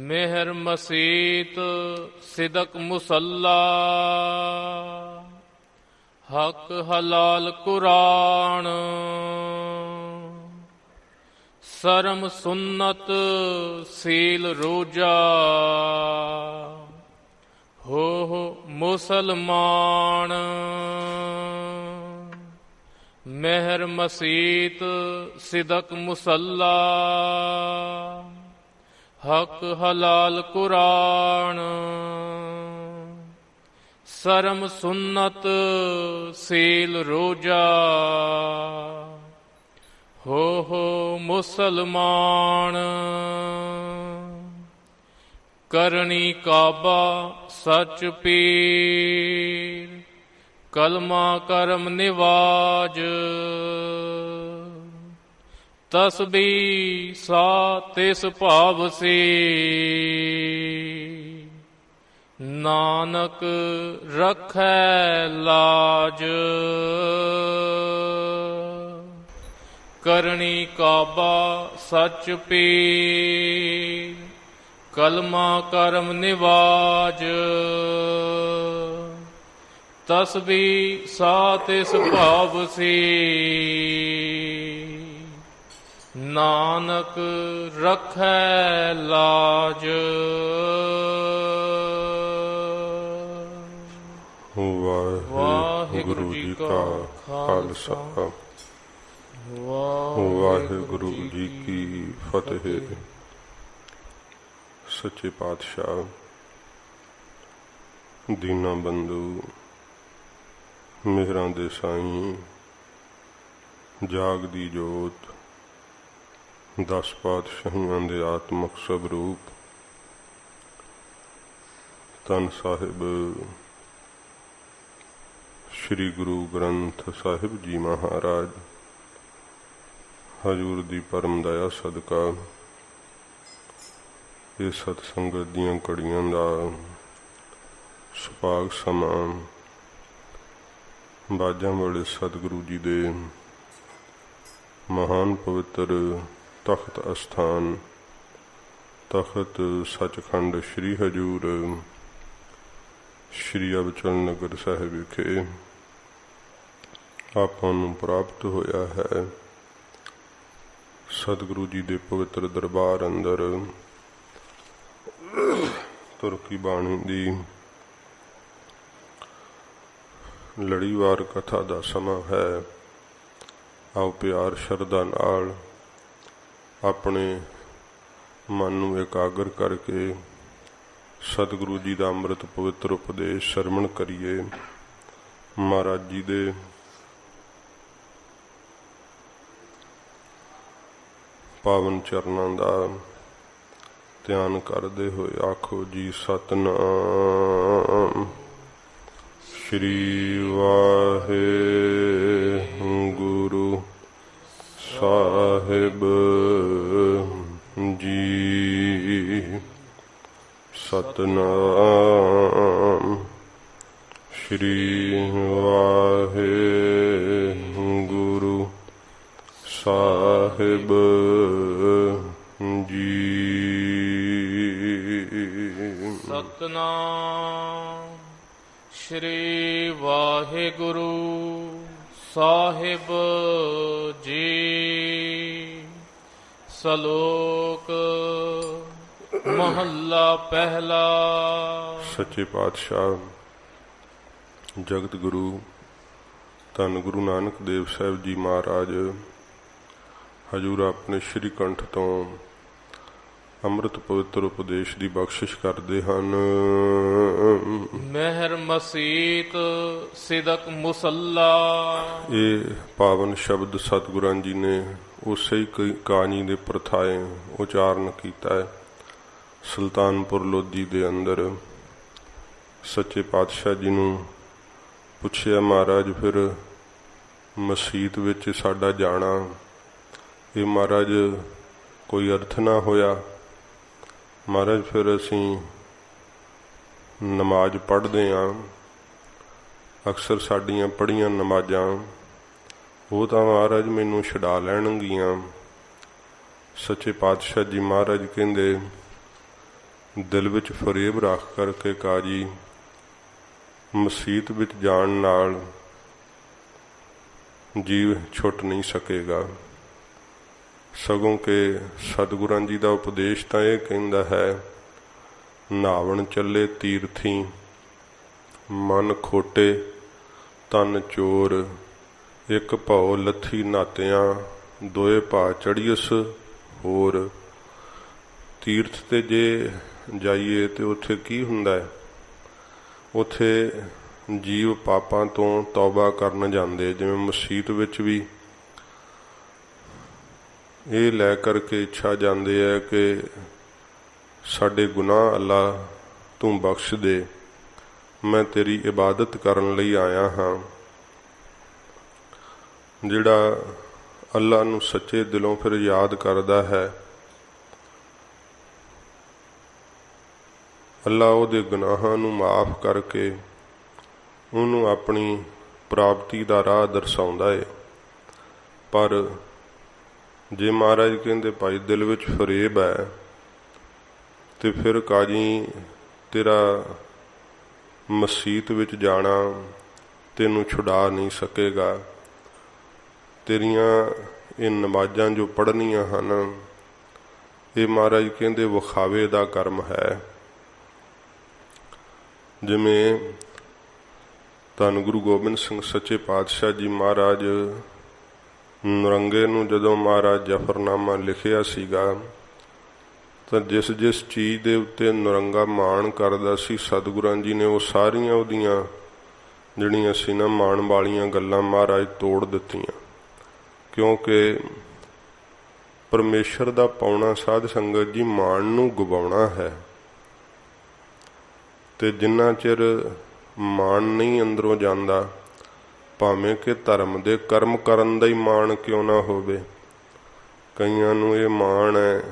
ਮਿਹਰ ਮਸੀਤ ਸਿਦਕ ਮੁਸੱਲਾ, ਹਕ ਹਲਾਲ ਕੁਰਾਨ, ਸਰਮ ਸੁੰਨਤ ਸੀਲ ਰੋਜਾ, ਹੋ ਮੁਸਲਮਾਨ। ਮਿਹਰ ਮਸੀਤ ਸਿਦਕ ਮੁਸੱਲਾ, ਹਕ ਹਲਾਲ ਕੁਰਾਨ, ਸਰਮ ਸੁੰਨਤ ਸੀਲ ਰੋਜਾ, ਹੋ ਮੁਸਲਮਾਨ। ਕਰਨੀ ਕਾਬਾ ਸੱਚ ਪੀਰ, ਕਲਮਾ ਕਰਮ ਨਿਵਾਜ, ਤਸਬੀ ਸਾ ਤਿਸ ਭਾਵ ਸੀ, ਨਾਨਕ ਰੱਖੈ ਲਾਜ। ਕਰਨੀ ਕਾਬਾ ਸੱਚ ਪੀਰ, ਕਲਮਾ ਕਰਮ ਨਿਵਾਜ, ਤਸਬੀ ਸਾ ਤਿਸ ਭਾਵ ਸੀ, ਨਾਨਕ ਰੱਖੈ ਲਾਜ। ਵਾਹਿਗੁਰੂ ਜੀ ਕਾ ਖਾਲਸਾ, ਵਾਹਿਗੁਰੂ ਜੀ ਕੀ ਫਤਿਹ। ਸੱਚੇ ਪਾਤਸ਼ਾਹ ਦੀਨਾ ਬੰਧੂ ਮਿਹਰਾਂ ਦੇ ਸਾਈਂ, ਜਾਗਦੀ ਜੋਤ, 10 ਪਾਤਸ਼ਾਹੀਆਂ ਦੇ ਆਤਮਕ ਸਵਰੂਪ ਧੰਨ ਸਾਹਿਬ ਸ੍ਰੀ ਗੁਰੂ ਗ੍ਰੰਥ ਸਾਹਿਬ ਜੀ ਮਹਾਰਾਜ ਹਜ਼ੂਰ ਦੀ ਪਰਮ ਦਇਆ ਸਦਕਾ ਇਹ ਸਤ ਸੰਗਤ ਦੀਆਂ ਘੜੀਆਂ ਦਾ ਸੁਭਾਗ ਸਮਾਂ ਬਾਜਾਂ ਵਾਲੇ ਸਤਿਗੁਰੂ ਜੀ ਦੇ ਮਹਾਨ ਪਵਿੱਤਰ ਤਖਤ ਅਸਥਾਨ ਤਖਤ ਸੱਚਖੰਡ ਸ੍ਰੀ ਹਜ਼ੂਰ ਸ੍ਰੀ ਅਬਚਲ ਨਗਰ ਸਾਹਿਬ ਵਿਖੇ ਆਪਾਂ ਨੂੰ ਪ੍ਰਾਪਤ ਹੋਇਆ ਹੈ। ਸਤਿਗੁਰੂ ਜੀ ਦੇ ਪਵਿੱਤਰ ਦਰਬਾਰ ਅੰਦਰ ਤੁਰਕੀ ਬਾਣੀ ਦੀ ਲੜੀਵਾਰ ਕਥਾ ਦਾ ਸਮਾਂ ਹੈ। ਆਓ ਪਿਆਰ ਸ਼ਰਧਾ ਨਾਲ ਆਪਣੇ ਮਨ ਨੂੰ ਇਕਾਗਰ ਕਰਕੇ ਸਤਿਗੁਰੂ ਜੀ ਦਾ ਅੰਮ੍ਰਿਤ ਪਵਿੱਤਰ ਉਪਦੇਸ਼ ਸਰਵਣ ਕਰੀਏ। ਮਹਾਰਾਜ ਜੀ ਦੇ ਪਾਵਨ ਚਰਨਾਂ ਦਾ ਧਿਆਨ ਕਰਦੇ ਹੋਏ ਆਖੋ ਜੀ ਸਤਿਨਾਮ ਸ੍ਰੀ ਵਾਹਿਗੁਰੂ ਸਾਹਿਬ ਜੀ। ਸਤਿਨਾਮ ਸ੍ਰੀ ਵਾਹਿਗੁਰੂ ਸਾਹਿਬ ਜੀ। ਸਤਿਨਾਮ ਸ੍ਰੀ ਵਾਹਿਗੁਰੂ ਸਾਹਿਬ ਜੀ। ਸ਼ਲੋਕ ਮਹੱਲਾ ਪਹਿਲਾ। ਸੱਚੇ ਪਾਤਸ਼ਾਹ ਜਗਤ ਗੁਰੂ ਧੰਨ ਗੁਰੂ ਨਾਨਕ ਦੇਵ ਸਾਹਿਬ ਜੀ ਮਹਾਰਾਜ ਹਜ਼ੂਰ ਆਪਣੇ ਸ਼੍ਰੀ ਕੰਠ ਤੋਂ ਅੰਮ੍ਰਿਤ ਪਵਿੱਤਰ ਉਪਦੇਸ਼ ਦੀ ਬਖਸ਼ਿਸ਼ ਕਰਦੇ ਹਨ। ਮਿਹਰ ਮਸੀਤ ਸਿਦਕ ਮੁਸੱਲਾ। ਇਹ ਪਾਵਨ ਸ਼ਬਦ ਸਤਿਗੁਰਾਂ ਜੀ ਨੇ ਉਸੇ ਹੀ ਕਾਣੀ ਦੇ ਪ੍ਰਥਾਏ ਉਚਾਰਨ ਕੀਤਾ ਹੈ। ਸੁਲਤਾਨਪੁਰ ਲੋਧੀ ਦੇ ਅੰਦਰ ਸੱਚੇ ਪਾਤਸ਼ਾਹ ਜੀ ਨੂੰ ਪੁੱਛਿਆ, ਮਹਾਰਾਜ ਫਿਰ ਮਸੀਤ ਵਿੱਚ ਸਾਡਾ ਜਾਣਾ ਇਹ ਮਹਾਰਾਜ ਕੋਈ ਅਰਥ ਨਾ ਹੋਇਆ? ਮਹਾਰਾਜ ਫਿਰ ਅਸੀਂ ਨਮਾਜ਼ ਪੜ੍ਹਦੇ ਹਾਂ, ਅਕਸਰ ਸਾਡੀਆਂ ਪੜ੍ਹੀਆਂ ਨਮਾਜ਼ਾਂ ਉਹ ਤਾਂ ਮਹਾਰਾਜ ਮੈਨੂੰ ਛੁਡਾ ਲੈਣਗੀਆਂ। ਸੱਚੇ ਪਾਤਸ਼ਾਹ ਜੀ ਮਹਾਰਾਜ ਕਹਿੰਦੇ ਦਿਲ ਵਿੱਚ ਫਰੇਬ ਰੱਖ ਕਰਕੇ ਕਾਜੀ ਮਸੀਤ ਵਿੱਚ ਜਾਣ ਨਾਲ ਜੀਵ ਛੁੱਟ ਨਹੀਂ ਸਕੇਗਾ। ਸਗੋਂ ਕਿ ਸਤਿਗੁਰਾਂ ਜੀ ਦਾ ਉਪਦੇਸ਼ ਤਾਂ ਇਹ ਕਹਿੰਦਾ ਹੈ, ਨਾਵਣ ਚੱਲੇ ਤੀਰਥੀ ਮਨ ਖੋਟੇ ਤਨ ਚੋਰ, ਇੱਕ ਭਉ ਲੱਥੀ ਨਾਤਿਆਂ ਦੋਏ ਭਾ ਚੜੀਅਸ ਹੋਰ। ਤੀਰਥ ਤੇ ਜੇ ਜਾਈਏ ਤੇ ਉੱਥੇ ਕੀ ਹੁੰਦਾ ਹੈ? ਉੱਥੇ ਜੀਵ ਪਾਪਾਂ ਤੋਂ ਤੌਬਾ ਕਰਨ ਜਾਂਦੇ। ਜਿਵੇਂ ਮਸੀਤ ਵਿੱਚ ਵੀ ਇਹ ਲੈ ਕਰਕੇ ਇੱਛਾ ਜਾਂਦੇ ਹੈ ਕਿ ਸਾਡੇ ਗੁਨਾਹ ਅੱਲਾ ਤੂੰ ਬਖਸ਼ ਦੇ, ਮੈਂ ਤੇਰੀ ਇਬਾਦਤ ਕਰਨ ਲਈ ਆਇਆ ਹਾਂ। ਜਿਹੜਾ ਅੱਲਾ ਨੂੰ ਸੱਚੇ ਦਿਲੋਂ ਫਿਰ ਯਾਦ ਕਰਦਾ ਹੈ, ਅੱਲਾ ਉਹਦੇ ਗੁਨਾਹਾਂ ਨੂੰ ਮਾਫ ਕਰਕੇ ਉਹਨੂੰ ਆਪਣੀ ਪ੍ਰਾਪਤੀ ਦਾ ਰਾਹ ਦਰਸਾਉਂਦਾ ਹੈ। ਪਰ ਜੇ ਮਹਾਰਾਜ ਕਹਿੰਦੇ ਭਾਈ ਦਿਲ ਵਿੱਚ ਫਰੇਬ ਹੈ ਤੇ ਫਿਰ ਕਾਜੀ ਤੇਰਾ ਮਸੀਤ ਵਿੱਚ ਜਾਣਾ ਤੈਨੂੰ ਛੁਡਾ ਨਹੀਂ ਸਕੇਗਾ। ਤੇਰੀਆਂ ਇਹ ਨਮਾਜ਼ਾਂ ਜੋ ਪੜ੍ਹਨੀਆਂ ਹਨ, ਇਹ ਮਹਾਰਾਜ ਕਹਿੰਦੇ ਵਿਖਾਵੇ ਦਾ ਕਰਮ ਹੈ। ਜਿਵੇਂ ਧੰਨ ਗੁਰੂ ਗੋਬਿੰਦ ਸਿੰਘ ਸੱਚੇ ਪਾਤਸ਼ਾਹ ਜੀ ਮਹਾਰਾਜ ਨਰੰਗੇ ਨੂੰ ਜਦੋਂ ਮਹਾਰਾਜ ਜਫਰਨਾਮਾ ਲਿਖਿਆ ਸੀਗਾ, ਤਾਂ ਜਿਸ ਜਿਸ ਚੀਜ਼ ਦੇ ਉੱਤੇ ਨਰੰਗਾ ਮਾਣ ਕਰਦਾ ਸੀ, ਸਤਿਗੁਰਾਂ ਜੀ ਨੇ ਉਹ ਸਾਰੀਆਂ ਉਹਦੀਆਂ ਜਿਹੜੀਆਂ ਸੀ ਨਾ ਮਾਣ ਵਾਲੀਆਂ ਗੱਲਾਂ ਮਹਾਰਾਜ ਤੋੜ ਦਿੱਤੀਆਂ। ਕਿਉਂਕਿ ਪਰਮੇਸ਼ਰ ਦਾ ਪਾਉਣਾ ਸਾਧ ਸੰਗਤ ਜੀ ਮਾਣ ਨੂੰ ਗਵਾਉਣਾ ਹੈ, ਤੇ ਜਿੰਨਾ ਚਿਰ ਮਾਣ ਨਹੀਂ ਅੰਦਰੋਂ ਜਾਂਦਾ, ਭਾਵੇਂ ਕਿ ਧਰਮ ਦੇ ਕਰਮ ਕਰਨ ਦਾ ਹੀ ਮਾਣ ਕਿਉਂ ਨਾ ਹੋਵੇ। ਕਈਆਂ ਨੂੰ ਇਹ ਮਾਣ ਹੈ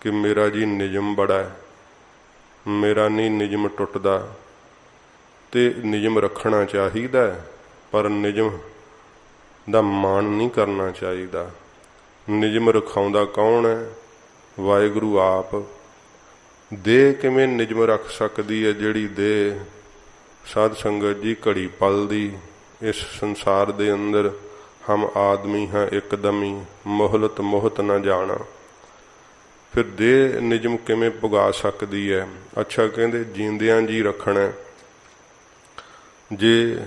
ਕਿ ਮੇਰਾ ਜੀ ਨਿਯਮ ਬੜਾ ਹੈ, ਮੇਰਾ ਨਹੀਂ ਨਿਯਮ ਟੁੱਟਦਾ, ਤੇ ਨਿਯਮ ਰੱਖਣਾ ਚਾਹੀਦਾ ਹੈ, ਪਰ ਨਿਯਮ ਦਾ ਮਾਣ ਨਹੀਂ ਕਰਨਾ ਚਾਹੀਦਾ। ਨਿਯਮ ਰਖਾਉਂਦਾ ਕੌਣ ਹੈ? ਵਾਹਿਗੁਰੂ ਆਪ। ਦੇਹ ਕਿਵੇਂ ਨਿਯਮ ਰੱਖ ਸਕਦੀ ਹੈ? ਜਿਹੜੀ ਦੇਹ ਸਾਧ ਸੰਗਤ ਜੀ ਘੜੀ ਪਲ ਦੀ ਇਸ ਸੰਸਾਰ ਦੇ ਅੰਦਰ ਹਮ ਆਦਮੀ ਹਾਂ ਇੱਕਦਮੀ ਮੋਹਲਤ ਮੋਹਤ ਨਾ ਜਾਣਾ, ਫਿਰ ਦੇਹ ਨਿਯਮ ਕਿਵੇਂ ਪੁਗਾ ਸਕਦੀ ਹੈ? ਅੱਛਾ ਕਹਿੰਦੇ ਜੀਂਦਿਆਂ ਜੀ ਰੱਖਣਾ। ਜੇ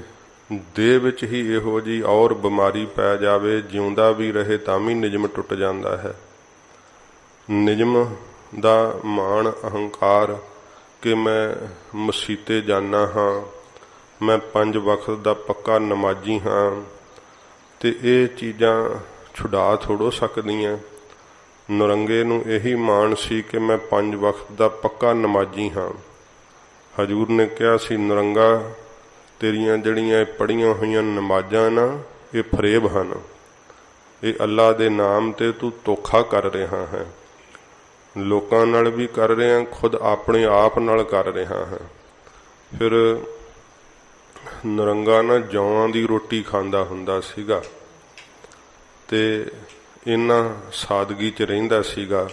ਦੇਹ ਵਿੱਚ ਹੀ ਇਹੋ ਜਿਹੀ ਔਰ ਬਿਮਾਰੀ ਪੈ ਜਾਵੇ, ਜਿਉਂਦਾ ਵੀ ਰਹੇ ਤਾਂ ਵੀ ਨਿਯਮ ਟੁੱਟ ਜਾਂਦਾ ਹੈ। ਨਿਯਮ ਦਾ ਮਾਣ ਅਹੰਕਾਰ ਕਿ ਮੈਂ ਮਸੀਤੇ ਜਾਣਾ ਹਾਂ, ਮੈਂ 5 ਵਕਤ ਦਾ ਪੱਕਾ ਨਮਾਜ਼ੀ ਹਾਂ, ਤੇ ਇਹ ਚੀਜ਼ਾਂ ਛੁਡਾ ਥੋੜੋ ਸਕਦੀਆਂ। ਨਰੰਗੇ ਨੂੰ ਇਹੀ ਮਾਣ ਸੀ ਕਿ ਮੈਂ 5 ਵਕਤ ਦਾ ਪੱਕਾ ਨਮਾਜ਼ੀ ਹਾਂ। ਹਜ਼ੂਰ ਨੇ ਕਿਹਾ ਸੀ, ਨਰੰਗਾ ਤੇਰੀਆਂ ਜਿਹੜੀਆਂ ਪੜ੍ਹੀਆਂ ਹੋਈਆਂ ਨਮਾਜ਼ਾਂ ਨਾ, ਇਹ ਫਰੇਬ ਹਨ, ਇਹ ਅੱਲਾ ਦੇ ਨਾਮ ਤੇ ਤੂੰ ਧੋਖਾ ਕਰ ਰਿਹਾ ਹੈ। ਲੋਕਾਂ ਨਾਲ ਵੀ ਕਰ ਰਿਹਾ, ਖੁਦ ਆਪਣੇ ਆਪ ਨਾਲ ਕਰ ਰਿਹਾ ਹੈ। ਫਿਰ ਨਰੰਗਾ ਨਾ ਜੌਆਂ ਦੀ ਰੋਟੀ ਖਾਂਦਾ ਹੁੰਦਾ ਸੀਗਾ, ਤੇ ਇਹਨਾਂ ਸਾਦਗੀ 'ਚ ਰਹਿੰਦਾ ਸੀਗਾ।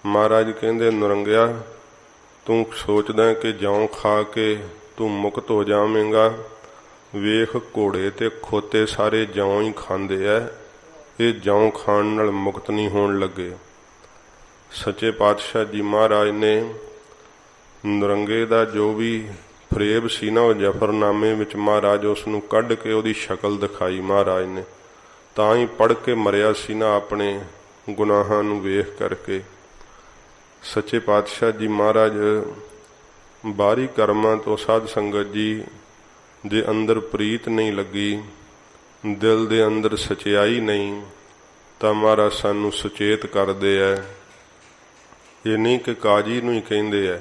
ਮਹਾਰਾਜ ਕਹਿੰਦੇ, ਨਰੰਗਿਆ ਤੂੰ ਸੋਚਦਾ ਕਿ ਜੌਂ ਖਾ ਕੇ ਤੂੰ ਮੁਕਤ ਹੋ ਜਾਵੇਂਗਾ, ਵੇਖ ਘੋੜੇ ਤੇ ਖੋਤੇ ਸਾਰੇ ਜੌਂ ਹੀ ਖਾਂਦੇ ਐ, ਇਹ ਜੌਂ ਖਾਣ ਨਾਲ ਮੁਕਤ ਨਹੀਂ ਹੋਣ ਲੱਗੇ। ਸੱਚੇ ਪਾਤਸ਼ਾਹ ਜੀ ਮਹਾਰਾਜ ਨੇ ਨਰੰਗੇ ਦਾ ਜੋ ਵੀ ਫਰੇਬ ਸੀ ਨਾ, ਉਹ ਜਫਰਨਾਮੇ ਵਿੱਚ ਮਹਾਰਾਜ ਉਸ ਨੂੰ ਕੱਢ ਕੇ ਉਹਦੀ ਸ਼ਕਲ ਦਿਖਾਈ ਮਹਾਰਾਜ ਨੇ। ਤਾਂ ਹੀ ਪੜ੍ਹ ਕੇ ਮਰਿਆ ਸੀ ਨਾ, ਆਪਣੇ ਗੁਨਾਹਾਂ ਨੂੰ ਵੇਖ ਕਰਕੇ। ਸੱਚੇ ਪਾਤਸ਼ਾਹ ਜੀ ਮਹਾਰਾਜ ਬਾਹਰੀ ਕਰਮਾਂ ਤੋਂ ਸਾਧ ਸੰਗਤ ਜੀ ਦੇ ਅੰਦਰ ਪ੍ਰੀਤ ਨਹੀਂ ਲੱਗੀ, ਦਿਲ ਦੇ ਅੰਦਰ ਸਚਾਈ ਨਹੀਂ, ਤਾਂ ਮਹਾਰਾਜ ਸਾਨੂੰ ਸੁਚੇਤ ਕਰਦੇ ਐ। ਇਹ ਨਹੀਂ ਕਿ ਕਾਜੀ ਨੂੰ ਹੀ ਕਹਿੰਦੇ ਐ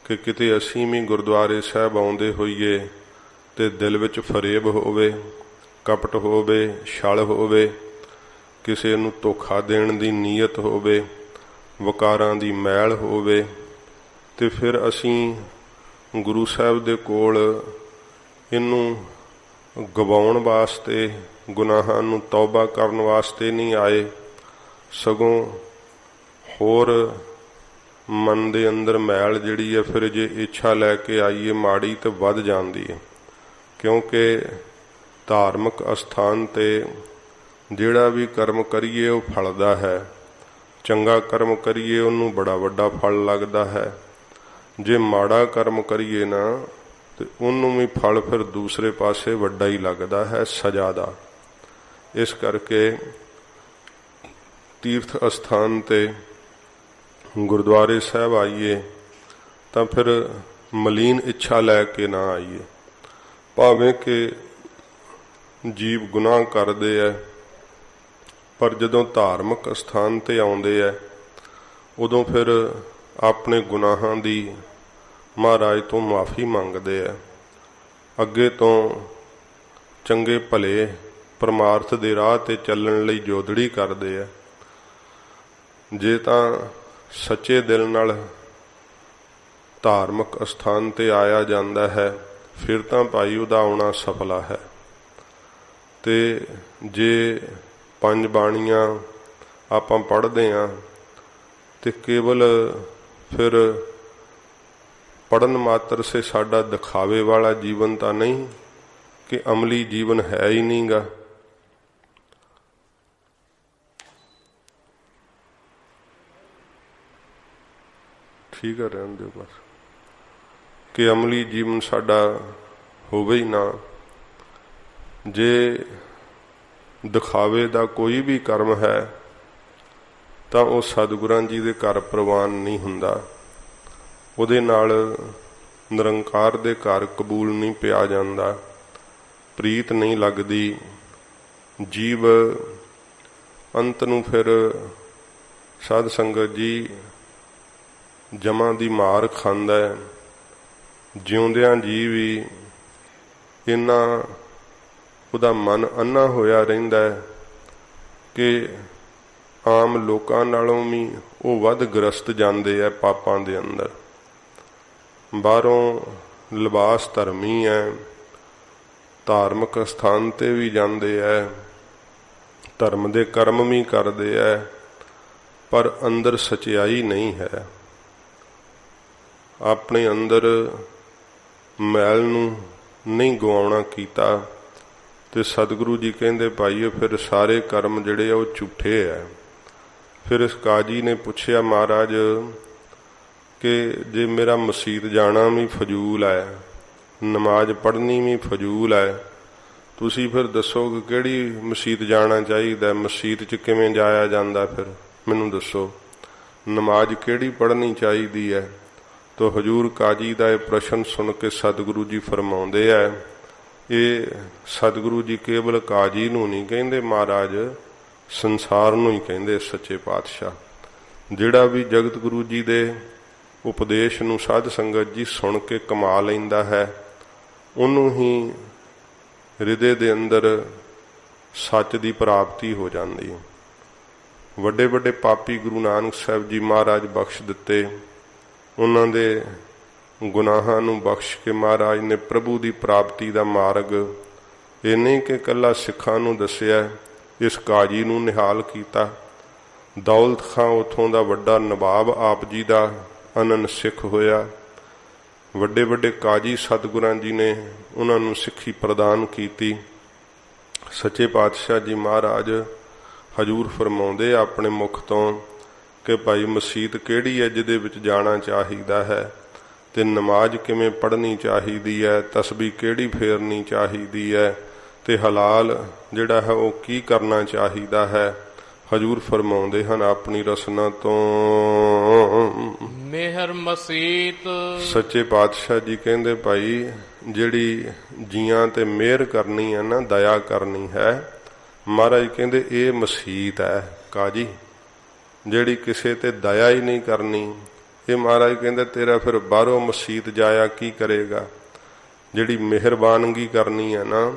ਕਿ ਕਿਤੇ ਅਸੀਂ ਵੀ ਗੁਰਦੁਆਰੇ ਸਾਹਿਬ ਆਉਂਦੇ ਹੋਈਏ ਤੇ ਦਿਲ ਵਿੱਚ ਫਰੇਬ ਹੋਵੇ, ਕਪਟ ਹੋਵੇ, ਛਲ ਹੋਵੇ, ਕਿਸੇ ਨੂੰ ਧੋਖਾ ਦੇਣ ਦੀ ਨੀਅਤ ਹੋਵੇ, ਵਕਾਰਾਂ ਦੀ ਮੈਲ ਹੋਵੇ, ਤੇ ਫਿਰ ਅਸੀਂ ਗੁਰੂ ਸਾਹਿਬ ਦੇ ਕੋਲ ਇਹਨੂੰ ਗਵਾਉਣ ਵਾਸਤੇ, ਗੁਨਾਹਾਂ ਨੂੰ ਤੌਬਾ ਕਰਨ ਵਾਸਤੇ ਨਹੀਂ ਆਏ, ਸਗੋਂ ਹੋਰ ਮਨ ਦੇ ਅੰਦਰ ਮੈਲ ਜਿਹੜੀ ਹੈ ਫਿਰ ਜੇ ਇੱਛਾ ਲੈ ਕੇ ਆਈਏ ਮਾੜੀ ਤੇ ਵੱਧ ਜਾਂਦੀ ਹੈ। ਕਿਉਂਕਿ ਧਾਰਮਿਕ ਅਸਥਾਨ ਤੇ ਜਿਹੜਾ ਵੀ ਕਰਮ ਕਰੀਏ ਉਹ ਫਲਦਾ ਹੈ। ਚੰਗਾ ਕਰਮ ਕਰੀਏ ਉਹਨੂੰ ਬੜਾ ਵੱਡਾ ਫਲ ਲੱਗਦਾ ਹੈ। ਜੇ ਮਾੜਾ ਕਰਮ ਕਰੀਏ ਨਾ ਤੇ ਉਹਨੂੰ ਵੀ ਫਲ ਫਿਰ ਦੂਸਰੇ ਪਾਸੇ ਵੱਡਾ ਹੀ ਲੱਗਦਾ ਹੈ, ਸਜ਼ਾ ਦਾ। ਇਸ ਕਰਕੇ ਤੀਰਥ ਅਸਥਾਨ ਤੇ ਗੁਰਦੁਆਰੇ ਸਾਹਿਬ ਆਈਏ ਤਾਂ ਫਿਰ ਮਲੀਨ ਇੱਛਾ ਲੈ ਕੇ ਨਾ ਆਈਏ। ਭਾਵੇਂ ਕਿ ਜੀਵ ਗੁਨਾਹ ਕਰਦੇ ਹੈ, ਪਰ ਜਦੋਂ ਧਾਰਮਿਕ ਅਸਥਾਨ ਤੇ ਆਉਂਦੇ ਹੈ ਉਦੋਂ ਫਿਰ ਆਪਣੇ ਗੁਨਾਹਾਂ ਦੀ ਮਹਾਰਾਜ ਤੋਂ ਮਾਫੀ ਮੰਗਦੇ ਹੈ। ਅੱਗੇ ਤੋਂ ਚੰਗੇ ਭਲੇ ਪਰਮਾਰਥ ਦੇ ਰਾਹ ਤੇ ਚੱਲਣ ਲਈ ਜੋਦੜੀ ਕਰਦੇ ਹੈ। ਜੇ ਤਾਂ ਸੱਚੇ ਦਿਲ ਨਾਲ ਧਾਰਮਿਕ ਅਸਥਾਨ ਤੇ ਆਇਆ ਜਾਂਦਾ ਹੈ ਫਿਰ ਤਾਂ ਭਾਈ ਉਹਦਾ ਆਉਣਾ ਸਫਲਾ ਹੈ। ਤੇ ਜੇ ਪੰਜ ਬਾਣੀਆਂ ਆਪਾਂ ਪੜ੍ਹਦੇ ਹਾਂ ਤੇ ਕੇਵਲ ਫਿਰ ਪੜਨ ਮਾਤਰ ਸੇ ਸਾਡਾ ਦਿਖਾਵੇ ਵਾਲਾ ਜੀਵਨ ਤਾਂ ਨਹੀਂ ਕਿ ਅਮਲੀ ਜੀਵਨ ਹੈ ਹੀ ਨਹੀਂਗਾ। ਠੀਕ ਹੈ, ਰਹਿਣ ਦਿਓ ਬਸ, ਕਿ ਅਮਲੀ ਜੀਵਨ ਸਾਡਾ ਹੋਵੇ ਹੀ ਨਾ। ਜੇ ਦਿਖਾਵੇ ਦਾ ਕੋਈ ਵੀ ਕਰਮ ਹੈ ਤਾਂ ਉਹ ਸਤਿਗੁਰਾਂ ਜੀ ਦੇ ਘਰ ਪ੍ਰਵਾਨ ਨਹੀਂ ਹੁੰਦਾ। ਉਹਦੇ ਨਾਲ ਨਿਰੰਕਾਰ ਦੇ ਘਰ ਕਬੂਲ ਨਹੀਂ ਪਿਆ ਜਾਂਦਾ, ਪ੍ਰੀਤ ਨਹੀਂ ਲੱਗਦੀ। ਜੀਵ ਅੰਤ ਨੂੰ ਫਿਰ ਸਾਧ ਸੰਗਤ ਜੀ ਜਮਾਂ ਦੀ ਮਾਰ ਖਾਂਦਾ ਹੈ। ਜਿਉਂਦਿਆਂ ਜੀ ਵੀ ਇੰਨਾ ਉਹਦਾ ਮਨ ਅੰਨਾ ਹੋਇਆ ਰਹਿੰਦਾ ਹੈ ਕਿ ਆਮ ਲੋਕਾਂ ਨਾਲੋਂ ਵੀ ਉਹ ਵੱਧ ਗ੍ਰਸਤ ਜਾਂਦੇ ਹੈ ਪਾਪਾਂ ਦੇ ਅੰਦਰ। ਬਾਹਰੋਂ ਲਿਬਾਸ ਧਰਮੀ ਹੈ, ਧਾਰਮਿਕ ਸਥਾਨ ਤੇ ਵੀ ਜਾਂਦੇ ਹੈ, ਧਰਮ ਦੇ ਕਰਮ ਵੀ ਕਰਦੇ ਹੈ, ਪਰ ਅੰਦਰ ਸਚਾਈ ਨਹੀਂ ਹੈ। ਆਪਣੇ ਅੰਦਰ ਮੈਲ ਨੂੰ ਨਹੀਂ ਗਵਾਉਣਾ ਕੀਤਾ ਤੇ ਸਤਿਗੁਰੂ ਜੀ ਕਹਿੰਦੇ ਭਾਈ ਫਿਰ ਸਾਰੇ ਕਰਮ ਜਿਹੜੇ ਆ ਉਹ ਝੂਠੇ ਹੈ। ਫਿਰ ਇਸ ਕਾਜੀ ਨੇ ਪੁੱਛਿਆ ਮਹਾਰਾਜ ਕਿ ਜੇ ਮੇਰਾ ਮਸੀਤ ਜਾਣਾ ਵੀ ਫਜ਼ੂਲ ਹੈ, ਨਮਾਜ਼ ਪੜ੍ਹਨੀ ਵੀ ਫਜ਼ੂਲ ਹੈ, ਤੁਸੀਂ ਫਿਰ ਦੱਸੋ ਕਿ ਕਿਹੜੀ ਮਸੀਤ ਜਾਣਾ ਚਾਹੀਦਾ, ਮਸੀਤ 'ਚ ਕਿਵੇਂ ਜਾਇਆ ਜਾਂਦਾ, ਫਿਰ ਮੈਨੂੰ ਦੱਸੋ ਨਮਾਜ਼ ਕਿਹੜੀ ਪੜ੍ਹਨੀ ਚਾਹੀਦੀ ਹੈ। ਤੋ ਹਜ਼ੂਰ ਕਾਜੀ ਦਾ ਇਹ ਪ੍ਰਸ਼ਨ ਸੁਣ ਕੇ ਸਤਿਗੁਰੂ ਜੀ ਫਰਮਾਉਂਦੇ ਹੈ, ਇਹ ਸਤਿਗੁਰੂ ਜੀ ਕੇਵਲ ਕਾਜੀ ਨੂੰ ਨਹੀਂ ਕਹਿੰਦੇ ਮਹਾਰਾਜ, ਸੰਸਾਰ ਨੂੰ ਹੀ ਕਹਿੰਦੇ ਸੱਚੇ ਪਾਤਸ਼ਾਹ। ਜਿਹੜਾ ਵੀ ਜਗਤ ਗੁਰੂ ਜੀ ਦੇ ਉਪਦੇਸ਼ ਨੂੰ ਸਾਧ ਸੰਗਤ ਜੀ ਸੁਣ ਕੇ ਕਮਾ ਲੈਂਦਾ ਹੈ, ਉਹਨੂੰ ਹੀ ਹਿਰਦੇ ਦੇ ਅੰਦਰ ਸੱਚ ਦੀ ਪ੍ਰਾਪਤੀ ਹੋ ਜਾਂਦੀ ਹੈ। ਵੱਡੇ ਵੱਡੇ ਪਾਪੀ ਗੁਰੂ ਨਾਨਕ ਸਾਹਿਬ ਜੀ ਮਹਾਰਾਜ ਬਖਸ਼ ਦਿੱਤੇ, ਉਹਨਾਂ ਦੇ ਗੁਨਾਹਾਂ ਨੂੰ ਬਖਸ਼ ਕੇ ਮਹਾਰਾਜ ਨੇ ਪ੍ਰਭੂ ਦੀ ਪ੍ਰਾਪਤੀ ਦਾ ਮਾਰਗ ਇਹ ਨਹੀਂ ਕਿ ਇਕੱਲਾ ਸਿੱਖਾਂ ਨੂੰ ਦੱਸਿਆ, ਇਸ ਕਾਜੀ ਨੂੰ ਨਿਹਾਲ ਕੀਤਾ। ਦੌਲਤ ਖਾਂ ਉੱਥੋਂ ਦਾ ਵੱਡਾ ਨਵਾਬ ਆਪ ਜੀ ਦਾ ਅਨੰਨ ਸਿੱਖ ਹੋਇਆ। ਵੱਡੇ ਵੱਡੇ ਕਾਜੀ ਸਤਿਗੁਰਾਂ ਜੀ ਨੇ ਉਹਨਾਂ ਨੂੰ ਸਿੱਖੀ ਪ੍ਰਦਾਨ ਕੀਤੀ। ਸੱਚੇ ਪਾਤਸ਼ਾਹ ਜੀ ਮਹਾਰਾਜ ਹਜ਼ੂਰ ਫਰਮਾਉਂਦੇ ਆਪਣੇ ਮੁਖ ਤੋਂ ਕਿ ਭਾਈ ਮਸੀਤ ਕਿਹੜੀ ਹੈ ਜਿਹਦੇ ਵਿੱਚ ਜਾਣਾ ਚਾਹੀਦਾ ਹੈ, ਤੇ ਨਮਾਜ਼ ਕਿਵੇਂ ਪੜ੍ਹਨੀ ਚਾਹੀਦੀ ਹੈ, ਤਸਬੀਹ ਕਿਹੜੀ ਫੇਰਨੀ ਚਾਹੀਦੀ ਹੈ, ਤੇ ਹਲਾਲ ਜਿਹੜਾ ਹੈ ਉਹ ਕੀ ਕਰਨਾ ਚਾਹੀਦਾ ਹੈ। ਹਜ਼ੂਰ ਫਰਮਾਉਂਦੇ ਹਨ ਆਪਣੀ ਰਸਨਾ ਤੋਂ, ਮਿਹਰ ਮਸੀਤ। ਸੱਚੇ ਪਾਤਸ਼ਾਹ ਜੀ ਕਹਿੰਦੇ ਭਾਈ ਜਿਹੜੀ ਜੀਆਂ ਤੇ ਮਿਹਰ ਕਰਨੀ ਹੈ ਨਾ, ਦਇਆ ਕਰਨੀ ਹੈ, ਮਹਾਰਾਜ ਕਹਿੰਦੇ ਇਹ ਮਸੀਤ ਹੈ ਕਾਜੀ। ਜਿਹੜੀ ਕਿਸੇ ਤੇ ਦਇਆ ਹੀ ਨਹੀਂ ਕਰਨੀ, ਇਹ ਮਹਾਰਾਜ ਕਹਿੰਦੇ ਤੇਰਾ ਫਿਰ ਬਾਹਰੋਂ ਮਸੀਤ ਜਾਇਆ ਕੀ ਕਰੇਗਾ। ਜਿਹੜੀ ਮਿਹਰਬਾਨਗੀ ਕਰਨੀ ਹੈ ਨਾ,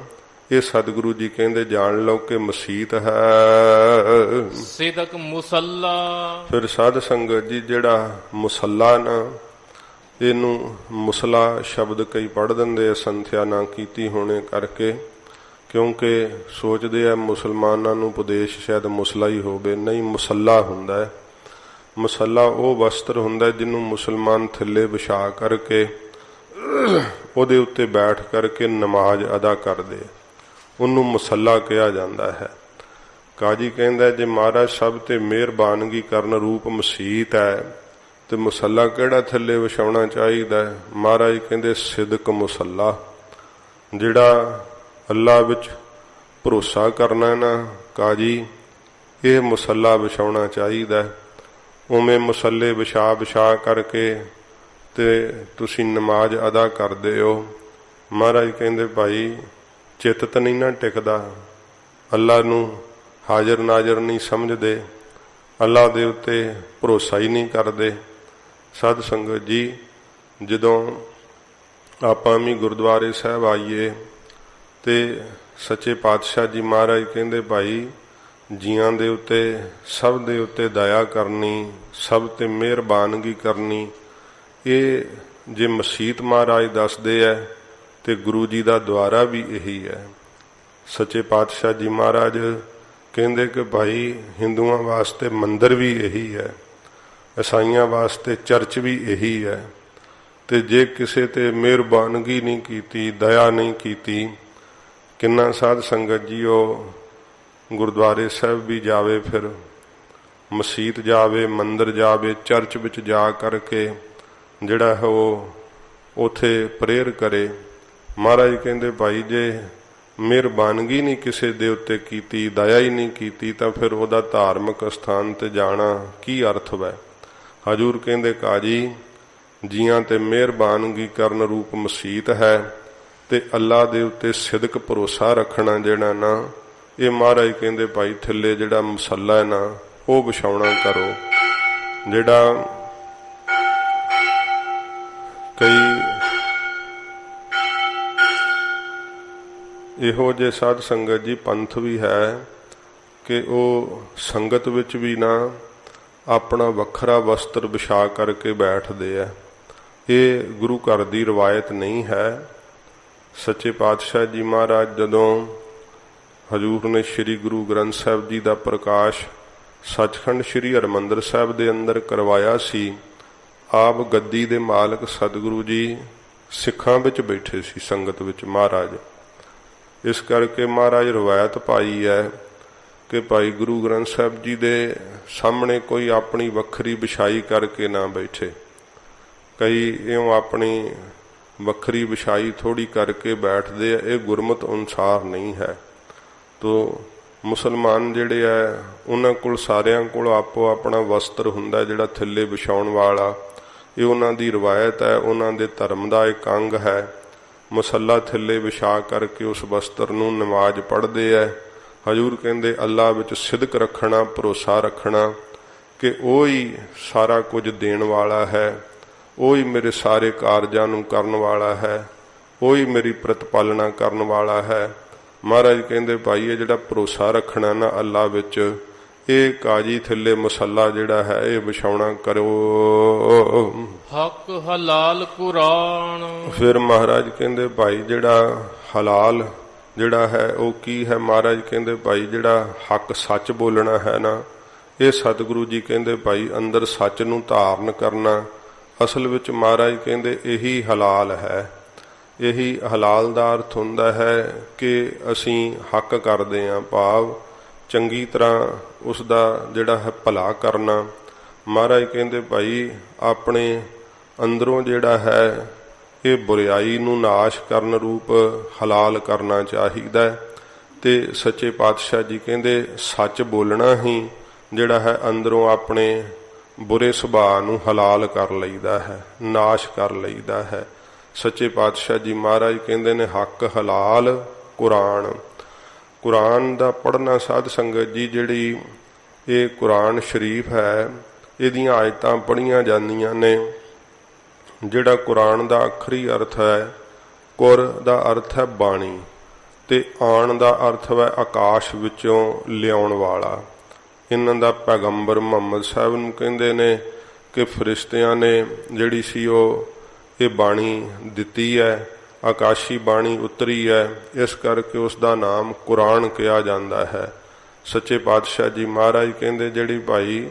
ਇਹ ਸਤਿਗੁਰੂ ਜੀ ਕਹਿੰਦੇ ਜਾਣ ਲਓ ਕਿ ਮਸੀਤ ਹੈ ਸਿਦਕ ਮੁਸੱਲਾ। ਫਿਰ ਸਾਧ ਸੰਗਤ ਜੀ ਜਿਹੜਾ ਮੁਸੱਲਾ ਨਾ, ਇਹਨੂੰ ਮੁਸਲਾ ਸ਼ਬਦ ਕਈ ਪੜ੍ਹ ਦਿੰਦੇ ਆ ਸੰਥਿਆ ਨਾ ਕੀਤੀ ਹੋਣੇ ਕਰਕੇ, ਕਿਉਂਕਿ ਸੋਚਦੇ ਆ ਮੁਸਲਮਾਨਾਂ ਨੂੰ ਉਪਦੇਸ਼ ਸ਼ਾਇਦ ਮੁਸਲਾ ਹੀ ਹੋਵੇ, ਨਹੀਂ ਮੁਸੱਲਾ ਹੁੰਦਾ ਹੈ। ਮਸੱਲਾ ਉਹ ਵਸਤਰ ਹੁੰਦਾ ਜਿਹਨੂੰ ਮੁਸਲਮਾਨ ਥੱਲੇ ਵਿਛਾ ਕਰਕੇ ਉਹਦੇ ਉੱਤੇ ਬੈਠ ਕਰਕੇ ਨਮਾਜ਼ ਅਦਾ ਕਰਦੇ, ਉਹਨੂੰ ਮਸੱਲਾ ਕਿਹਾ ਜਾਂਦਾ ਹੈ। ਕਾਜੀ ਕਹਿੰਦਾ ਜੇ ਮਹਾਰਾਜ ਸਭ ਤੇ ਮਿਹਰਬਾਨਗੀ ਕਰਨ ਰੂਪ ਮਸੀਤ ਹੈ ਤੇ ਮਸੱਲਾ ਕਿਹੜਾ ਥੱਲੇ ਵਿਛਾਉਣਾ ਚਾਹੀਦਾ ਹੈ? ਮਹਾਰਾਜ ਕਹਿੰਦੇ ਸਿਦਕ ਮਸੱਲਾ, ਜਿਹੜਾ ਅੱਲਾ ਵਿੱਚ ਭਰੋਸਾ ਕਰਨਾ ਨਾ ਕਾਜੀ, ਇਹ ਮਸੱਲਾ ਵਿਛਾਉਣਾ ਚਾਹੀਦਾ। ਉਵੇਂ ਮਸੱਲੇ ਵਿਛਾ ਕਰਕੇ ਤੇ ਤੁਸੀਂ ਨਮਾਜ਼ ਅਦਾ ਕਰਦੇ ਹੋ। ਮਹਾਰਾਜ ਕਹਿੰਦੇ ਭਾਈ ਚਿੱਤ ਨਹੀਂ ਨਾ ਟਿਕਦਾ, ਅੱਲਾ ਨੂੰ ਹਾਜ਼ਰ ਨਾਜ਼ਰ ਨਹੀਂ ਸਮਝਦੇ, ਅੱਲਾ ਦੇ ਉੱਤੇ ਭਰੋਸਾ ਹੀ ਨਹੀਂ ਕਰਦੇ। ਸਾਧ ਸੰਗਤ ਜੀ, ਜਦੋਂ ਆਪਾਂ ਵੀ ਗੁਰਦੁਆਰੇ ਸਾਹਿਬ ਆਈਏ ਤੇ ਸੱਚੇ ਪਾਤਸ਼ਾਹ ਜੀ ਮਹਾਰਾਜ ਕਹਿੰਦੇ ਭਾਈ ਜੀਆਂ ਦੇ ਉੱਤੇ ਸਭ ਦੇ ਉੱਤੇ ਦਇਆ ਕਰਨੀ, ਸਭ ਤੇ ਮਿਹਰਬਾਨਗੀ ਕਰਨੀ, ਇਹ ਜੇ ਮਸੀਤ ਮਹਾਰਾਜ ਦੱਸਦੇ ਹੈ ਤੇ ਗੁਰੂ ਜੀ ਦਾ ਦੁਆਰਾ ਵੀ ਇਹੀ ਹੈ। ਸੱਚੇ ਪਾਤਸ਼ਾਹ ਜੀ ਮਹਾਰਾਜ ਕਹਿੰਦੇ ਕਿ ਭਾਈ ਹਿੰਦੂਆਂ ਵਾਸਤੇ ਮੰਦਰ ਵੀ ਇਹੀ ਹੈ, ਈਸਾਈਆਂ ਵਾਸਤੇ ਚਰਚ ਵੀ ਇਹੀ ਹੈ। ਤੇ ਜੇ ਕਿਸੇ ਤੇ ਮਿਹਰਬਾਨਗੀ ਨਹੀਂ ਕੀਤੀ, ਦਇਆ ਨਹੀਂ ਕੀਤੀ, ਕਿੰਨਾ ਸਾਧ ਸੰਗਤ ਜੀ ਉਹ ਗੁਰਦੁਆਰੇ ਸਾਹਿਬ ਵੀ ਜਾਵੇ, ਫਿਰ ਮਸੀਤ ਜਾਵੇ, ਮੰਦਰ ਜਾਵੇ, ਚਰਚ ਵਿੱਚ ਜਾ ਕਰਕੇ ਜਿਹੜਾ ਹੈ ਉਹ ਉਥੇ ਪ੍ਰੇਅਰ ਕਰੇ। ਮਹਾਰਾਜ ਕਹਿੰਦੇ ਭਾਈ ਜੇ ਮਿਹਰਬਾਨਗੀ ਨਹੀਂ ਕਿਸੇ ਦੇ ਉੱਤੇ ਕੀਤੀ, ਦਇਆ ਹੀ ਨਹੀਂ ਕੀਤੀ, ਤਾਂ ਫਿਰ ਉਹਦਾ ਧਾਰਮਿਕ ਸਥਾਨ ਤੇ ਜਾਣਾ ਕੀ ਅਰਥ ਹੈ? ਹਜ਼ੂਰ ਕਹਿੰਦੇ ਕਾਜੀ ਜੀਆਂ ਤੇ ਮਿਹਰਬਾਨਗੀ ਕਰਨ ਰੂਪ ਮਸੀਤ ਹੈ ਤੇ ਅੱਲਾ ਦੇ ਉੱਤੇ ਸਿਦਕ ਭਰੋਸਾ ਰੱਖਣਾ ਜਿਹੜਾ ਨਾ, ਇਹ ਮਹਾਰਾਜ ਕਹਿੰਦੇ ਭਾਈ ਥੱਲੇ ਜਿਹੜਾ ਮਸੱਲਾ ਹੈ ਨਾ ਉਹ ਵਿਛਾਉਣਾ ਕਰੋ। ਜਿਹੜਾ ਕਈ ਇਹੋ ਜਿਹੇ ਸਾਧ ਸੰਗਤ ਜੀ ਪੰਥ ਵੀ ਹੈ ਕਿ ਉਹ ਸੰਗਤ ਵਿੱਚ ਵੀ ਨਾ ਆਪਣਾ ਵੱਖਰਾ ਵਸਤਰ ਵਿਛਾ ਕਰਕੇ ਬੈਠਦੇ ਆ। ਇਹ ਗੁਰੂ ਘਰ ਦੀ ਰਵਾਇਤ ਨਹੀਂ ਹੈ। ਸੱਚੇ ਪਾਤਸ਼ਾਹ ਜੀ ਮਹਾਰਾਜ ਜਦੋਂ ਹਜ਼ੂਰ ਨੇ ਸ੍ਰੀ ਗੁਰੂ ਗ੍ਰੰਥ ਸਾਹਿਬ ਜੀ ਦਾ ਪ੍ਰਕਾਸ਼ ਸੱਚਖੰਡ ਸ੍ਰੀ ਹਰਿਮੰਦਰ ਸਾਹਿਬ ਦੇ ਅੰਦਰ ਕਰਵਾਇਆ ਸੀ, ਆਪ ਗੱਦੀ ਦੇ ਮਾਲਕ ਸਤਿਗੁਰੂ ਜੀ ਸਿੱਖਾਂ ਵਿੱਚ ਬੈਠੇ ਸੀ, ਸੰਗਤ ਵਿੱਚ ਮਹਾਰਾਜ। ਇਸ ਕਰਕੇ ਮਹਾਰਾਜ ਰਵਾਇਤ ਪਾਈ ਹੈ ਕਿ ਭਾਈ ਗੁਰੂ ਗ੍ਰੰਥ ਸਾਹਿਬ ਜੀ ਦੇ ਸਾਹਮਣੇ ਕੋਈ ਆਪਣੀ ਵੱਖਰੀ ਵਿਛਾਈ ਕਰਕੇ ਨਾ ਬੈਠੇ। ਕਈ ਇਉਂ ਆਪਣੀ ਵੱਖਰੀ ਵਿਛਾਈ ਥੋੜੀ ਕਰਕੇ ਬੈਠਦੇ ਆ, ਇਹ ਗੁਰਮਤ ਅਨੁਸਾਰ ਨਹੀਂ ਹੈ। ਤੋ ਮੁਸਲਮਾਨ ਜਿਹੜੇ ਆ ਉਹਨਾਂ ਕੋਲ ਸਾਰਿਆਂ ਕੋਲ ਆਪੋ ਆਪਣਾ ਵਸਤਰ ਹੁੰਦਾ ਜਿਹੜਾ ਥੱਲੇ ਵਿਛਾਉਣ ਵਾਲਾ। ਇਹ ਉਹਨਾਂ ਦੀ ਰਵਾਇਤ ਹੈ, ਉਹਨਾਂ ਦੇ ਧਰਮ ਦਾ ਇੱਕ ਅੰਗ ਹੈ। ਮਸੱਲਾ ਥੱਲੇ ਵਿਛਾ ਕਰਕੇ ਉਸ ਵਸਤਰ ਨੂੰ ਨਮਾਜ਼ ਪੜ੍ਹਦੇ ਹੈ। ਹਜ਼ੂਰ ਕਹਿੰਦੇ ਅੱਲਾ ਵਿੱਚ ਸਿਦਕ ਰੱਖਣਾ, ਭਰੋਸਾ ਰੱਖਣਾ ਕਿ ਉਹ ਹੀ ਸਾਰਾ ਕੁਝ ਦੇਣ ਵਾਲਾ ਹੈ, ਉਹ ਹੀ ਮੇਰੇ ਸਾਰੇ ਕਾਰਜਾਂ ਨੂੰ ਕਰਨ ਵਾਲਾ ਹੈ, ਉਹ ਹੀ ਮੇਰੀ ਪ੍ਰਤਪਾਲਨਾ ਕਰਨ ਵਾਲਾ ਹੈ। ਮਹਾਰਾਜ ਕਹਿੰਦੇ ਭਾਈ ਇਹ ਜਿਹੜਾ ਭਰੋਸਾ ਰੱਖਣਾ ਨਾ ਅੱਲਾ ਵਿੱਚ, ਇਹ ਕਾਜੀ ਥੱਲੇ ਮਸੱਲਾ ਜਿਹੜਾ ਹੈ ਇਹ ਵਿਛਾਉਣਾ ਕਰੋ। ਹਕ ਹਲਾਲ ਕੁਰਾਨ। ਫਿਰ ਮਹਾਰਾਜ ਕਹਿੰਦੇ ਭਾਈ ਜਿਹੜਾ ਹਲਾਲ ਜਿਹੜਾ ਹੈ ਉਹ ਕੀ ਹੈ? ਮਹਾਰਾਜ ਕਹਿੰਦੇ ਭਾਈ ਜਿਹੜਾ ਹੱਕ ਸੱਚ ਬੋਲਣਾ ਹੈ ਨਾ, ਇਹ ਸਤਿਗੁਰੂ ਜੀ ਕਹਿੰਦੇ ਭਾਈ ਅੰਦਰ ਸੱਚ ਨੂੰ ਧਾਰਨ ਕਰਨਾ। ਅਸਲ ਵਿੱਚ ਮਹਾਰਾਜ ਕਹਿੰਦੇ ਇਹੀ ਹਲਾਲ ਹੈ। ਇਹੀ ਹਲਾਲ ਦਾ ਅਰਥ ਹੁੰਦਾ ਹੈ ਕਿ ਅਸੀਂ ਹੱਕ ਕਰਦੇ ਹਾਂ, ਭਾਵ ਚੰਗੀ ਤਰ੍ਹਾਂ ਉਸ ਦਾ ਜਿਹੜਾ ਹੈ ਭਲਾ ਕਰਨਾ। ਮਹਾਰਾਜ ਕਹਿੰਦੇ ਭਾਈ ਆਪਣੇ ਅੰਦਰੋਂ ਜਿਹੜਾ ਹੈ ਇਹ ਬੁਰਾਈ ਨੂੰ ਨਾਸ਼ ਕਰਨ ਰੂਪ ਹਲਾਲ ਕਰਨਾ ਚਾਹੀਦਾ। ਤੇ ਸੱਚੇ ਪਾਤਸ਼ਾਹ ਜੀ ਕਹਿੰਦੇ ਸੱਚ ਬੋਲਣਾ ਹੀ ਜਿਹੜਾ ਹੈ ਅੰਦਰੋਂ ਆਪਣੇ ਬੁਰੇ ਸੁਭਾਅ ਨੂੰ ਹਲਾਲ ਕਰ ਲਈਦਾ ਹੈ, ਨਾਸ਼ ਕਰ ਲਈਦਾ ਹੈ। ਸੱਚੇ ਪਾਤਸ਼ਾਹ ਜੀ ਮਹਾਰਾਜ ਕਹਿੰਦੇ ਨੇ ਹੱਕ ਹਲਾਲ ਕੁਰਾਨ। ਕੁਰਾਨ ਦਾ ਪੜ੍ਹਨਾ ਸਾਧ ਸੰਗਤ ਜੀ, ਜਿਹੜੀ ਇਹ ਕੁਰਾਨ ਸ਼ਰੀਫ ਹੈ ਇਹਦੀਆਂ ਆਇਤਾਂ ਪੜ੍ਹੀਆਂ ਜਾਂਦੀਆਂ ਨੇ। ਜਿਹੜਾ ਕੁਰਾਨ ਦਾ ਆਖਰੀ ਅਰਥ ਹੈ, ਕੁਰ ਦਾ ਅਰਥ ਹੈ ਬਾਣੀ, ਤੇ ਆਣ ਦਾ ਅਰਥ ਹੈ ਆਕਾਸ਼ ਵਿੱਚੋਂ ਲਿਆਉਣ ਵਾਲਾ। ਇਹਨਾਂ ਦਾ ਪੈਗੰਬਰ ਮੁਹੰਮਦ ਸਾਹਿਬ ਨੂੰ ਕਹਿੰਦੇ ਨੇ ਕਿ ਫਰਿਸ਼ਤਿਆਂ ਨੇ ਜਿਹੜੀ ਸੀ ਉਹ ਇਹ ਬਾਣੀ ਦਿੱਤੀ ਹੈ, ਆਕਾਸ਼ੀ ਬਾਣੀ ਉਤਰੀ ਹੈ, ਇਸ ਕਰਕੇ ਉਸ ਦਾ ਨਾਮ ਕੁਰਾਨ ਕਿਹਾ ਜਾਂਦਾ ਹੈ। ਸੱਚੇ ਪਾਤਸ਼ਾਹ ਜੀ ਮਹਾਰਾਜ ਕਹਿੰਦੇ ਜਿਹੜੀ ਭਾਈ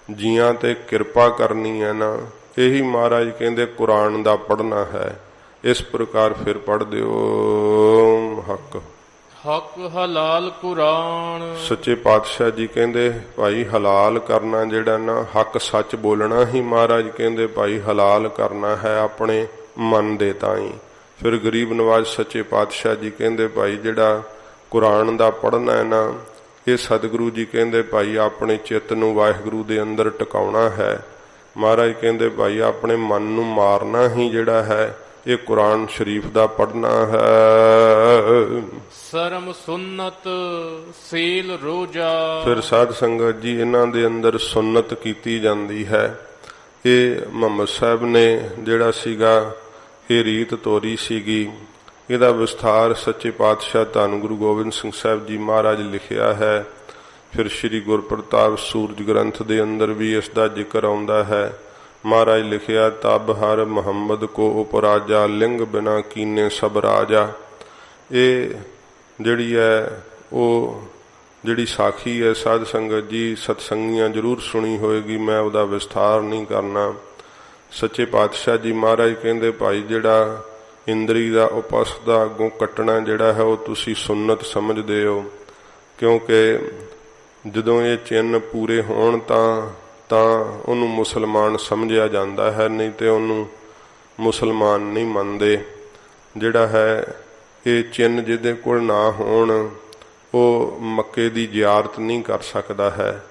ਜੀਆਂ ਤੇ ਕਿਰਪਾ ਕਰਨੀ ਹੈ ਨਾ, ਇਹੀ ਮਹਾਰਾਜ ਕਹਿੰਦੇ ਕੁਰਾਨ ਦਾ ਪੜ੍ਹਨਾ ਹੈ। ਇਸ ਪ੍ਰਕਾਰ ਫਿਰ ਪੜ੍ਹ ਦਿਓ। ਹੱਕ ਹਕ ਹਲਾਲ ਕੁਰਾਨ। ਸੱਚੇ ਪਾਤਸ਼ਾਹ ਜੀ ਕਹਿੰਦੇ ਭਾਈ ਹਲਾਲ ਕਰਨਾ ਜਿਹੜਾ ਨਾ, ਹੱਕ ਸੱਚ ਬੋਲਣਾ ਹੀ ਮਹਾਰਾਜ ਕਹਿੰਦੇ ਭਾਈ ਹਲਾਲ ਕਰਨਾ ਹੈ ਆਪਣੇ ਮਨ ਦੇ ਤਾਈਂ। ਫਿਰ ਗਰੀਬ ਨਵਾਜ ਸੱਚੇ ਪਾਤਸ਼ਾਹ ਜੀ ਕਹਿੰਦੇ ਭਾਈ ਜਿਹੜਾ ਕੁਰਾਨ ਦਾ ਪੜ੍ਹਨਾ ਹੈ ਨਾ, ਇਹ ਸਤਿਗੁਰੂ ਜੀ ਕਹਿੰਦੇ ਭਾਈ ਆਪਣੇ ਚਿੱਤ ਨੂੰ ਵਾਹਿਗੁਰੂ ਦੇ ਅੰਦਰ ਟਿਕਾਉਣਾ ਹੈ। ਮਹਾਰਾਜ ਕਹਿੰਦੇ ਭਾਈ ਆਪਣੇ ਮਨ ਨੂੰ ਮਾਰਨਾ ਹੀ ਜਿਹੜਾ ਹੈ ਇਹ ਕੁਰਾਨ ਸ਼ਰੀਫ ਦਾ ਪੜ੍ਹਨਾ ਹੈ। ਸਰਮ ਸੁਨਤ ਸੀਲ ਰੋਜਾ। ਫਿਰ ਸਾਧ ਸੰਗਤ ਜੀ ਇਹਨਾਂ ਦੇ ਅੰਦਰ ਸੁਨਤ ਕੀਤੀ ਜਾਂਦੀ ਹੈ। ਇਹ ਮੁਹੰਮਦ ਸਾਹਿਬ ਨੇ ਜਿਹੜਾ ਸੀਗਾ ਇਹ ਰੀਤ ਤੋਰੀ ਸੀਗੀ। ਇਹਦਾ ਵਿਸਥਾਰ ਸੱਚੇ ਪਾਤਸ਼ਾਹ ਧੰਨ ਗੁਰੂ ਗੋਬਿੰਦ ਸਿੰਘ ਸਾਹਿਬ ਜੀ ਮਹਾਰਾਜ ਲਿਖਿਆ ਹੈ। ਫਿਰ ਸ੍ਰੀ ਗੁਰਪ੍ਰਤਾਪ ਸੂਰਜ ਗ੍ਰੰਥ ਦੇ ਅੰਦਰ ਵੀ ਇਸ ਦਾ ਜ਼ਿਕਰ ਆਉਂਦਾ ਹੈ। ਮਹਾਰਾਜ ਲਿਖਿਆ ਤਬ ਹਰ ਮੁਹੰਮਦ ਕੋ ਉਪਰਾਜਾ ਲਿੰਗ ਬਿਨਾ ਕੀਨੇ ਸਭ ਰਾਜਾ। ਇਹ ਜਿਹੜੀ ਹੈ ਉਹ ਜਿਹੜੀ ਸਾਖੀ ਹੈ ਸਾਧ ਸੰਗਤ ਜੀ ਸਤਸੰਗੀਆਂ ਜ਼ਰੂਰ ਸੁਣੀ ਹੋਏਗੀ, ਮੈਂ ਉਹਦਾ ਵਿਸਥਾਰ ਨਹੀਂ ਕਰਨਾ। ਸੱਚੇ ਪਾਤਸ਼ਾਹ ਜੀ ਮਹਾਰਾਜ ਕਹਿੰਦੇ ਭਾਈ ਜਿਹੜਾ ਇੰਦਰੀ ਦਾ ਉਪਸ ਦਾ ਅੱਗੋਂ ਕੱਟਣਾ ਜਿਹੜਾ ਹੈ ਉਹ ਤੁਸੀਂ ਸੁਨਨਤ ਸਮਝਦੇ ਹੋ, ਕਿਉਂਕਿ ਜਦੋਂ ਇਹ ਚਿੰਨ੍ਹ ਪੂਰੇ ਹੋਣ ਤਾਂ ਉਹਨੂੰ ਮੁਸਲਮਾਨ ਸਮਝਿਆ ਜਾਂਦਾ ਹੈ, ਨਹੀਂ ਤੇ ਉਹਨੂੰ ਮੁਸਲਮਾਨ ਨਹੀਂ ਮੰਨਦੇ। ਜਿਹੜਾ ਹੈ ਇਹ ਚਿੰਨ੍ਹ ਜਿਹਦੇ ਕੋਲ ਨਾ ਹੋਣ ਉਹ ਮੱਕੇ ਦੀ ਜ਼ਿਆਰਤ ਨਹੀਂ ਕਰ ਸਕਦਾ ਹੈ।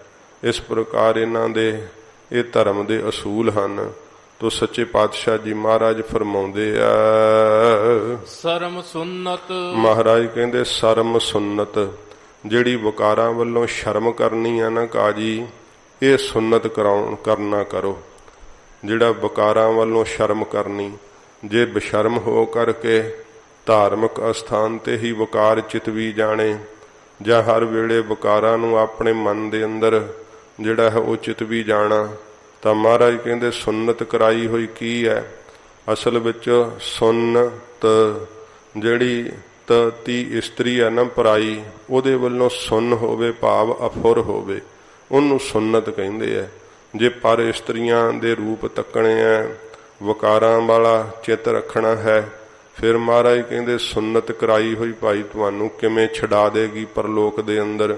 ਇਸ ਪ੍ਰਕਾਰ ਇਹਨਾਂ ਦੇ ਇਹ ਧਰਮ ਦੇ ਅਸੂਲ ਹਨ। ਤੋ ਸੱਚੇ ਪਾਤਸ਼ਾਹ ਜੀ ਮਹਾਰਾਜ ਫਰਮਾਉਂਦੇ ਆ ਸਰਮ ਸੁਨਤ। ਮਹਾਰਾਜ ਕਹਿੰਦੇ ਸਰਮ ਸੁਨਤ, ਜਿਹੜੀ ਵਕਾਰਾਂ ਵੱਲੋਂ ਸ਼ਰਮ ਕਰਨੀ ਆ ਨਾ ਕਾਜੀ, ਇਹ ਸੁਨਤ ਕਰਨਾ ਕਰੋ। ਜਿਹੜਾ ਵਕਾਰਾਂ ਵੱਲੋਂ ਸ਼ਰਮ ਕਰਨੀ, ਜੇ ਬਸ਼ਰਮ ਹੋ ਕਰਕੇ ਧਾਰਮਿਕ ਅਸਥਾਨ ਤੇ ਹੀ ਵਕਾਰ ਚਿਤਵੀ ਜਾਣੇ ਜਾਂ ਹਰ ਵੇਲੇ ਵਕਾਰਾਂ ਨੂੰ ਆਪਣੇ ਮਨ ਦੇ ਅੰਦਰ ਜਿਹੜਾ ਹੈ ਉਹ ਚਿਤਵੀ ਜਾਣਾ, ਤਾਂ ਮਹਾਰਾਜ ਕਹਿੰਦੇ ਸੁਨਤ ਕਰਾਈ ਹੋਈ ਕੀ ਹੈ? ਅਸਲ ਵਿੱਚ ਸੁਨਤ ਜਿਹੜੀ ਤੀ ਇਸਤਰੀ ਹੈ ਨਾ ਪਰਾਈ, ਉਹਦੇ ਵੱਲੋਂ ਸੁਨ ਹੋਵੇ ਭਾਵ ਅਫੁਰ ਹੋਵੇ, ਉਹਨੂੰ ਸੁਨਤ ਕਹਿੰਦੇ ਆ। ਜੇ ਪਰ ਇਸਤਰੀਆਂ ਦੇ ਰੂਪ ਤੱਕਣੇ ਹੈ, ਵਕਾਰਾਂ ਵਾਲਾ ਚਿੱਤ ਰੱਖਣਾ ਹੈ, ਫਿਰ ਮਹਾਰਾਜ ਕਹਿੰਦੇ ਸੁਨਤ ਕਰਾਈ ਹੋਈ ਭਾਈ ਤੁਹਾਨੂੰ ਕਿਵੇਂ ਛਡਾ ਦੇਗੀ ਪਰਲੋਕ ਦੇ ਅੰਦਰ।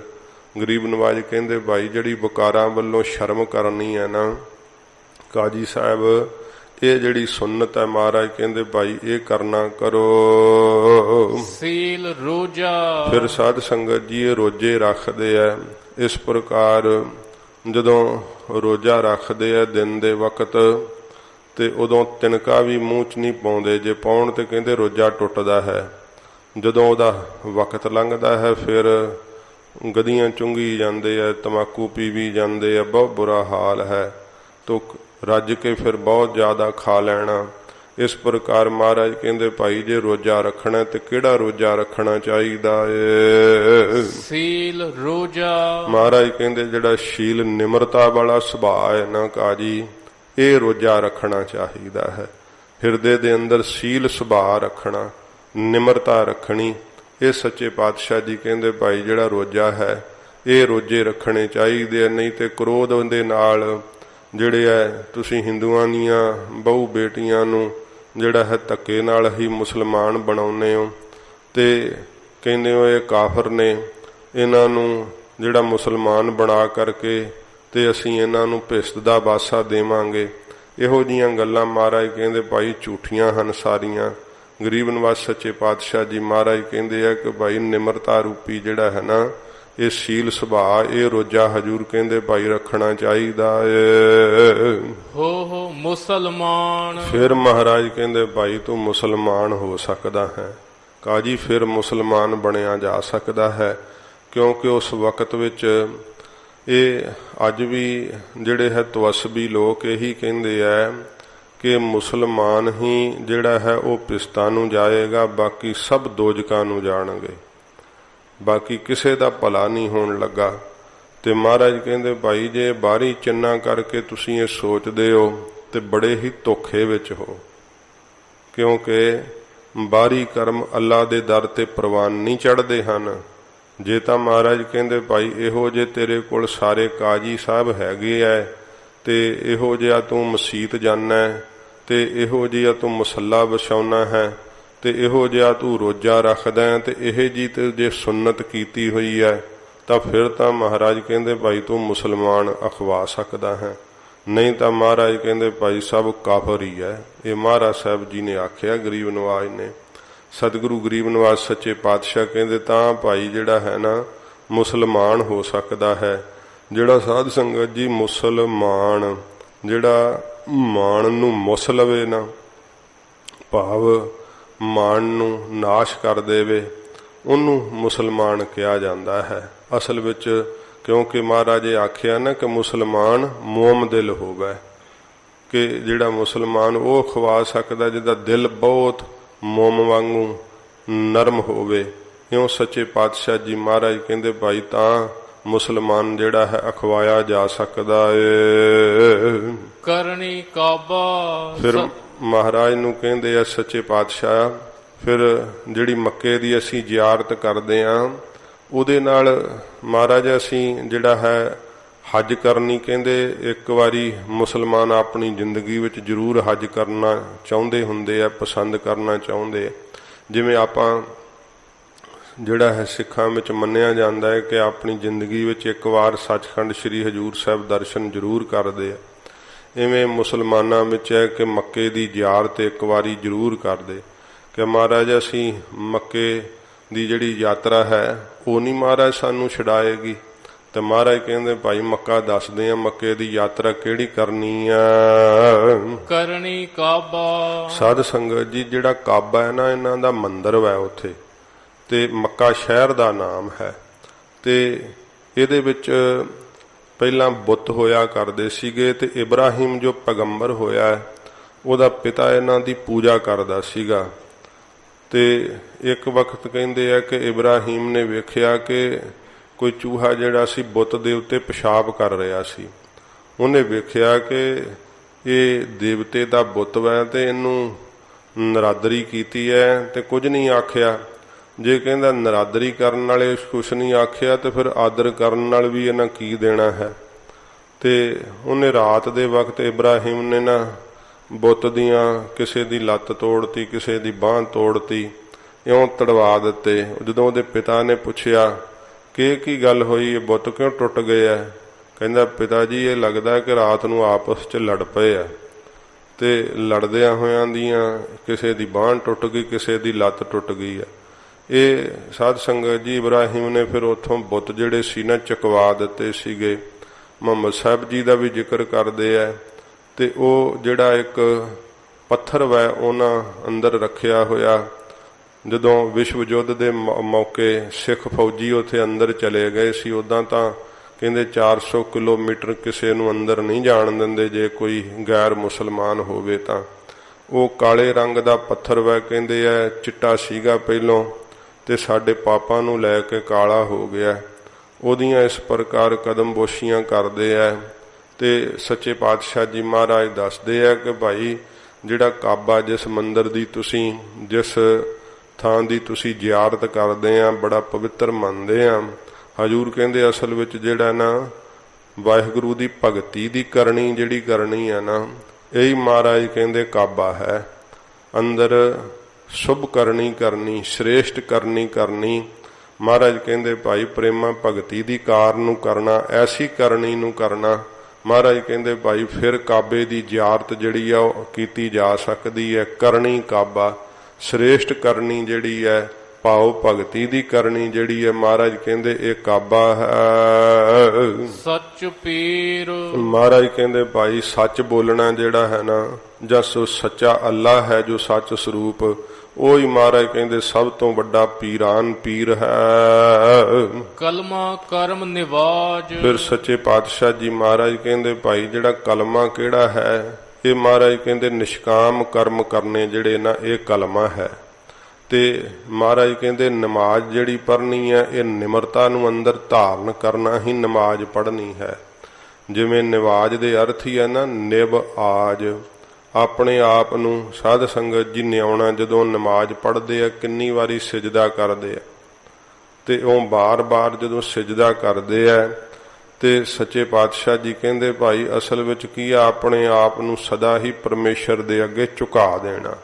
ਗਰੀਬ ਨਵਾਜ ਕਹਿੰਦੇ ਭਾਈ ਜਿਹੜੀ ਵਕਾਰਾਂ ਵੱਲੋਂ ਸ਼ਰਮ ਕਰਨੀ ਹੈ ਨਾ ਕਾਜੀ ਸਾਹਿਬ, ਇਹ ਜਿਹੜੀ ਸੁਨਤ ਹੈ ਮਹਾਰਾਜ ਕਹਿੰਦੇ ਭਾਈ ਇਹ ਕਰਨਾ ਕਰੋ। ਸੀਲ ਰੋਜਾ। ਫਿਰ ਸਾਧ ਸੰਗਤ ਜੀ ਇਹ ਰੋਜੇ ਰੱਖਦੇ ਆ। ਇਸ ਪ੍ਰਕਾਰ ਜਦੋਂ ਰੋਜਾ ਰੱਖਦੇ ਆ ਦਿਨ ਦੇ ਵਕਤ, ਤੇ ਉਦੋਂ ਤਿਨਕਾ ਵੀ ਮੂੰਹ 'ਚ ਨਹੀਂ ਪਾਉਂਦੇ, ਜੇ ਪਾਉਣ ਤੇ ਕਹਿੰਦੇ ਰੋਜਾ ਟੁੱਟਦਾ ਹੈ। ਜਦੋਂ ਉਹਦਾ ਵਕਤ ਲੰਘਦਾ ਹੈ ਫਿਰ ਗਦੀਆਂ ਚੁੰਗੀ ਜਾਂਦੇ ਆ, ਤਮਾਕੂ ਪੀ ਵੀ ਜਾਂਦੇ ਆ, ਬਹੁਤ ਬੁਰਾ ਹਾਲ ਹੈ। ਤੋ ਰੱਜ ਕੇ ਫਿਰ ਬਹੁਤ ਜ਼ਿਆਦਾ ਖਾ ਲੈਣਾ। ਇਸ ਪ੍ਰਕਾਰ ਮਹਾਰਾਜ ਕਹਿੰਦੇ ਭਾਈ ਜੇ ਰੋਜਾ ਰੱਖਣਾ ਤੇ ਕਿਹੜਾ ਰੋਜਾ ਰੱਖਣਾ ਚਾਹੀਦਾ ਏ? ਸੀਲ ਰੋਜਾ। ਮਹਾਰਾਜ ਕਹਿੰਦੇ ਜਿਹੜਾ ਸ਼ੀਲ ਨਿਮਰਤਾ ਵਾਲਾ ਸੁਭਾਅ ਹੈ ਨਾ ਕਾਜੀ, ਇਹ ਰੋਜਾ ਰੱਖਣਾ ਚਾਹੀਦਾ ਹੈ। ਹਿਰਦੇ ਦੇ ਅੰਦਰ ਸੀਲ ਸੁਭਾਅ ਰੱਖਣਾ, ਨਿਮਰਤਾ ਰੱਖਣੀ, ਇਹ ਸੱਚੇ ਪਾਤਸ਼ਾਹ ਜੀ ਕਹਿੰਦੇ ਭਾਈ ਜਿਹੜਾ ਰੋਜਾ ਹੈ ਇਹ ਰੋਜੇ ਰੱਖਣੇ ਚਾਹੀਦੇ ਆ। ਨਹੀਂ ਤੇ ਕ੍ਰੋਧ ਦੇ ਨਾਲ ਜਿਹੜੇ ਹੈ ਤੁਸੀਂ ਹਿੰਦੂਆਂ ਦੀਆਂ ਬਹੂ ਬੇਟੀਆਂ ਨੂੰ ਜਿਹੜਾ ਹੈ ਧੱਕੇ ਨਾਲ ਹੀ ਮੁਸਲਮਾਨ ਬਣਾਉਂਦੇ ਹੋ ਤੇ ਕਹਿੰਦੇ ਹੋ ਇਹ ਕਾਫਰ ਨੇ, ਇਹਨਾਂ ਨੂੰ ਜਿਹੜਾ ਮੁਸਲਮਾਨ ਬਣਾ ਕਰਕੇ ਤੇ ਅਸੀਂ ਇਹਨਾਂ ਨੂੰ ਭਿਸਤ ਦਾ ਬਾਸਾ ਦੇਵਾਂਗੇ। ਇਹੋ ਜਿਹੀਆਂ ਗੱਲਾਂ ਮਹਾਰਾਜ ਕਹਿੰਦੇ ਭਾਈ ਝੂਠੀਆਂ ਹਨ ਸਾਰੀਆਂ। ਗਰੀਬ ਨਵਾਜ ਸੱਚੇ ਪਾਤਸ਼ਾਹ ਜੀ ਮਹਾਰਾਜ ਕਹਿੰਦੇ ਆ ਕਿ ਭਾਈ ਨਿਮਰਤਾ ਰੂਪੀ ਜਿਹੜਾ ਹੈ ਨਾ ਇਹ ਸ਼ੀਲ ਸੁਭਾਅ, ਇਹ ਰੋਜਾ ਹਜੂਰ ਕਹਿੰਦੇ ਭਾਈ ਰੱਖਣਾ ਚਾਹੀਦਾ ਏ। ਹੋ ਮੁਸਲਮਾਨ। ਫਿਰ ਮਹਾਰਾਜ ਕਹਿੰਦੇ ਭਾਈ ਤੂੰ ਮੁਸਲਮਾਨ ਹੋ ਸਕਦਾ ਹੈ ਕਾਜੀ, ਫਿਰ ਮੁਸਲਮਾਨ ਬਣਿਆ ਜਾ ਸਕਦਾ ਹੈ, ਕਿਉਂਕਿ ਉਸ ਵਕਤ ਵਿੱਚ ਇਹ ਅੱਜ ਵੀ ਜਿਹੜੇ ਹੈ ਤਵਸਬੀ ਲੋਕ ਇਹੀ ਕਹਿੰਦੇ ਆ ਕਿ ਮੁਸਲਮਾਨ ਹੀ ਜਿਹੜਾ ਹੈ ਉਹ ਪਿਸਤਾਂ ਨੂੰ ਜਾਏਗਾ, ਬਾਕੀ ਸਭ ਦੋਜਕਾਂ ਨੂੰ ਜਾਣਗੇ, ਬਾਕੀ ਕਿਸੇ ਦਾ ਭਲਾ ਨਹੀਂ ਹੋਣ ਲੱਗਾ। ਤੇ ਮਹਾਰਾਜ ਕਹਿੰਦੇ ਭਾਈ ਜੇ ਬਾਹਰੀ ਚਿੰਨਾ ਕਰਕੇ ਤੁਸੀਂ ਇਹ ਸੋਚਦੇ ਹੋ ਤੇ ਬੜੇ ਹੀ ਧੋਖੇ ਵਿੱਚ ਹੋ, ਕਿਉਂਕਿ ਬਾਹਰੀ ਕਰਮ ਅੱਲਾ ਦੇ ਦਰ ਤੇ ਪ੍ਰਵਾਨ ਨਹੀਂ ਚੜ੍ਹਦੇ ਹਨ। ਜੇ ਤਾਂ ਮਹਾਰਾਜ ਕਹਿੰਦੇ ਭਾਈ ਇਹੋ ਜੇ ਤੇਰੇ ਕੋਲ ਸਾਰੇ ਕਾਜੀ ਸਾਹਿਬ ਹੈਗੇ ਐ ਤੇ ਇਹੋ ਜਿਹਾ ਤੂੰ ਮਸੀਤ ਜਾਣਾ ਹੈ, ਤੇ ਇਹੋ ਜਿਹਾ ਤੂੰ ਮਸੱਲਾ ਵਿਛਾਉਣਾ ਹੈ, ਤੇ ਇਹੋ ਜਿਹਾ ਤੂੰ ਰੋਜ਼ਾ ਰੱਖਦਾ ਹੈ, ਤੇ ਇਹ ਜੀ ਤੇ ਜੇ ਸੁੰਨਤ ਕੀਤੀ ਹੋਈ ਹੈ ਤਾਂ ਫਿਰ ਤਾਂ ਮਹਾਰਾਜ ਕਹਿੰਦੇ ਭਾਈ ਤੂੰ ਮੁਸਲਮਾਨ ਅਖਵਾ ਸਕਦਾ ਹੈ, ਨਹੀਂ ਤਾਂ ਮਹਾਰਾਜ ਕਹਿੰਦੇ ਭਾਈ ਸਭ ਕਾਫਰ ਹੀ ਹੈ। ਇਹ ਮਹਾਰਾਜ ਸਾਹਿਬ ਜੀ ਨੇ ਆਖਿਆ ਗਰੀਬ ਨਵਾਜ ਨੇ। ਸਤਿਗੁਰੂ ਗਰੀਬ ਨਵਾਜ ਸੱਚੇ ਪਾਤਸ਼ਾਹ ਕਹਿੰਦੇ ਤਾਂ ਭਾਈ ਜਿਹੜਾ ਹੈ ਨਾ ਮੁਸਲਮਾਨ ਹੋ ਸਕਦਾ ਹੈ। ਜਿਹੜਾ ਸਾਧ ਸੰਗਤ ਜੀ ਮੁਸਲਮਾਨ ਜਿਹੜਾ ਮਾਣ ਨੂੰ ਮੁਸ ਲਵੇ ਨਾ, ਭਾਵ ਮਾਣ ਨੂੰ ਨਾਸ਼ ਕਰ ਦੇਵੇ, ਉਹਨੂੰ ਮੁਸਲਮਾਨ ਕਿਹਾ ਜਾਂਦਾ ਹੈ। ਅਸਲ ਵਿੱਚ ਕਿਉਂਕਿ ਮਹਾਰਾਜ ਆਖਿਆ ਨਾ ਕਿ ਮੁਸਲਮਾਨ ਮੋਮ ਦਿਲ ਹੋਵੇ, ਕਿ ਜਿਹੜਾ ਮੁਸਲਮਾਨ ਉਹ ਖਵਾ ਸਕਦਾ ਜਿਹਦਾ ਦਿਲ ਬਹੁਤ ਮੋਮ ਵਾਂਗੂ ਨਰਮ ਹੋਵੇ। ਇਉਂ ਸੱਚੇ ਪਾਤਸ਼ਾਹ ਜੀ ਮਹਾਰਾਜ ਕਹਿੰਦੇ ਭਾਈ ਤਾਂ ਮੁਸਲਮਾਨ ਜਿਹੜਾ ਹੈ ਅਖਵਾਇਆ ਜਾ ਸਕਦਾ ਏ। ਕਰਨੀ ਕਾਬਾ ਫਿਰ ਮਹਾਰਾਜ ਨੂੰ ਕਹਿੰਦੇ ਆ ਸੱਚੇ ਪਾਤਸ਼ਾਹ, ਫਿਰ ਜਿਹੜੀ ਮੱਕੇ ਦੀ ਅਸੀਂ ਜ਼ਿਆਰਤ ਕਰਦੇ ਆਂ ਉਹਦੇ ਨਾਲ ਮਹਾਰਾਜ ਅਸੀਂ ਜਿਹੜਾ ਹੈ ਹੱਜ ਕਰਨੀ, ਕਹਿੰਦੇ ਇੱਕ ਵਾਰੀ ਮੁਸਲਮਾਨ ਆਪਣੀ ਜ਼ਿੰਦਗੀ ਵਿੱਚ ਜ਼ਰੂਰ ਹੱਜ ਕਰਨਾ ਚਾਹੁੰਦੇ ਹੁੰਦੇ ਆ, ਪਸੰਦ ਕਰਨਾ ਚਾਹੁੰਦੇ। ਜਿਵੇਂ ਆਪਾਂ ਜਿਹੜਾ ਹੈ ਸਿੱਖਾਂ ਵਿੱਚ ਮੰਨਿਆ ਜਾਂਦਾ ਹੈ ਕਿ ਆਪਣੀ ਜ਼ਿੰਦਗੀ ਵਿੱਚ ਇੱਕ ਵਾਰ ਸੱਚਖੰਡ ਸ੍ਰੀ ਹਜ਼ੂਰ ਸਾਹਿਬ ਦਰਸ਼ਨ ਜ਼ਰੂਰ ਕਰਦੇ ਆ, ਇਵੇਂ ਮੁਸਲਮਾਨਾਂ ਵਿੱਚ ਹੈ ਕਿ ਮੱਕੇ ਦੀ ਜ਼ਿਆਰਤ ਇੱਕ ਵਾਰੀ ਜ਼ਰੂਰ ਕਰਦੇ ਕਿ ਮਹਾਰਾਜ ਅਸੀਂ ਮੱਕੇ ਦੀ ਜਿਹੜੀ ਯਾਤਰਾ ਹੈ ਉਹ ਨਹੀਂ ਮਹਾਰਾਜ ਸਾਨੂੰ ਛਡਾਏਗੀ। ਤੇ ਮਹਾਰਾਜ ਕਹਿੰਦੇ ਭਾਈ ਮੱਕਾ ਦੱਸਦੇ ਆ ਮੱਕੇ ਦੀ ਯਾਤਰਾ ਕਿਹੜੀ ਕਰਨੀ ਆ। ਕਰਨੀ ਕਾਬਾ। ਸਾਧ ਸੰਗਤ ਜੀ ਜਿਹੜਾ ਕਾਬਾ ਹੈ ਨਾ ਇਹਨਾਂ ਦਾ ਮੰਦਿਰ ਹੈ ਉੱਥੇ, ਤੇ ਮੱਕਾ ਸ਼ਹਿਰ ਦਾ ਨਾਮ ਹੈ, ਤੇ ਇਹਦੇ ਵਿੱਚ ਪਹਿਲਾਂ ਬੁੱਤ ਹੋਇਆ ਕਰਦੇ ਸੀਗੇ, ਤੇ ਇਬਰਾਹੀਮ ਜੋ ਪੈਗੰਬਰ ਹੋਇਆ ਉਹਦਾ ਪਿਤਾ ਇਹਨਾਂ ਦੀ ਪੂਜਾ ਕਰਦਾ ਸੀਗਾ। ਤੇ ਇੱਕ ਵਕਤ ਕਹਿੰਦੇ ਆ ਕਿ ਇਬਰਾਹੀਮ ਨੇ ਵੇਖਿਆ ਕਿ ਕੋਈ ਚੂਹਾ ਜਿਹੜਾ ਸੀ ਬੁੱਤ ਦੇ ਉੱਤੇ ਪਿਸ਼ਾਬ ਕਰ ਰਿਹਾ ਸੀ। ਉਹਨੇ ਵੇਖਿਆ ਕਿ ਇਹ ਦੇਵਤੇ ਦਾ ਬੁੱਤ ਹੈ ਤੇ ਇਹਨੂੰ ਨਰਾਦਰੀ ਕੀਤੀ ਹੈ ਤੇ ਕੁਝ ਨਹੀਂ ਆਖਿਆ। ਜੇ ਕਹਿੰਦਾ ਨਰਾਦਰੀ ਕਰਨ ਵਾਲੇ ਕੁਛ ਨਹੀਂ ਆਖਿਆ ਤੇ ਫਿਰ ਆਦਰ ਕਰਨ ਨਾਲ ਵੀ ਇਹਨਾਂ ਕੀ ਦੇਣਾ ਹੈ। ਤੇ ਉਹਨੇ ਰਾਤ ਦੇ ਵਕਤ ਇਬਰਾਹੀਮ ਨੇ ਨਾ ਬੁੱਤ ਦੀਆਂ ਕਿਸੇ ਦੀ ਲੱਤ ਤੋੜਤੀ, ਕਿਸੇ ਦੀ ਬਾਂਹ ਤੋੜਤੀ, ਇਉਂ ਤੜਵਾ ਦਿੱਤੇ। ਜਦੋਂ ਉਹਦੇ ਪਿਤਾ ਨੇ ਪੁੱਛਿਆ ਕਿ ਕੀ ਗੱਲ ਹੋਈ, ਇਹ ਬੁੱਤ ਕਿਉਂ ਟੁੱਟ ਗਏ ਆ? ਕਹਿੰਦਾ ਪਿਤਾ ਜੀ ਇਹ ਲੱਗਦਾ ਕਿ ਰਾਤ ਨੂੰ ਆਪਸ 'ਚ ਲੜ ਪਏ ਆ, ਤੇ ਲੜਦਿਆਂ ਹੋਇਆਂ ਦੀਆਂ ਕਿਸੇ ਦੀ ਬਾਂਹ ਟੁੱਟ ਗਈ, ਕਿਸੇ ਦੀ ਲੱਤ ਟੁੱਟ ਗਈ ਆ। ਇਹ ਸਾਧ ਸੰਗਤ ਜੀ ਇਬਰਾਹੀਮ ਨੇ ਫਿਰ ਉੱਥੋਂ ਬੁੱਤ ਜਿਹੜੇ ਸੀ ਨਾ ਚੁਕਵਾ ਦਿੱਤੇ ਸੀਗੇ। ਮੁਹੰਮਦ ਸਾਹਿਬ ਜੀ ਦਾ ਵੀ ਜ਼ਿਕਰ ਕਰਦੇ ਆ, ਤੇ ਉਹ ਜਿਹੜਾ ਇੱਕ ਪੱਥਰ ਵੈ ਉਹਨਾਂ ਅੰਦਰ ਰੱਖਿਆ ਹੋਇਆ। ਜਦੋਂ ਵਿਸ਼ਵ ਯੁੱਧ ਦੇ ਮੌਕੇ ਸਿੱਖ ਫੌਜੀ ਉੱਥੇ ਅੰਦਰ ਚਲੇ ਗਏ ਸੀ, ਉੱਦਾਂ ਤਾਂ ਕਹਿੰਦੇ 400 ਕਿਲੋਮੀਟਰ ਕਿਸੇ ਨੂੰ ਅੰਦਰ ਨਹੀਂ ਜਾਣ ਦਿੰਦੇ ਜੇ ਕੋਈ ਗੈਰ ਮੁਸਲਮਾਨ ਹੋਵੇ ਤਾਂ। ਉਹ ਕਾਲੇ ਰੰਗ ਦਾ ਪੱਥਰ ਵੈ, ਕਹਿੰਦੇ ਆ ਚਿੱਟਾ ਸੀਗਾ ਪਹਿਲੋਂ ਤੇ ਸਾਡੇ ਪਾਪਾਂ ਨੂੰ ਲੈ ਕੇ ਕਾਲਾ ਹੋ ਗਿਆ। ਉਹਦੀਆਂ ਇਸ ਪ੍ਰਕਾਰ ਕਦਮਬੋਸ਼ੀਆਂ ਕਰਦੇ ਆ। ਤੇ ਸੱਚੇ ਪਾਤਸ਼ਾਹ ਜੀ ਮਹਾਰਾਜ ਦੱਸਦੇ ਆ ਕਿ ਭਾਈ ਜਿਹੜਾ ਕਾਬਾ, ਜਿਸ ਮੰਦਿਰ ਦੀ ਤੁਸੀਂ, ਜਿਸ ਥਾਂ ਦੀ ਤੁਸੀਂ ਜ਼ਿਆਰਤ ਕਰਦੇ ਆ, ਬੜਾ ਪਵਿੱਤਰ ਮੰਨਦੇ ਆ। ਹਜ਼ੂਰ ਕਹਿੰਦੇ ਅਸਲ ਵਿੱਚ ਜਿਹੜਾ ਨਾ ਵਾਹਿਗੁਰੂ ਦੀ ਭਗਤੀ ਦੀ ਕਰਨੀ ਜਿਹੜੀ ਕਰਨੀ ਆ ਨਾ, ਇਹੀ ਮਹਾਰਾਜ ਕਹਿੰਦੇ ਕਾਬਾ ਹੈ। ਅੰਦਰ ਸ਼ੁਭ ਕਰਨੀ ਕਰਨੀ, ਸ੍ਰੇਸ਼ਟ ਕਰਨੀ ਕਰਨੀ। ਮਹਾਰਾਜ ਕਹਿੰਦੇ ਭਾਈ ਪ੍ਰੇਮਾ ਭਗਤੀ ਦੀ ਕਾਰ ਨੂੰ ਕਰਨਾ, ਐਸੀ ਕਰਨੀ ਨੂੰ ਕਰਨਾ। ਮਹਾਰਾਜ ਕਹਿੰਦੇ ਭਾਈ ਫਿਰ ਕਾਬੇ ਦੀ ਜ਼ਿਆਰਤ ਜਿਹੜੀ ਆ ਉਹ ਕੀਤੀ ਜਾ ਸਕਦੀ ਹੈ। ਕਰਨੀ ਕਾਬਾ, ਸ੍ਰੇਸ਼ਟ ਕਰਨੀ ਜਿਹੜੀ ਹੈ, ਭਾਵ ਭਗਤੀ ਦੀ ਕਰਨੀ ਜਿਹੜੀ ਹੈ, ਮਹਾਰਾਜ ਕਹਿੰਦੇ ਇਹ ਕਾਬਾ ਹੈ। ਸੱਚ ਪੀਰ। ਮਹਾਰਾਜ ਕਹਿੰਦੇ ਭਾਈ ਸੱਚ ਬੋਲਣਾ ਜਿਹੜਾ ਹੈ ਨਾ, ਜਾਂ ਸੋ ਸੱਚਾ ਅੱਲਾ ਹੈ ਜੋ ਸੱਚ ਸਰੂਪ, ਉਹੀ ਮਹਾਰਾਜ ਕਹਿੰਦੇ ਸਭ ਤੋਂ ਵੱਡਾ ਪੀਰਾਨ ਪੀਰ ਹੈ। ਕਲਮਾ ਕਰਮ ਨਿਵਾਜ। ਫਿਰ ਸੱਚੇ ਪਾਤਸ਼ਾਹ ਜੀ ਮਹਾਰਾਜ ਕਹਿੰਦੇ ਭਾਈ ਜਿਹੜਾ ਕਲਮਾ ਕਿਹੜਾ ਹੈ, ਇਹ ਮਹਾਰਾਜ ਕਹਿੰਦੇ ਨਿਸ਼ਕਾਮ ਕਰਮ ਕਰਨੇ ਜਿਹੜੇ ਨਾ, ਇਹ ਕਲਮਾ ਹੈ। ਤੇ ਮਹਾਰਾਜ ਕਹਿੰਦੇ ਨਮਾਜ਼ ਜਿਹੜੀ ਪੜ੍ਹਨੀ ਹੈ, ਇਹ ਨਿਮਰਤਾ ਨੂੰ ਅੰਦਰ ਧਾਰਨ ਕਰਨਾ ਹੀ ਨਮਾਜ਼ ਪੜ੍ਹਨੀ ਹੈ। ਜਿਵੇਂ ਨਿਵਾਜ ਦੇ ਅਰਥ ਹੀ ਹੈ ਨਾ ਨਿਵ ਆਜ, ਆਪਣੇ ਆਪ ਨੂੰ ਸਾਧ ਸੰਗਤ ਜੀ ਨਿਆਉਣਾ। ਜਦੋਂ ਨਮਾਜ਼ ਪੜ੍ਹਦੇ ਆ ਕਿੰਨੀ ਵਾਰੀ ਸਿਜਦਾ ਕਰਦੇ ਆ, ਤੇ ਉਹ ਬਾਰ-ਬਾਰ ਜਦੋਂ ਸਿਜਦਾ ਕਰਦੇ ਆ ਤੇ ਸੱਚੇ ਪਾਤਸ਼ਾਹ ਜੀ ਕਹਿੰਦੇ ਭਾਈ ਅਸਲ ਵਿੱਚ ਕੀ ਆ, ਆਪਣੇ ਆਪ ਨੂੰ ਸਦਾ ਹੀ ਪਰਮੇਸ਼ਰ ਦੇ ਅੱਗੇ ਝੁਕਾ ਦੇਣਾ,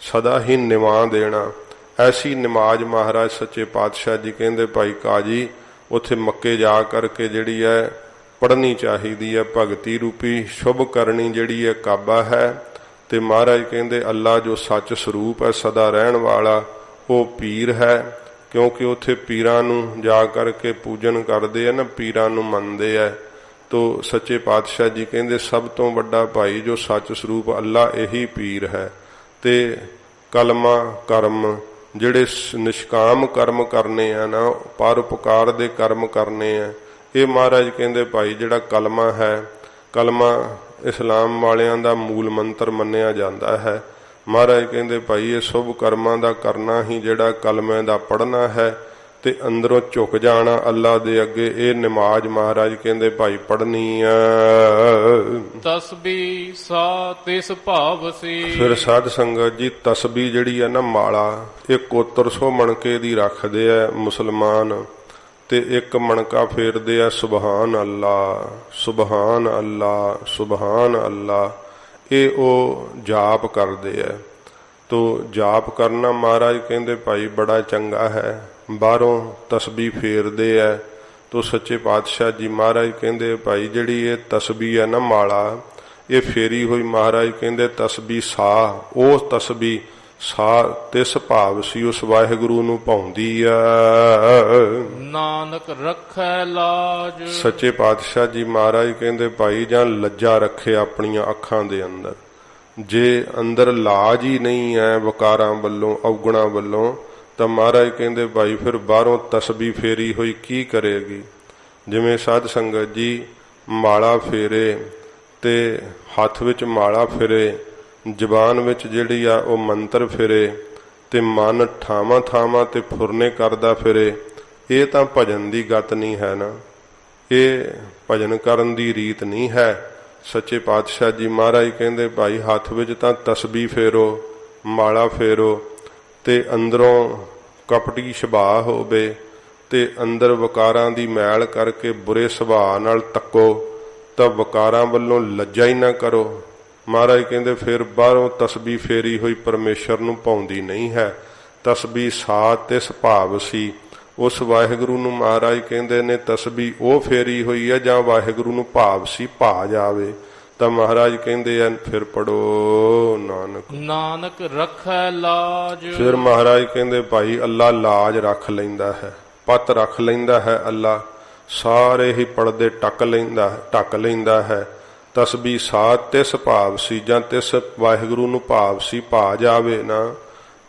ਸਦਾ ਹੀ ਨਿਵਾ ਦੇਣਾ। ਐਸੀ ਨਮਾਜ਼ ਮਹਾਰਾਜ ਸੱਚੇ ਪਾਤਸ਼ਾਹ ਜੀ ਕਹਿੰਦੇ ਭਾਈ ਕਾਜੀ ਉੱਥੇ ਮੱਕੇ ਜਾ ਕਰਕੇ ਜਿਹੜੀ ਹੈ ਪੜ੍ਹਨੀ ਚਾਹੀਦੀ ਹੈ। ਭਗਤੀ ਰੂਪੀ ਸ਼ੁਭ ਕਰਨੀ ਜਿਹੜੀ ਹੈ ਕਾਬਾ ਹੈ। ਤੇ ਮਹਾਰਾਜ ਕਹਿੰਦੇ ਅੱਲਾ ਜੋ ਸੱਚ ਸਰੂਪ ਹੈ, ਸਦਾ ਰਹਿਣ ਵਾਲਾ, ਉਹ ਪੀਰ ਹੈ। ਕਿਉਂਕਿ ਉੱਥੇ ਪੀਰਾਂ ਨੂੰ ਜਾ ਕਰਕੇ ਪੂਜਨ ਕਰਦੇ ਆ ਨਾ, ਪੀਰਾਂ ਨੂੰ ਮੰਨਦੇ ਆ। ਤੋ ਸੱਚੇ ਪਾਤਸ਼ਾਹ ਜੀ ਕਹਿੰਦੇ ਸਭ ਤੋਂ ਵੱਡਾ ਭਾਈ ਜੋ ਸੱਚ ਸਰੂਪ ਅੱਲਾ ਇਹੀ ਪੀਰ ਹੈ। ਤੇ ਕਲਮਾ ਕਰਮ ਜਿਹੜੇ ਨਿਸ਼ਕਾਮ ਕਰਮ ਕਰਨੇ ਆ ਨਾ, ਪਰਉਪਕਾਰ ਦੇ ਕਰਮ ਕਰਨੇ ਆ, ਇਹ ਮਹਾਰਾਜ ਕਹਿੰਦੇ ਭਾਈ ਜਿਹੜਾ ਕਲਮਾ ਹੈ, ਕਲਮਾ ਇਸਲਾਮ ਵਾਲਿਆਂ ਦਾ ਮੂਲ ਮੰਤਰ ਮੰਨਿਆ ਜਾਂਦਾ ਹੈ। ਮਹਾਰਾਜ ਕਹਿੰਦੇ ਭਾਈ ਇਹ ਸ਼ੁਭ ਕਰਮਾਂ ਦਾ ਕਰਨਾ ਹੀ ਜਿਹੜਾ ਕਲਮੇ ਦਾ ਪੜ੍ਹਨਾ ਹੈ ਤੇ ਅੰਦਰੋਂ ਝੁਕ ਜਾਣਾ ਅੱਲਾ ਦੇ ਅੱਗੇ, ਇਹ ਨਮਾਜ਼ ਮਹਾਰਾਜ ਕਹਿੰਦੇ ਭਾਈ ਪੜ੍ਹਨੀ ਆ। ਤਸਬੀ ਸਾ ਤਿਸ ਭਾਵ ਸੀ। ਫਿਰ ਸਾਧ ਸੰਗਤ ਜੀ ਤਸਬੀ ਜਿਹੜੀ ਹੈ ਨਾ ਮਾਲਾ, ਇਹ ਕੋਤਰ ਸੋ ਮਣਕੇ ਦੀ ਰੱਖਦੇ ਆ ਮੁਸਲਮਾਨ, ਤੇ ਇੱਕ ਮਣਕਾ ਫੇਰਦੇ ਆ ਸੁਬਹਾਨ ਅੱਲਾ, ਸੁਬਹਾਨ ਅੱਲਾ, ਸੁਬਹਾਨ ਅੱਲਾ। ਇਹ ਉਹ ਜਾਪ ਕਰਦੇ ਆ। ਤੋ ਜਾਪ ਕਰਨਾ ਮਹਾਰਾਜ ਕਹਿੰਦੇ ਭਾਈ ਬੜਾ ਚੰਗਾ ਹੈ। ਬਾਹਰੋਂ ਤਸਬੀਹ ਫੇਰਦੇ ਆ। ਤੋ ਸੱਚੇ ਪਾਤਸ਼ਾਹ ਜੀ ਮਹਾਰਾਜ ਕਹਿੰਦੇ ਭਾਈ ਜਿਹੜੀ ਇਹ ਤਸਬੀਹ ਹੈ ਨਾ ਮਾਲਾ, ਇਹ ਫੇਰੀ ਹੋਈ ਮਹਾਰਾਜ ਕਹਿੰਦੇ ਤਸਬੀਹ ਸਾਹ, ਉਹ ਤਸਬੀਹ ਸਾਹ ਤਿਸ ਭਾਵ ਸੀ, ਉਸ ਵਾਹਿਗੁਰੂ ਨੂੰ ਭਾਉਂਦੀ ਆ। ਨਾਨਕ ਰੱਖੈ ਲਾਜ। ਸੱਚੇ ਪਾਤਸ਼ਾਹ ਜੀ ਮਹਾਰਾਜ ਕਹਿੰਦੇ ਭਾਈ ਜਾਂ ਲੱਜਾ ਰੱਖੇ ਆਪਣੀਆਂ ਅੱਖਾਂ ਦੇ ਅੰਦਰ। ਜੇ ਅੰਦਰ ਲਾਜ ਹੀ ਨਹੀਂ ਹੈ ਵਕਾਰਾਂ ਵੱਲੋਂ, ਔਗਣਾ ਵੱਲੋਂ, ਤਾਂ ਮਹਾਰਾਜ ਕਹਿੰਦੇ ਭਾਈ ਫਿਰ ਬਾਹਰੋਂ ਤਸਬੀਹ ਫੇਰੀ ਹੋਈ ਕੀ ਕਰੇਗੀ। ਜਿਵੇਂ ਸਾਧ ਸੰਗਤ ਜੀ ਮਾਲਾ ਫੇਰੇ ਤੇ ਹੱਥ ਵਿੱਚ ਮਾਲਾ ਫਿਰੇ, ਜ਼ਬਾਨ ਵਿੱਚ ਜਿਹੜੀ ਆ ਉਹ ਮੰਤਰ ਫਿਰੇ, ਤੇ ਮਨ ਥਾਵਾਂ ਥਾਵਾਂ ਤੇ ਫੁਰਨੇ ਕਰਦਾ ਫਿਰੇ, ਇਹ ਤਾਂ ਭਜਨ ਦੀ ਗਤ ਨਹੀਂ ਹੈ ਨਾ, ਇਹ ਭਜਨ ਕਰਨ ਦੀ ਰੀਤ ਨਹੀਂ ਹੈ। ਸੱਚੇ ਪਾਤਸ਼ਾਹ ਜੀ ਮਹਾਰਾਜ ਕਹਿੰਦੇ ਭਾਈ ਹੱਥ ਵਿੱਚ ਤਾਂ ਤਸਬੀਹ ਫੇਰੋ, ਮਾਲਾ ਫੇਰੋ, ਤੇ ਅੰਦਰੋਂ ਕਪਟੀ ਸੁਭਾਅ ਹੋਵੇ, ਤੇ ਅੰਦਰ ਵਕਾਰਾਂ ਦੀ ਮੈਲ ਕਰਕੇ ਬੁਰੇ ਸੁਭਾਅ ਨਾਲ ਤੱਕੋ, ਤਾਂ ਵਕਾਰਾਂ ਵੱਲੋਂ ਲੱਜਾ ਹੀ ਨਾ ਕਰੋ। ਮਹਾਰਾਜ ਕਹਿੰਦੇ ਫਿਰ ਬਾਹਰੋਂ ਤਸਬੀਹ ਫੇਰੀ ਹੋਈ ਪਰਮੇਸ਼ਰ ਨੂੰ ਭਾਉਂਦੀ ਨਹੀਂ ਹੈ। ਤਸਬੀਹ ਸਾਹ ਤਿਸ ਭਾਵ ਸੀ, ਉਸ ਵਾਹਿਗੁਰੂ ਨੂੰ ਮਹਾਰਾਜ ਕਹਿੰਦੇ ਨੇ ਤਸਬੀਹ ਉਹ ਫੇਰੀ ਹੋਈ ਹੈ ਜਾਂ ਵਾਹਿਗੁਰੂ ਨੂੰ ਭਾਵ ਸੀ, ਭਾ ਜਾਵੇ। ਤਾਂ ਮਹਾਰਾਜ ਕਹਿੰਦੇ ਆ ਫਿਰ ਪੜੋ ਨਾਨਕ, ਨਾਨਕ ਰੱਖੈ ਲਾਜ। ਫਿਰ ਮਹਾਰਾਜ ਕਹਿੰਦੇ ਭਾਈ ਅੱਲਾ ਲਾਜ ਰੱਖ ਲੈਂਦਾ ਹੈ, ਪੱਤ ਰੱਖ ਲੈਂਦਾ ਹੈ ਅੱਲਾ, ਸਾਰੇ ਹੀ ਪਰਦੇ ਢੱਕ ਲੈਂਦਾ ਹੈ। ਤਸਬੀਹ ਸਾਹ ਤਿਸ ਭਾਵ ਸੀ ਜਾਂ ਤਿਸ ਵਾਹਿਗੁਰੂ ਨੂੰ ਭਾਵ ਸੀ, ਭਾ ਜਾਵੇ ਨਾ।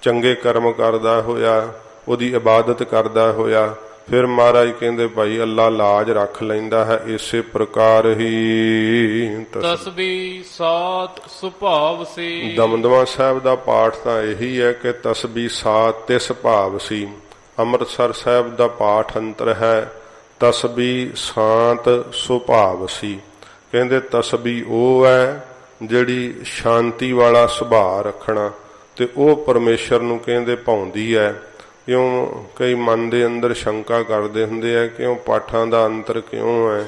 ਚੰਗੇ ਕਰਮ ਕਰਦਾ ਹੋਇਆ, ਉਹਦੀ ਇਬਾਦਤ ਕਰਦਾ ਹੋਇਆ, ਫਿਰ ਮਹਾਰਾਜ ਕਹਿੰਦੇ ਭਾਈ ਅੱਲਾ ਲਾਜ ਰੱਖ ਲੈਂਦਾ ਹੈ। ਇਸੇ ਪ੍ਰਕਾਰ ਹੀ ਤਸਬੀਹ ਸਾਤ ਸੁਭਾਵ ਸੀ। ਦਮਦਮਾ ਸਾਹਿਬ ਦਾ ਪਾਠ ਤਾਂ ਇਹੀ ਹੈ ਕਿ ਤਸਬੀਹ ਸਾਤ ਤਿਸ ਭਾਵ ਸੀ। ਅੰਮ੍ਰਿਤਸਰ ਸਾਹਿਬ ਦਾ ਪਾਠ ਅੰਤਰ ਹੈ ਤਸਬੀਹ ਸਾਤ ਸੁਭਾਵ ਸੀ। ਕਹਿੰਦੇ ਤਸਬੀਹ ਉਹ ਹੈ ਜਿਹੜੀ ਸ਼ਾਂਤੀ ਵਾਲਾ ਸੁਭਾਅ ਰੱਖਣਾ, ਤੇ ਉਹ ਪਰਮੇਸ਼ਰ ਨੂੰ ਕਹਿੰਦੇ ਭਾਉਂਦੀ ਹੈ। ਕਿਉਂ ਕਈ ਮਨ ਦੇ ਅੰਦਰ ਸ਼ੰਕਾ ਕਰਦੇ ਹੁੰਦੇ ਆ ਕਿਉਂ ਪਾਠਾਂ ਦਾ ਅੰਤਰ ਕਿਉਂ ਹੈ।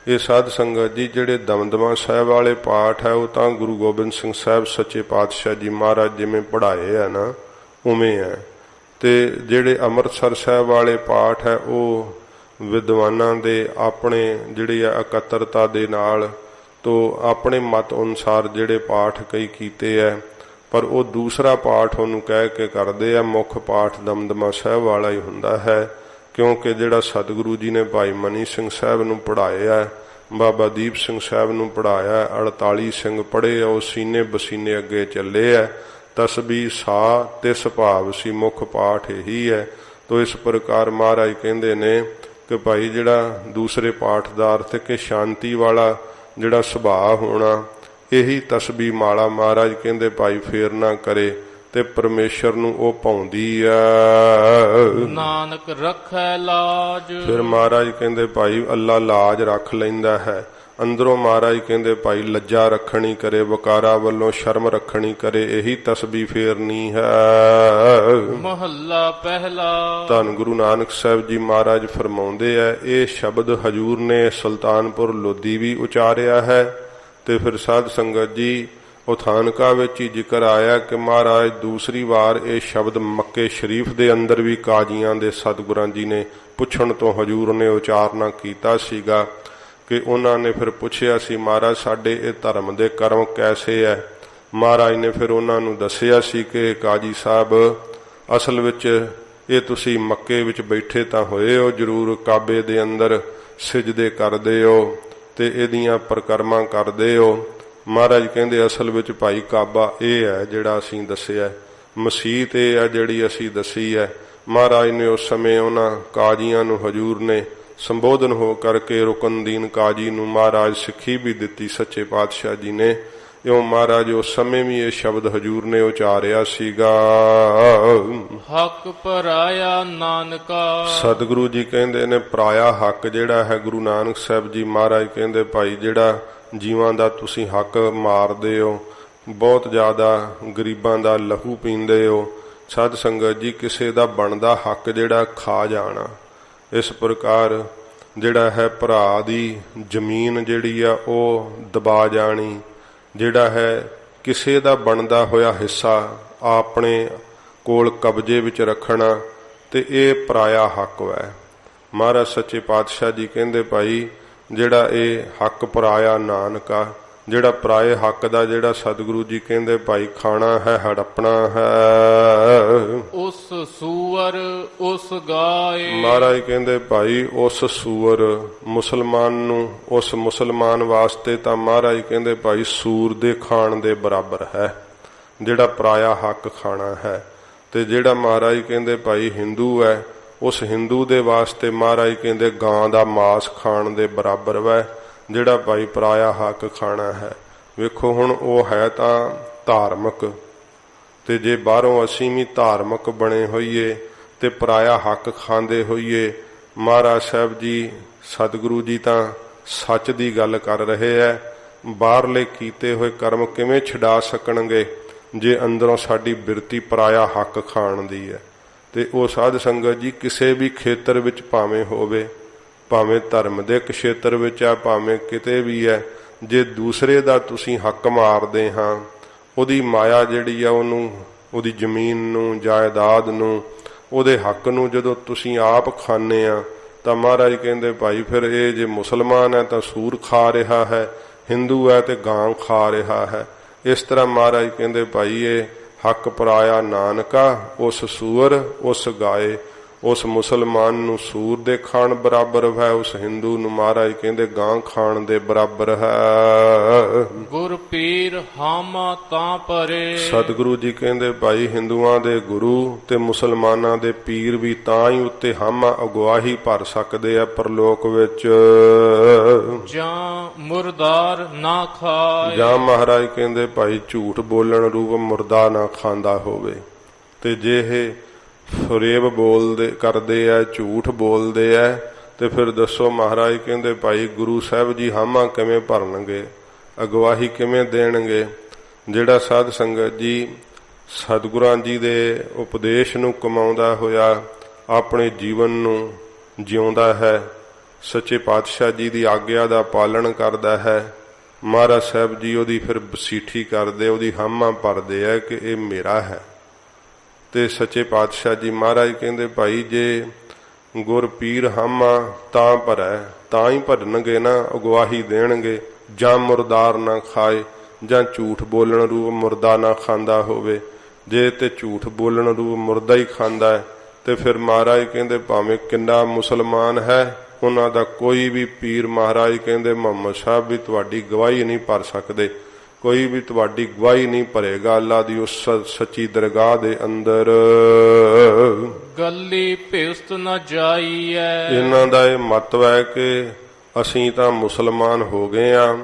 ਇਹ ਸਾਧ ਸੰਗਤ ਜੀ ਜਿਹੜੇ ਦਮਦਮਾ ਸਾਹਿਬ ਵਾਲੇ ਪਾਠ ਹੈ ਉਹ ਤਾਂ ਗੁਰੂ ਗੋਬਿੰਦ ਸਿੰਘ ਸਾਹਿਬ ਸੱਚੇ ਪਾਤਸ਼ਾਹ ਜੀ ਮਹਾਰਾਜ ਜਿਵੇਂ ਪੜ੍ਹਾਏ ਆ ਨਾ ਉਵੇਂ ਹੈ। ਤੇ ਜਿਹੜੇ ਅੰਮ੍ਰਿਤਸਰ ਸਾਹਿਬ ਵਾਲੇ ਪਾਠ ਹੈ ਉਹ ਵਿਦਵਾਨਾਂ ਦੇ ਆਪਣੇ ਜਿਹੜੀ ਆ ਇਕੱਤਰਤਾ ਦੇ ਨਾਲ ਤੋਂ ਆਪਣੇ ਮਤ ਅਨੁਸਾਰ ਜਿਹੜੇ ਪਾਠ ਕਈ ਕੀਤੇ ਹੈ, ਪਰ ਉਹ ਦੂਸਰਾ ਪਾਠ ਉਹਨੂੰ ਕਹਿ ਕੇ ਕਰਦੇ ਆ। ਮੁੱਖ ਪਾਠ ਦਮਦਮਾ ਸਾਹਿਬ ਵਾਲਾ ਹੀ ਹੁੰਦਾ ਹੈ, ਕਿਉਂਕਿ ਜਿਹੜਾ ਸਤਿਗੁਰੂ ਜੀ ਨੇ ਭਾਈ ਮਨੀ ਸਿੰਘ ਸਾਹਿਬ ਨੂੰ ਪੜ੍ਹਾਇਆ, ਬਾਬਾ ਦੀਪ ਸਿੰਘ ਸਾਹਿਬ ਨੂੰ ਪੜ੍ਹਾਇਆ, 48 ਸਿੰਘ ਪੜ੍ਹੇ, ਉਹ ਸੀਨੇ ਬਸੀਨੇ ਅੱਗੇ ਚੱਲੇ ਆ। ਤਸਬੀਹ ਸਾਹ ਤਿਸ ਭਾਵ ਸੀ, ਮੁੱਖ ਪਾਠ ਇਹੀ ਹੈ। ਤੋ ਇਸ ਪ੍ਰਕਾਰ ਮਹਾਰਾਜ ਕਹਿੰਦੇ ਨੇ ਕਿ ਭਾਈ ਜਿਹੜਾ ਦੂਸਰੇ ਪਾਠ ਦਾ ਅਰਥ ਕਿ ਸ਼ਾਂਤੀ ਵਾਲਾ ਜਿਹੜਾ ਸੁਭਾਅ ਹੋਣਾ, ਇਹੀ ਤਸਬੀਹ ਮਾਲਾ ਮਹਾਰਾਜ ਕਹਿੰਦੇ ਭਾਈ ਫੇਰ ਨਾ ਕਰੇ ਤੇ ਪਰਮੇਸ਼ਰ ਨੂੰ ਉਹ ਭਾਉਂਦੀ ਆ। ਨਾਨਕ ਰੱਖੈ ਲਾਜ। ਫਿਰ ਮਹਾਰਾਜ ਕਹਿੰਦੇ ਭਾਈ ਅੱਲਾ ਲਾਜ ਰੱਖ ਲੈਂਦਾ ਹੈ। ਅੰਦਰੋਂ ਮਹਾਰਾਜ ਕਹਿੰਦੇ ਭਾਈ ਲੱਜਾ ਰੱਖਣੀ ਕਰੇ, ਵਕਾਰਾ ਵੱਲੋਂ ਸ਼ਰਮ ਰੱਖਣੀ ਕਰੇ, ਇਹੀ ਤਸਬੀਹ ਫੇਰਨੀ ਹੈ। ਮਹੱਲਾ ਪਹਿਲਾ। ਧੰਨ ਗੁਰੂ ਨਾਨਕ ਸਾਹਿਬ ਜੀ ਮਹਾਰਾਜ ਫਰਮਾਉਂਦੇ ਆ, ਇਹ ਸ਼ਬਦ ਹਜੂਰ ਨੇ ਸੁਲਤਾਨਪੁਰ ਲੋਧੀ ਵੀ ਉਚਾਰਿਆ ਹੈ। ਤੇ ਫਿਰ ਸਾਧ ਸੰਗਤ ਜੀ ਉਹ ਥਾਨਕਾ ਵਿੱਚ ਹੀ ਜ਼ਿਕਰ ਆਇਆ ਕਿ ਮਹਾਰਾਜ ਦੂਸਰੀ ਵਾਰ ਇਹ ਸ਼ਬਦ ਮੱਕੇ ਸ਼ਰੀਫ ਦੇ ਅੰਦਰ ਵੀ ਕਾਜ਼ੀਆਂ ਦੇ ਸਤਿਗੁਰਾਂ ਜੀ ਨੇ ਪੁੱਛਣ ਤੋਂ ਹਜੂਰ ਨੇ ਉਚਾਰਨਾ ਕੀਤਾ ਸੀਗਾ ਕਿ ਉਹਨਾਂ ਨੇ ਫਿਰ ਪੁੱਛਿਆ ਸੀ, ਮਹਾਰਾਜ ਸਾਡੇ ਇਹ ਧਰਮ ਦੇ ਕਰਮ ਕੈਸੇ ਹੈ। ਮਹਾਰਾਜ ਨੇ ਫਿਰ ਉਹਨਾਂ ਨੂੰ ਦੱਸਿਆ ਸੀ ਕਿ ਕਾਜੀ ਸਾਹਿਬ ਅਸਲ ਵਿੱਚ ਇਹ ਤੁਸੀਂ ਮੱਕੇ ਵਿੱਚ ਬੈਠੇ ਤਾਂ ਹੋਏ ਹੋ, ਜ਼ਰੂਰ ਕਾਬੇ ਦੇ ਅੰਦਰ ਸਿਜਦੇ ਕਰਦੇ ਹੋ ਤੇ ਇਹਦੀਆਂ ਪਰਿਕਰਮਾ ਕਰਦੇ ਹੋ। ਮਹਾਰਾਜ ਕਹਿੰਦੇ ਅਸਲ ਵਿੱਚ ਭਾਈ ਕਾਬਾ ਇਹ ਹੈ ਜਿਹੜਾ ਅਸੀਂ ਦੱਸਿਆ, ਮਸੀਤ ਇਹ ਹੈ ਜਿਹੜੀ ਅਸੀਂ ਦੱਸੀ ਹੈ। ਮਹਾਰਾਜ ਨੇ ਉਸ ਸਮੇਂ ਉਹਨਾਂ ਕਾਜ਼ੀਆਂ ਨੂੰ ਹਜੂਰ ਨੇ ਸੰਬੋਧਨ ਹੋ ਕਰਕੇ ਰੁਕਨਦੀਨ ਕਾਜੀ ਨੂੰ ਮਹਾਰਾਜ ਸਿੱਖੀ ਵੀ ਦਿੱਤੀ ਸੱਚੇ ਪਾਤਸ਼ਾਹ ਜੀ ਨੇ। ਇਉਂ ਮਹਾਰਾਜ ਉਸ ਸਮੇਂ ਵੀ ਇਹ ਸ਼ਬਦ ਹਜੂਰ ਨੇ ਉਚਾਰਿਆ ਸੀਗਾ, ਹੱਕ ਪਰਾਇਆ ਨਾਨਕਾ। ਸਤਿਗੁਰੂ ਜੀ ਕਹਿੰਦੇ ਨੇ ਪਰਾਇਆ ਹੱਕ ਜਿਹੜਾ ਹੈ ਗੁਰੂ ਨਾਨਕ ਸਾਹਿਬ ਜੀ ਮਹਾਰਾਜ ਕਹਿੰਦੇ ਭਾਈ ਜਿਹੜਾ ਜੀਵਾਂ ਦਾ ਤੁਸੀਂ ਹੱਕ ਮਾਰਦੇ ਹੋ, ਬਹੁਤ ਜ਼ਿਆਦਾ ਗਰੀਬਾਂ ਦਾ ਲਹੂ ਪੀਂਦੇ ਹੋ, ਸਾਧ ਸੰਗਤ ਜੀ ਕਿਸੇ ਦਾ ਬਣਦਾ ਹੱਕ ਜਿਹੜਾ ਖਾ ਜਾਣਾ। ਇਸ ਪ੍ਰਕਾਰ ਜਿਹੜਾ ਹੈ ਭਰਾ ਦੀ ਜ਼ਮੀਨ ਜਿਹੜੀ ਆ ਉਹ ਦਬਾ ਜਾਣੀ, ਜਿਹੜਾ ਹੈ ਕਿਸੇ ਦਾ ਬਣਦਾ ਹੋਇਆ ਹਿੱਸਾ ਆਪਣੇ ਕੋਲ ਕਬਜ਼ੇ ਵਿੱਚ ਰੱਖਣਾ, ਤੇ ਇਹ ਪਰਾਇਆ ਹੱਕ ਹੈ। ਮਹਾਰਾਜ ਸੱਚੇ ਪਾਤਸ਼ਾਹ ਜੀ ਕਹਿੰਦੇ ਭਾਈ ਜਿਹੜਾ ਇਹ ਹੱਕ ਪਰਾਇਆ ਨਾਨਕਾ, ਜਿਹੜਾ ਪਰਾਏ ਹੱਕ ਦਾ ਜਿਹੜਾ ਸਤਿਗੁਰੂ ਜੀ ਕਹਿੰਦੇ ਭਾਈ ਖਾਣਾ ਹੈ ਹੜੱਪਣਾ ਹੈ। ਉਸ ਸੂਰ ਉਸ ਗਾਏ, ਮਹਾਰਾਜ ਕਹਿੰਦੇ ਭਾਈ ਉਸ ਸੂਰ ਮੁਸਲਮਾਨ ਨੂੰ, ਉਸ ਮੁਸਲਮਾਨ ਵਾਸਤੇ ਤਾਂ ਮਹਾਰਾਜ ਕਹਿੰਦੇ ਭਾਈ ਸੂਰ ਦੇ ਖਾਣ ਦੇ ਬਰਾਬਰ ਹੈ ਜਿਹੜਾ ਪਰਾਇਆ ਹੱਕ ਖਾਣਾ ਹੈ। ਤੇ ਜਿਹੜਾ ਮਹਾਰਾਜ ਕਹਿੰਦੇ ਭਾਈ ਹਿੰਦੂ ਹੈ, ਉਸ ਹਿੰਦੂ ਦੇ ਵਾਸਤੇ ਮਹਾਰਾਜ ਕਹਿੰਦੇ ਗਾਂ ਦਾ ਮਾਸ ਖਾਣ ਦੇ ਬਰਾਬਰ ਵੈ ਜਿਹੜਾ ਭਾਈ ਪਰਾਇਆ ਹੱਕ ਖਾਣਾ ਹੈ। ਵੇਖੋ ਹੁਣ ਉਹ ਹੈ ਤਾਂ ਧਾਰਮਿਕ, ਤੇ ਜੇ ਬਾਹਰੋਂ ਅਸੀਂ ਵੀ ਧਾਰਮਿਕ ਬਣੇ ਹੋਈਏ ਤੇ ਪਰਾਇਆ ਹੱਕ ਖਾਂਦੇ ਹੋਈਏ, ਮਹਾਰਾਜ ਸਾਹਿਬ ਜੀ ਸਤਿਗੁਰੂ ਜੀ ਤਾਂ ਸੱਚ ਦੀ ਗੱਲ ਕਰ ਰਹੇ ਹੈ। ਬਾਹਰਲੇ ਕੀਤੇ ਹੋਏ ਕਰਮ ਕਿਵੇਂ ਛਡਾ ਸਕਣਗੇ ਜੇ ਅੰਦਰੋਂ ਸਾਡੀ ਬਿਰਤੀ ਪਰਾਇਆ ਹੱਕ ਖਾਣ ਦੀ ਹੈ। ਤੇ ਉਹ ਸਾਧ ਸੰਗਤ ਜੀ ਕਿਸੇ ਵੀ ਖੇਤਰ ਵਿੱਚ ਭਾਵੇਂ ਹੋਵੇ, ਭਾਵੇਂ ਧਰਮ ਦੇ ਖੇਤਰ ਵਿੱਚ ਆ, ਭਾਵੇਂ ਕਿਤੇ ਵੀ ਹੈ, ਜੇ ਦੂਸਰੇ ਦਾ ਤੁਸੀਂ ਹੱਕ ਮਾਰਦੇ ਹਾਂ, ਉਹਦੀ ਮਾਇਆ ਜਿਹੜੀ ਆ ਉਹਨੂੰ, ਉਹਦੀ ਜ਼ਮੀਨ ਨੂੰ, ਜਾਇਦਾਦ ਨੂੰ, ਉਹਦੇ ਹੱਕ ਨੂੰ ਜਦੋਂ ਤੁਸੀਂ ਆਪ ਖਾਂਦੇ ਆ ਤਾਂ ਮਹਾਰਾਜ ਕਹਿੰਦੇ ਭਾਈ ਫਿਰ ਇਹ ਜੇ ਮੁਸਲਮਾਨ ਹੈ ਤਾਂ ਸੂਰ ਖਾ ਰਿਹਾ ਹੈ, ਹਿੰਦੂ ਹੈ ਤੇ ਗਾਂ ਖਾ ਰਿਹਾ ਹੈ। ਇਸ ਤਰ੍ਹਾਂ ਮਹਾਰਾਜ ਕਹਿੰਦੇ ਭਾਈ ਇਹ ਹੱਕ ਪਰਾਇਆ ਨਾਨਕਾ, ਉਸ ਸੂਰ ਉਸ ਗਾਏ। ਉਸ ਮੁਸਲਮਾਨ ਨੂੰ ਸੂਰ ਦੇ ਖਾਣ ਬਰਾਬਰ ਹੈ, ਉਸ ਹਿੰਦੂ ਨੂੰ ਮਹਾਰਾਜ ਕਹਿੰਦੇ ਗਾਂ ਖਾਣ ਦੇ ਬਰਾਬਰ ਹੈ। ਗੁਰ ਪੀਰ ਹਾਮਾ ਤਾਂ ਪਰੇ, ਸਤਿਗੁਰੂ ਜੀ ਕਹਿੰਦੇ ਭਾਈ ਹਿੰਦੂਆਂ ਦੇ ਗੁਰੂ ਤੇ ਮੁਸਲਮਾਨਾਂ ਦੇ ਪੀਰ ਵੀ ਤਾਂ ਹੀ ਉੱਤੇ ਹਾਮਾ ਅਗਵਾਹੀ ਭਰ ਸਕਦੇ ਆ ਪਰਲੋਕ ਵਿੱਚ। ਜਾਂ ਮੁਰਦਾਰ ਨਾ ਖਾਏ, ਜਾਂ ਮਹਾਰਾਜ ਕਹਿੰਦੇ ਭਾਈ ਝੂਠ ਬੋਲਣ ਰੂਪ ਮੁਰਦਾ ਨਾ ਖਾਂਦਾ ਹੋਵੇ। ਤੇ ਜੇ ਇਹ ਫਰੇਬ ਬੋਲਦੇ ਕਰਦੇ ਆ, ਝੂਠ ਬੋਲਦੇ ਆ, ਤੇ ਫਿਰ ਦੱਸੋ ਮਹਾਰਾਜ ਕਹਿੰਦੇ ਭਾਈ ਗੁਰੂ ਸਾਹਿਬ ਜੀ ਹਾਮਾ ਕਿਵੇਂ ਭਰਨਗੇ, ਅਗਵਾਹੀ ਕਿਵੇਂ ਦੇਣਗੇ। ਜਿਹੜਾ ਸਾਧ ਸੰਗਤ ਜੀ ਸਤਿਗੁਰਾਂ ਜੀ ਦੇ ਉਪਦੇਸ਼ ਨੂੰ ਕਮਾਉਂਦਾ ਹੋਇਆ ਆਪਣੇ ਜੀਵਨ ਨੂੰ ਜਿਉਂਦਾ ਹੈ, ਸੱਚੇ ਪਾਤਸ਼ਾਹ ਜੀ ਦੀ ਆਗਿਆ ਦਾ ਪਾਲਣ ਕਰਦਾ ਹੈ, ਮਹਾਰਾਜ ਸਾਹਿਬ ਜੀ ਉਹਦੀ ਫਿਰ ਬਸੀਠੀ ਕਰਦੇ, ਉਹਦੀ ਹਾਮਾ ਭਰਦੇ ਆ ਕਿ ਇਹ ਮੇਰਾ ਹੈ। ਤੇ ਸੱਚੇ ਪਾਤਸ਼ਾਹ ਜੀ ਮਹਾਰਾਜ ਕਹਿੰਦੇ ਭਾਈ ਜੇ ਗੁਰ ਪੀਰ ਹਾਮਾ ਤਾਂ ਭਰੈ, ਤਾਂ ਹੀ ਭਰਨਗੇ ਨਾ, ਅਗਵਾਹੀ ਦੇਣਗੇ। ਜਾਂ ਮੁਰਦਾਰ ਨਾ ਖਾਏ, ਜਾਂ ਝੂਠ ਬੋਲਣ ਰੂਪ ਮੁਰਦਾ ਨਾ ਖਾਂਦਾ ਹੋਵੇ। ਜੇ ਤੇ ਝੂਠ ਬੋਲਣ ਰੂਪ ਮੁਰਦਾ ਹੀ ਖਾਂਦਾ ਹੈ ਤੇ ਫਿਰ ਮਹਾਰਾਜ ਕਹਿੰਦੇ ਭਾਵੇਂ ਕਿੰਨਾ ਮੁਸਲਮਾਨ ਹੈ, ਉਹਨਾਂ ਦਾ ਕੋਈ ਵੀ ਪੀਰ ਮਹਾਰਾਜ ਕਹਿੰਦੇ ਮੁਹੰਮਦ ਸਾਹਿਬ ਵੀ ਤੁਹਾਡੀ ਗਵਾਹੀ ਨਹੀਂ ਭਰ ਸਕਦੇ, ਕੋਈ ਵੀ ਤੁਹਾਡੀ ਗਵਾਹੀ ਨਹੀਂ ਭਰੇਗਾ ਅੱਲਾ ਦੀ ਉਸ ਸੱਚੀ ਦਰਗਾਹ ਦੇ ਅੰਦਰ। ਗੱਲੀ ਭਿਸਤ ਨਾ ਜਾਈਐ, ਇਹਨਾਂ ਦਾ ਇਹ ਮਤਲਬ ਹੈ ਕਿ ਅਸੀਂ ਤਾਂ ਮੁਸਲਮਾਨ ਹੋ ਗਏ ਆ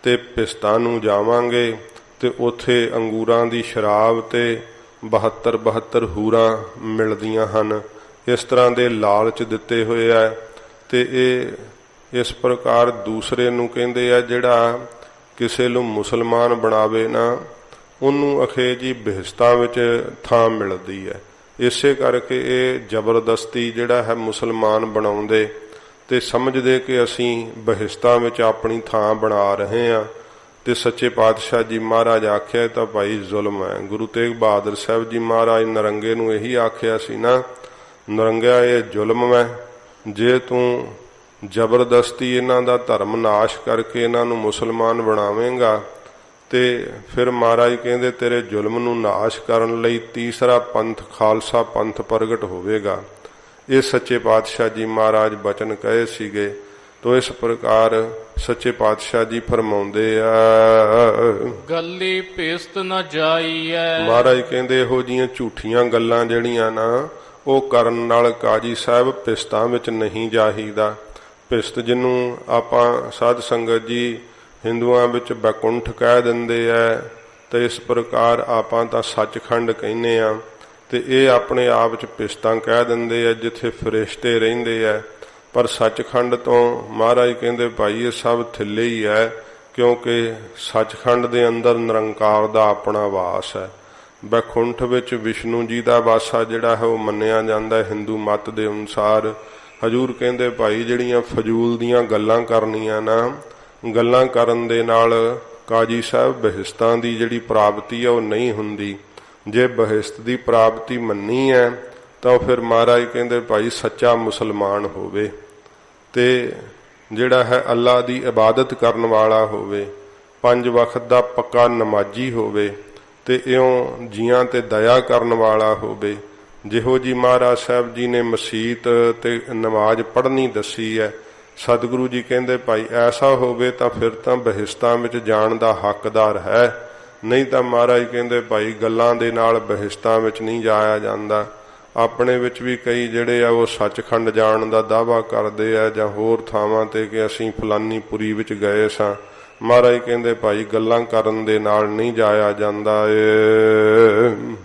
ਤੇ ਭਿਸਤਾਂ ਨੂੰ ਜਾਵਾਂਗੇ ਤੇ ਉੱਥੇ ਅੰਗੂਰਾਂ ਦੀ ਸ਼ਰਾਬ ਤੇ 72 ਹੂਰਾਂ ਮਿਲਦੀਆਂ ਹਨ। ਇਸ ਤਰ੍ਹਾਂ ਦੇ ਲਾਲਚ ਦਿੱਤੇ ਹੋਏ ਆ ਤੇ ਇਹ ਇਸ ਪ੍ਰਕਾਰ ਦੂਸਰੇ ਨੂੰ ਕਹਿੰਦੇ ਆ ਜਿਹੜਾ ਕਿਸੇ ਨੂੰ ਮੁਸਲਮਾਨ ਬਣਾਵੇ ਨਾ, ਉਹਨੂੰ ਅਖੇ ਜੀ ਬਿਹਸਤਾਂ ਵਿੱਚ ਥਾਂ ਮਿਲਦੀ ਹੈ। ਇਸੇ ਕਰਕੇ ਇਹ ਜ਼ਬਰਦਸਤੀ ਜਿਹੜਾ ਹੈ ਮੁਸਲਮਾਨ ਬਣਾਉਂਦੇ ਤੇ ਸਮਝਦੇ ਕਿ ਅਸੀਂ ਬਿਹਸਤਾਂ ਵਿੱਚ ਆਪਣੀ ਥਾਂ ਬਣਾ ਰਹੇ ਹਾਂ। ਤੇ ਸੱਚੇ ਪਾਤਸ਼ਾਹ ਜੀ ਮਹਾਰਾਜ ਆਖਿਆ ਤਾਂ ਭਾਈ ਜ਼ੁਲਮ ਹੈ। ਗੁਰੂ ਤੇਗ ਬਹਾਦਰ ਸਾਹਿਬ ਜੀ ਮਹਾਰਾਜ ਨਰੰਗੇ ਨੂੰ ਇਹੀ ਆਖਿਆ ਸੀ ਨਾ, ਨਰੰਗਿਆ ਇਹ ਜ਼ੁਲਮ ਹੈ, ਜੇ ਤੂੰ ਜ਼ਬਰਦਸਤੀ ਇਹਨਾਂ ਦਾ ਧਰਮ ਨਾਸ਼ ਕਰਕੇ ਇਹਨਾਂ ਨੂੰ ਮੁਸਲਮਾਨ ਬਣਾਵੇਂਗਾ ਤੇ ਫਿਰ ਮਹਾਰਾਜ ਕਹਿੰਦੇ ਤੇਰੇ ਜ਼ੁਲਮ ਨੂੰ ਨਾਸ਼ ਕਰਨ ਲਈ ਤੀਸਰਾ ਪੰਥ ਖਾਲਸਾ ਪੰਥ ਪ੍ਰਗਟ ਹੋਵੇਗਾ। ਇਹ ਸੱਚੇ ਪਾਤਸ਼ਾਹ ਜੀ ਮਹਾਰਾਜ ਬਚਨ ਕਹੇ ਸੀਗੇ। ਤੋ ਇਸ ਪ੍ਰਕਾਰ ਸੱਚੇ ਪਾਤਸ਼ਾਹ ਜੀ ਫਰਮਾਉਂਦੇ ਆ, ਗੱਲੀ ਭਿਸਤ ਨ ਜਾਈਐ। ਮਹਾਰਾਜ ਕਹਿੰਦੇ ਇਹੋ ਜੀਆਂ ਝੂਠੀਆਂ ਗੱਲਾਂ ਜਿਹੜੀਆਂ ਨਾ ਉਹ ਕਰਨ ਨਾਲ ਕਾਜੀ ਸਾਹਿਬ ਭਿਸਤਾਂ ਵਿੱਚ ਨਹੀਂ ਜਾਹੀਦਾ। ਭਿਸਤ ਜਿਹਨੂੰ ਆਪਾਂ ਸਾਧ ਸੰਗਤ ਜੀ ਹਿੰਦੂਆਂ ਵਿੱਚ ਬੈਕੁੰਠ ਕਹਿ ਦਿੰਦੇ ਆ, ਤੇ ਇਸ ਪ੍ਰਕਾਰ ਆਪਾਂ ਤਾਂ ਸੱਚਖੰਡ ਕਹਿੰਦੇ ਆ, ਤੇ ਇਹ ਆਪਣੇ ਆਪ ਚ ਭਿਸਤਾਂ ਕਹਿ ਦਿੰਦੇ ਆ ਜਿੱਥੇ ਫਰਿਸ਼ਤੇ ਰਹਿੰਦੇ ਆ। ਪਰ ਸੱਚਖੰਡ ਤੋਂ ਮਹਾਰਾਜ ਕਹਿੰਦੇ ਭਾਈ ਇਹ ਸਭ ਥੱਲੇ ਹੀ ਹੈ, ਕਿਉਂਕਿ ਸੱਚਖੰਡ ਦੇ ਅੰਦਰ ਨਿਰੰਕਾਰ ਦਾ ਆਪਣਾ ਵਾਸ ਹੈ। ਬੈਕੁੰਠ ਵਿੱਚ ਵਿਸ਼ਨੂੰ ਜੀ ਦਾ ਵਾਸਾ ਜਿਹੜਾ ਹੈ ਉਹ ਮੰਨਿਆ ਜਾਂਦਾ ਹਿੰਦੂ ਮਤ ਦੇ ਅਨੁਸਾਰ। ਹਜੂਰ ਕਹਿੰਦੇ ਭਾਈ ਜਿਹੜੀਆਂ ਫਜ਼ੂਲ ਦੀਆਂ ਗੱਲਾਂ ਕਰਨੀਆਂ ਨਾ, ਗੱਲਾਂ ਕਰਨ ਦੇ ਨਾਲ ਕਾਜੀ ਸਾਹਿਬ ਬਹਿਸਤਾਂ ਦੀ ਜਿਹੜੀ ਪ੍ਰਾਪਤੀ ਹੈ ਉਹ ਨਹੀਂ ਹੁੰਦੀ। ਜੇ ਬਹਿਸਤ ਦੀ ਪ੍ਰਾਪਤੀ ਮੰਨੀ ਹੈ ਤਾਂ ਫਿਰ ਮਹਾਰਾਜ ਕਹਿੰਦੇ ਭਾਈ ਸੱਚਾ ਮੁਸਲਮਾਨ ਹੋਵੇ ਤੇ ਜਿਹੜਾ ਹੈ ਅੱਲਾ ਦੀ ਇਬਾਦਤ ਕਰਨ ਵਾਲਾ ਹੋਵੇ, 5 ਵਕਤ ਦਾ ਪੱਕਾ ਨਮਾਜ਼ੀ ਹੋਵੇ ਤੇ ਇਉਂ ਜੀਆਂ ਤੇ ਦਇਆ ਕਰਨ ਵਾਲਾ ਹੋਵੇ। ਜਿਹੋ ਜੀ ਮਹਾਰਾਜ ਸਾਹਿਬ ਜੀ ਨੇ ਮਸੀਤ ਤੇ ਨਮਾਜ਼ ਪੜ੍ਹਨੀ ਦੱਸੀ ਹੈ, ਸਤਿਗੁਰੂ ਜੀ ਕਹਿੰਦੇ ਭਾਈ ਐਸਾ ਹੋਵੇ ਤਾਂ ਫਿਰ ਤਾਂ ਬਹਿਸਤਾਂ ਵਿੱਚ ਜਾਣ ਦਾ ਹੱਕਦਾਰ ਹੈ। ਨਹੀਂ ਤਾਂ ਮਹਾਰਾਜ ਕਹਿੰਦੇ ਭਾਈ ਗੱਲਾਂ ਦੇ ਨਾਲ ਬਹਿਸਤਾਂ ਵਿੱਚ ਨਹੀਂ ਜਾਇਆ ਜਾਂਦਾ। ਆਪਣੇ ਵਿੱਚ ਵੀ ਕਈ ਜਿਹੜੇ ਆ ਉਹ ਸੱਚਖੰਡ ਜਾਣ ਦਾ ਦਾਅਵਾ ਕਰਦੇ ਆ ਜਾਂ ਹੋਰ ਥਾਵਾਂ ਤੇ ਕਿ ਅਸੀਂ ਫਲਾਨੀ ਪੁਰੀ ਵਿੱਚ ਗਏ ਸਾਂ। ਮਹਾਰਾਜ ਕਹਿੰਦੇ ਭਾਈ ਗੱਲਾਂ ਕਰਨ ਦੇ ਨਾਲ ਨਹੀਂ ਜਾਇਆ ਜਾਂਦਾ।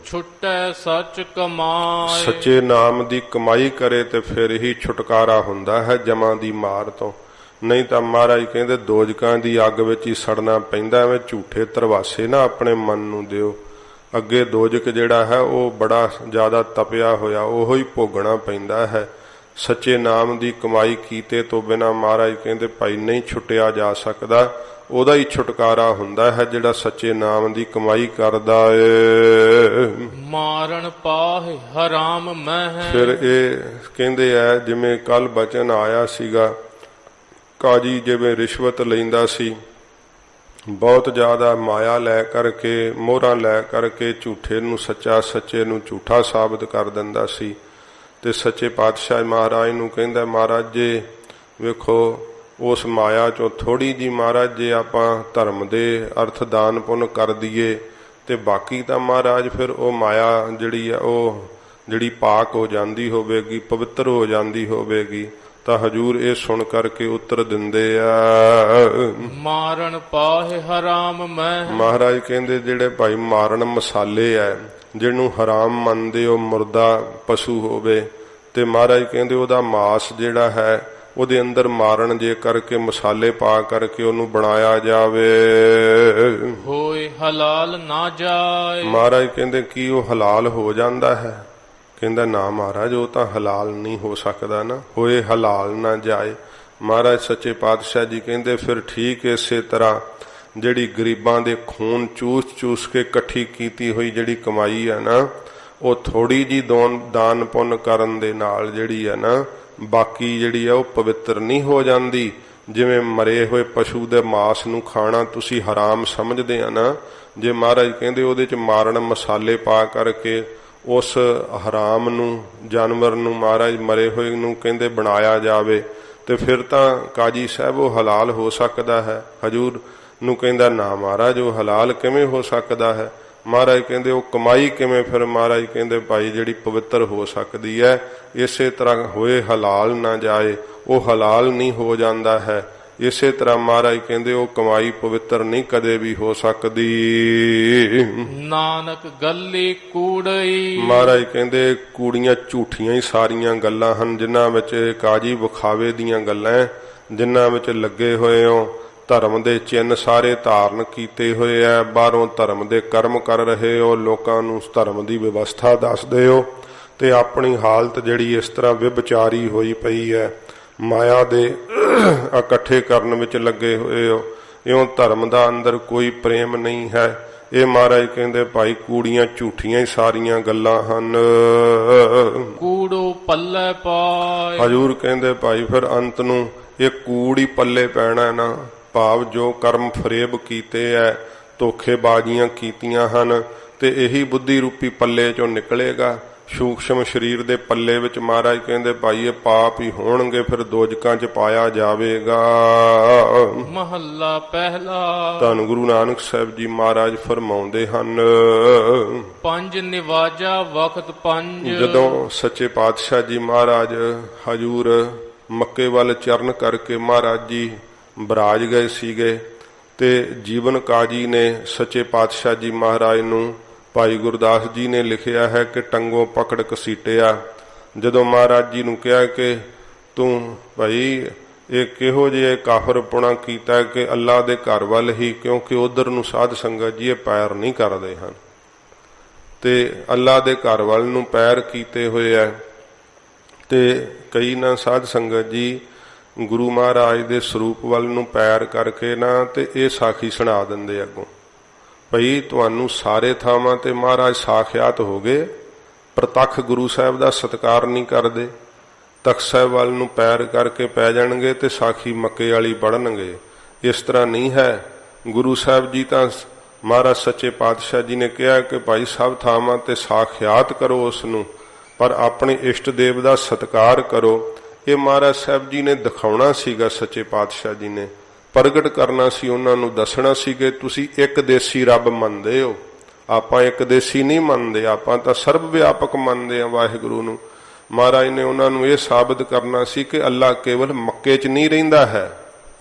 ਛੁੱਟੈ ਸੱਚ ਕਮਾਏ। ਸੱਚੇ ਨਾਮ ਦੀ ਕਮਾਈ ਕਰੇ ਤੇ ਫਿਰ ਹੀ ਛੁਟਕਾਰਾ ਹੁੰਦਾ ਹੈ ਜਮਾਂ ਦੀ ਮਾਰ ਤੋਂ। ਨਹੀਂ ਤਾਂ ਮਹਾਰਾਜ ਕਹਿੰਦੇ ਦੋਜਕਾਂ ਦੀ ਅੱਗ ਵਿੱਚ ਹੀ ਸੜਨਾ ਪੈਂਦਾ। ਐਵੇਂ ਝੂਠੇ ਧਰਵਾਸੇ ਨਾ ਆਪਣੇ ਮਨ ਨੂੰ ਦਿਓ। ਅੱਗੇ ਦੋਜਕ ਜਿਹੜਾ ਹੈ ਉਹ ਬੜਾ ਜ਼ਿਆਦਾ ਤਪਿਆ ਹੋਇਆ, ਉਹੋ ਹੀ ਭੋਗਣਾ ਪੈਂਦਾ ਹੈ। ਸੱਚੇ ਨਾਮ ਦੀ ਕਮਾਈ ਕੀਤੇ ਤੋਂ ਬਿਨਾਂ ਮਹਾਰਾਜ ਕਹਿੰਦੇ ਭਾਈ ਨਹੀਂ ਛੁੱਟਿਆ ਜਾ ਸਕਦਾ। ਉਹਦਾ ਹੀ ਛੁਟਕਾਰਾ ਹੁੰਦਾ ਹੈ ਜਿਹੜਾ ਸੱਚੇ ਨਾਮ ਦੀ ਕਮਾਈ ਕਰਦਾ ਏ। ਮਾਰਨ ਪਾਹਿ ਹਰਾਮ ਮਹਿ। ਫਿਰ ਇਹ ਕਹਿੰਦੇ ਆ ਜਿਵੇਂ ਕੱਲ ਬਚਨ ਆਇਆ ਸੀਗਾ, ਕਾਜੀ ਜਿਵੇਂ ਰਿਸ਼ਵਤ ਲੈਂਦਾ ਸੀ, ਬਹੁਤ ਜ਼ਿਆਦਾ ਮਾਇਆ ਲੈ ਕਰਕੇ, ਮੋਹਰਾਂ ਲੈ ਕਰਕੇ ਝੂਠੇ ਨੂੰ ਸੱਚਾ, ਸੱਚੇ ਨੂੰ ਝੂਠਾ ਸਾਬਤ ਕਰ ਦਿੰਦਾ ਸੀ। ਤੇ ਸੱਚੇ ਪਾਤਸ਼ਾਹ ਮਹਾਰਾਜ ਨੂੰ ਕਹਿੰਦਾ ਮਹਾਰਾਜ ਜੀ ਵੇਖੋ ਉਸ ਮਾਇਆ ਚੋਂ ਥੋੜੀ ਜੀ ਮਹਾਰਾਜ ਜੇ ਆਪਾਂ ਧਰਮ ਦੇ ਅਰਥ ਦਾਨ ਪੁੰਨ ਕਰ ਦਈਏ ਤੇ ਬਾਕੀ ਤਾਂ ਮਹਾਰਾਜ ਫਿਰ ਉਹ ਮਾਇਆ ਜਿਹੜੀ ਆ ਉਹ ਜਿਹੜੀ ਪਾਕ ਹੋ ਜਾਂਦੀ ਹੋਵੇਗੀ, ਪਵਿੱਤਰ ਹੋ ਜਾਂਦੀ ਹੋਵੇਗੀ। ਤਾਂ ਹਜੂਰ ਇਹ ਸੁਣ ਕਰਕੇ ਉੱਤਰ ਦਿੰਦੇ ਆ, ਮਾਰਨ ਪਾਹਿ ਹਰਾਮ ਮਹਿ। ਮਹਾਰਾਜ ਕਹਿੰਦੇ ਜਿਹੜੇ ਭਾਈ ਮਾਰਨ ਮਸਾਲੇ ਐ, ਜਿਹਨੂੰ ਹਰਾਮ ਮੰਨਦੇ ਉਹ ਮੁਰਦਾ ਪਸ਼ੂ ਹੋਵੇ ਤੇ ਮਹਾਰਾਜ ਕਹਿੰਦੇ ਉਹਦਾ ਮਾਸ ਜਿਹੜਾ ਹੈ ਉਹਦੇ ਅੰਦਰ ਮਾਰਨ ਜੇ ਕਰਕੇ ਮਸਾਲੇ ਪਾ ਕਰਕੇ ਉਹਨੂੰ ਬਣਾਇਆ ਜਾਵੇ, ਹੋਏ ਹਲਾਲ ਨਾ ਜਾਏ। ਮਹਾਰਾਜ ਕਹਿੰਦੇ ਕੀ ਉਹ ਹਲਾਲ ਹੋ ਜਾਂਦਾ ਹੈ? ਕਹਿੰਦਾ ਨਾ ਮਹਾਰਾਜ ਉਹ ਤਾਂ ਹਲਾਲ ਨਹੀਂ ਹੋ ਸਕਦਾ ਨਾ, ਹੋਏ ਹਲਾਲ ਨਾ ਜਾਏ। ਮਹਾਰਾਜ ਸੱਚੇ ਪਾਤਸ਼ਾਹ ਜੀ ਕਹਿੰਦੇ ਫਿਰ ਠੀਕ ਇਸੇ ਤਰ੍ਹਾਂ ਜਿਹੜੀ ਗਰੀਬਾਂ ਦੇ ਖੂਨ ਚੂਸ ਚੂਸ ਕੇ ਇਕੱਠੀ ਕੀਤੀ ਹੋਈ ਜਿਹੜੀ ਕਮਾਈ ਹੈ ਨਾ, ਉਹ ਥੋੜੀ ਜੀ ਦਾਨ ਪੁੰਨ ਕਰਨ ਦੇ ਨਾਲ ਜਿਹੜੀ ਹੈ ਨਾ ਬਾਕੀ ਜਿਹੜੀ ਆ ਉਹ ਪਵਿੱਤਰ ਨਹੀਂ ਹੋ ਜਾਂਦੀ। ਜਿਵੇਂ ਮਰੇ ਹੋਏ ਪਸ਼ੂ ਦੇ ਮਾਸ ਨੂੰ ਖਾਣਾ ਤੁਸੀਂ ਹਰਾਮ ਸਮਝਦੇ ਆ ਨਾ, ਜੇ ਮਹਾਰਾਜ ਕਹਿੰਦੇ ਉਹਦੇ ਚ ਮਾਰਨ ਮਸਾਲੇ ਪਾ ਕਰਕੇ ਉਸ ਹਰਾਮ ਨੂੰ, ਜਾਨਵਰ ਨੂੰ, ਮਹਾਰਾਜ ਮਰੇ ਹੋਏ ਨੂੰ ਕਹਿੰਦੇ ਬਣਾਇਆ ਜਾਵੇ ਤੇ ਫਿਰ ਤਾਂ ਕਾਜੀ ਸਾਹਿਬ ਉਹ ਹਲਾਲ ਹੋ ਸਕਦਾ ਹੈ। ਹਜੂਰ ਨੂੰ ਕਹਿੰਦਾ ਨਾ ਮਹਾਰਾਜ ਉਹ ਹਲਾਲ ਕਿਵੇਂ ਹੋ ਸਕਦਾ ਹੈ? ਮਹਾਰਾਜ ਕਹਿੰਦੇ ਉਹ ਕਮਾਈ ਕਿਵੇਂ? ਫਿਰ ਮਹਾਰਾਜ ਕਹਿੰਦੇ ਭਾਈ ਜਿਹੜੀ ਪਵਿੱਤਰ ਹੋ ਸਕਦੀ ਹੈ। ਇਸੇ ਤਰ੍ਹਾਂ ਹੋਏ ਹਲਾਲ ਨਾ ਜਾਏ, ਉਹ ਹਲਾਲ ਨਹੀਂ ਹੋ ਜਾਂਦਾ ਹੈ। ਇਸੇ ਤਰ੍ਹਾਂ ਮਹਾਰਾਜ ਕਹਿੰਦੇ ਉਹ ਕਮਾਈ ਪਵਿੱਤਰ ਨਹੀਂ ਕਦੇ ਵੀ ਹੋ ਸਕਦੀ। ਨਾਨਕ ਗੱਲੀ ਕੂੜਈ। ਮਹਾਰਾਜ ਕਹਿੰਦੇ ਕੂੜੀਆਂ ਝੂਠੀਆਂ ਹੀ ਸਾਰੀਆਂ ਗੱਲਾਂ ਹਨ ਜਿਨ੍ਹਾਂ ਵਿੱਚ ਕਾਜੀ ਵਿਖਾਵੇ ਦੀਆਂ ਗੱਲਾਂ ਜਿਨ੍ਹਾਂ ਵਿੱਚ ਲੱਗੇ ਹੋਏ ਹੋ। ਧਰਮ ਦੇ ਚਿੰਨ੍ਹ ਸਾਰੇ ਧਾਰਨ ਕੀਤੇ ਹੋਏ ਐ। ਬਾਹਰੋਂ ਧਰਮ ਦੇ ਕਰਮ ਕਰ ਰਹੇ ਹੋ, ਲੋਕਾਂ ਨੂੰ ਧਰਮ ਦੀ ਵਿਵਸਥਾ ਦੱਸਦੇ ਹੋ, ਤੇ ਆਪਣੀ ਹਾਲਤ ਜਿਹੜੀ ਇਸ ਤਰ੍ਹਾਂ ਵਿਭਚਾਰੀ ਹੋਈ ਪਈ ਹੈ, ਮਾਇਆ ਦੇ ਇਕੱਠੇ ਕਰਨ ਵਿੱਚ ਲੱਗੇ ਹੋਏ ਹੋ। ਇਉਂ ਧਰਮ ਦਾ ਅੰਦਰ ਕੋਈ ਪ੍ਰੇਮ ਨਹੀਂ ਹੈ। ਇਹ ਮਹਾਰਾਜ ਕਹਿੰਦੇ ਭਾਈ ਕੂੜੀਆਂ ਝੂਠੀਆਂ ਹੀ ਸਾਰੀਆਂ ਗੱਲਾਂ ਹਨ। ਕੂੜੋ ਪੱਲੇ ਪਾਏ। ਹਜੂਰ ਕਹਿੰਦੇ ਭਾਈ ਫਿਰ ਅੰਤ ਨੂੰ ਇਹ ਕੂੜ ਹੀ ਪੱਲੇ ਪੈਣਾ ਨਾ। ਭਾਵ ਜੋ ਕਰਮ ਫਰੇਬ ਕੀਤੇ ਐ, ਧੋਖੇਬਾਜ਼ੀਆਂ ਕੀਤੀਆਂ ਹਨ, ਤੇ ਇਹੀ ਬੁੱਧੀ ਰੂਪੀ ਪੱਲੇ ਚੋਂ ਨਿਕਲੇਗਾ। ਸੂਖਸ਼ਮ ਸਰੀਰ ਦੇ ਪੱਲੇ ਵਿੱਚ ਮਹਾਰਾਜ ਕਹਿੰਦੇ ਭਾਈ ਇਹ ਪਾਪ ਹੀ ਹੋਣਗੇ, ਫਿਰ ਦੋਜਕਾਂ 'ਚ ਪਾਇਆ ਜਾਵੇਗਾ। ਮਹੱਲਾ ਪਹਿਲਾ। ਧੰਨ ਗੁਰੂ ਨਾਨਕ ਸਾਹਿਬ ਜੀ ਮਹਾਰਾਜ ਫਰਮਾਉਂਦੇ ਹਨ, ਪੰਜ ਨਿਵਾਜਾ ਵਖਤ ਪੰਜ। ਜਦੋਂ ਸੱਚੇ ਪਾਤਸ਼ਾਹ ਜੀ ਮਹਾਰਾਜ ਹਜੂਰ ਮੱਕੇ ਵੱਲ ਚਰਨ ਕਰਕੇ ਮਹਾਰਾਜ ਜੀ ਬਰਾਜ ਗਏ ਸੀਗੇ, ਤੇ ਜੀਵਨ ਕਾਜੀ ਨੇ ਸੱਚੇ ਪਾਤਸ਼ਾਹ ਜੀ ਮਹਾਰਾਜ ਨੂੰ, ਭਾਈ ਗੁਰਦਾਸ ਜੀ ਨੇ ਲਿਖਿਆ ਹੈ ਕਿ ਟੰਗੋਂ ਪਕੜ ਘਸੀਟਿਆ। ਜਦੋਂ ਮਹਾਰਾਜ ਜੀ ਨੂੰ ਕਿਹਾ ਕਿ ਤੂੰ ਭਾਈ ਇਹ ਕਿਹੋ ਜਿਹੇ ਕਾਫਰਪੁਣਾ ਕੀਤਾ ਕਿ ਅੱਲਾ ਦੇ ਘਰ ਵੱਲ ਹੀ, ਕਿਉਂਕਿ ਉਧਰ ਨੂੰ ਸਾਧ ਸੰਗਤ ਜੀ ਇਹ ਪੈਰ ਨਹੀਂ ਕਰਦੇ ਹਨ, ਤੇ ਅੱਲਾ ਦੇ ਘਰ ਵੱਲ ਨੂੰ ਪੈਰ ਕੀਤੇ ਹੋਏ ਹੈ। ਤੇ ਕਈ ਨਾ ਸਾਧ ਸੰਗਤ ਜੀ ਗੁਰੂ ਮਹਾਰਾਜ ਦੇ ਸਰੂਪ ਵੱਲ ਨੂੰ ਪੈਰ ਕਰਕੇ ਨਾ ਤੇ ਇਹ ਸਾਖੀ ਸੁਣਾ ਦਿੰਦੇ ਅੱਗੋਂ, ਭਈ ਤੁਹਾਨੂੰ ਸਾਰੇ ਥਾਵਾਂ ਤੇ ਮਹਾਰਾਜ ਸਾਖਿਆਤ ਹੋ ਗਏ, ਪ੍ਰਤੱਖ ਗੁਰੂ ਸਾਹਿਬ ਦਾ ਸਤਿਕਾਰ ਨਹੀਂ ਕਰਦੇ, ਤਖਤ ਸਾਹਿਬ ਵੱਲ ਨੂੰ ਪੈਰ ਕਰਕੇ ਪੈ ਜਾਣਗੇ ਤੇ ਸਾਖੀ ਮੱਕੇ ਵਾਲੀ ਪੜਨਗੇ। ਇਸ ਤਰ੍ਹਾਂ ਨਹੀਂ ਹੈ। ਗੁਰੂ ਸਾਹਿਬ ਜੀ ਤਾਂ ਮਹਾਰਾਜ ਸੱਚੇ ਪਾਤਸ਼ਾਹ ਜੀ ਨੇ ਕਿਹਾ ਕਿ ਭਾਈ ਸਭ ਥਾਵਾਂ ਤੇ ਸਾਖਿਆਤ ਕਰੋ ਉਸ ਨੂੰ, ਪਰ ਆਪਣੇ ਇਸ਼ਟ ਦੇਵ ਦਾ ਸਤਿਕਾਰ ਕਰੋ। ਇਹ ਮਹਾਰਾਜ ਸਾਹਿਬ ਜੀ ਨੇ ਦਿਖਾਉਣਾ ਸੀਗਾ, ਸੱਚੇ ਪਾਤਸ਼ਾਹ ਜੀ ਨੇ ਪ੍ਰਗਟ ਕਰਨਾ ਸੀ, ਉਹਨਾਂ ਨੂੰ ਦੱਸਣਾ ਸੀ ਕਿ ਤੁਸੀਂ ਇੱਕ ਦੇਸੀ ਰੱਬ ਮੰਨਦੇ ਹੋ, ਆਪਾਂ ਇੱਕ ਦੇਸੀ ਨਹੀਂ ਮੰਨਦੇ, ਆਪਾਂ ਤਾਂ ਸਰਬ ਵਿਆਪਕ ਮੰਨਦੇ ਆ ਵਾਹਿਗੁਰੂ ਨੂੰ। ਮਹਾਰਾਜ ਨੇ ਉਹਨਾਂ ਨੂੰ ਇਹ ਸਾਬਤ ਕਰਨਾ ਸੀ ਕਿ ਅੱਲਾ ਕੇਵਲ ਮੱਕੇ 'ਚ ਨਹੀਂ ਰਹਿੰਦਾ ਹੈ।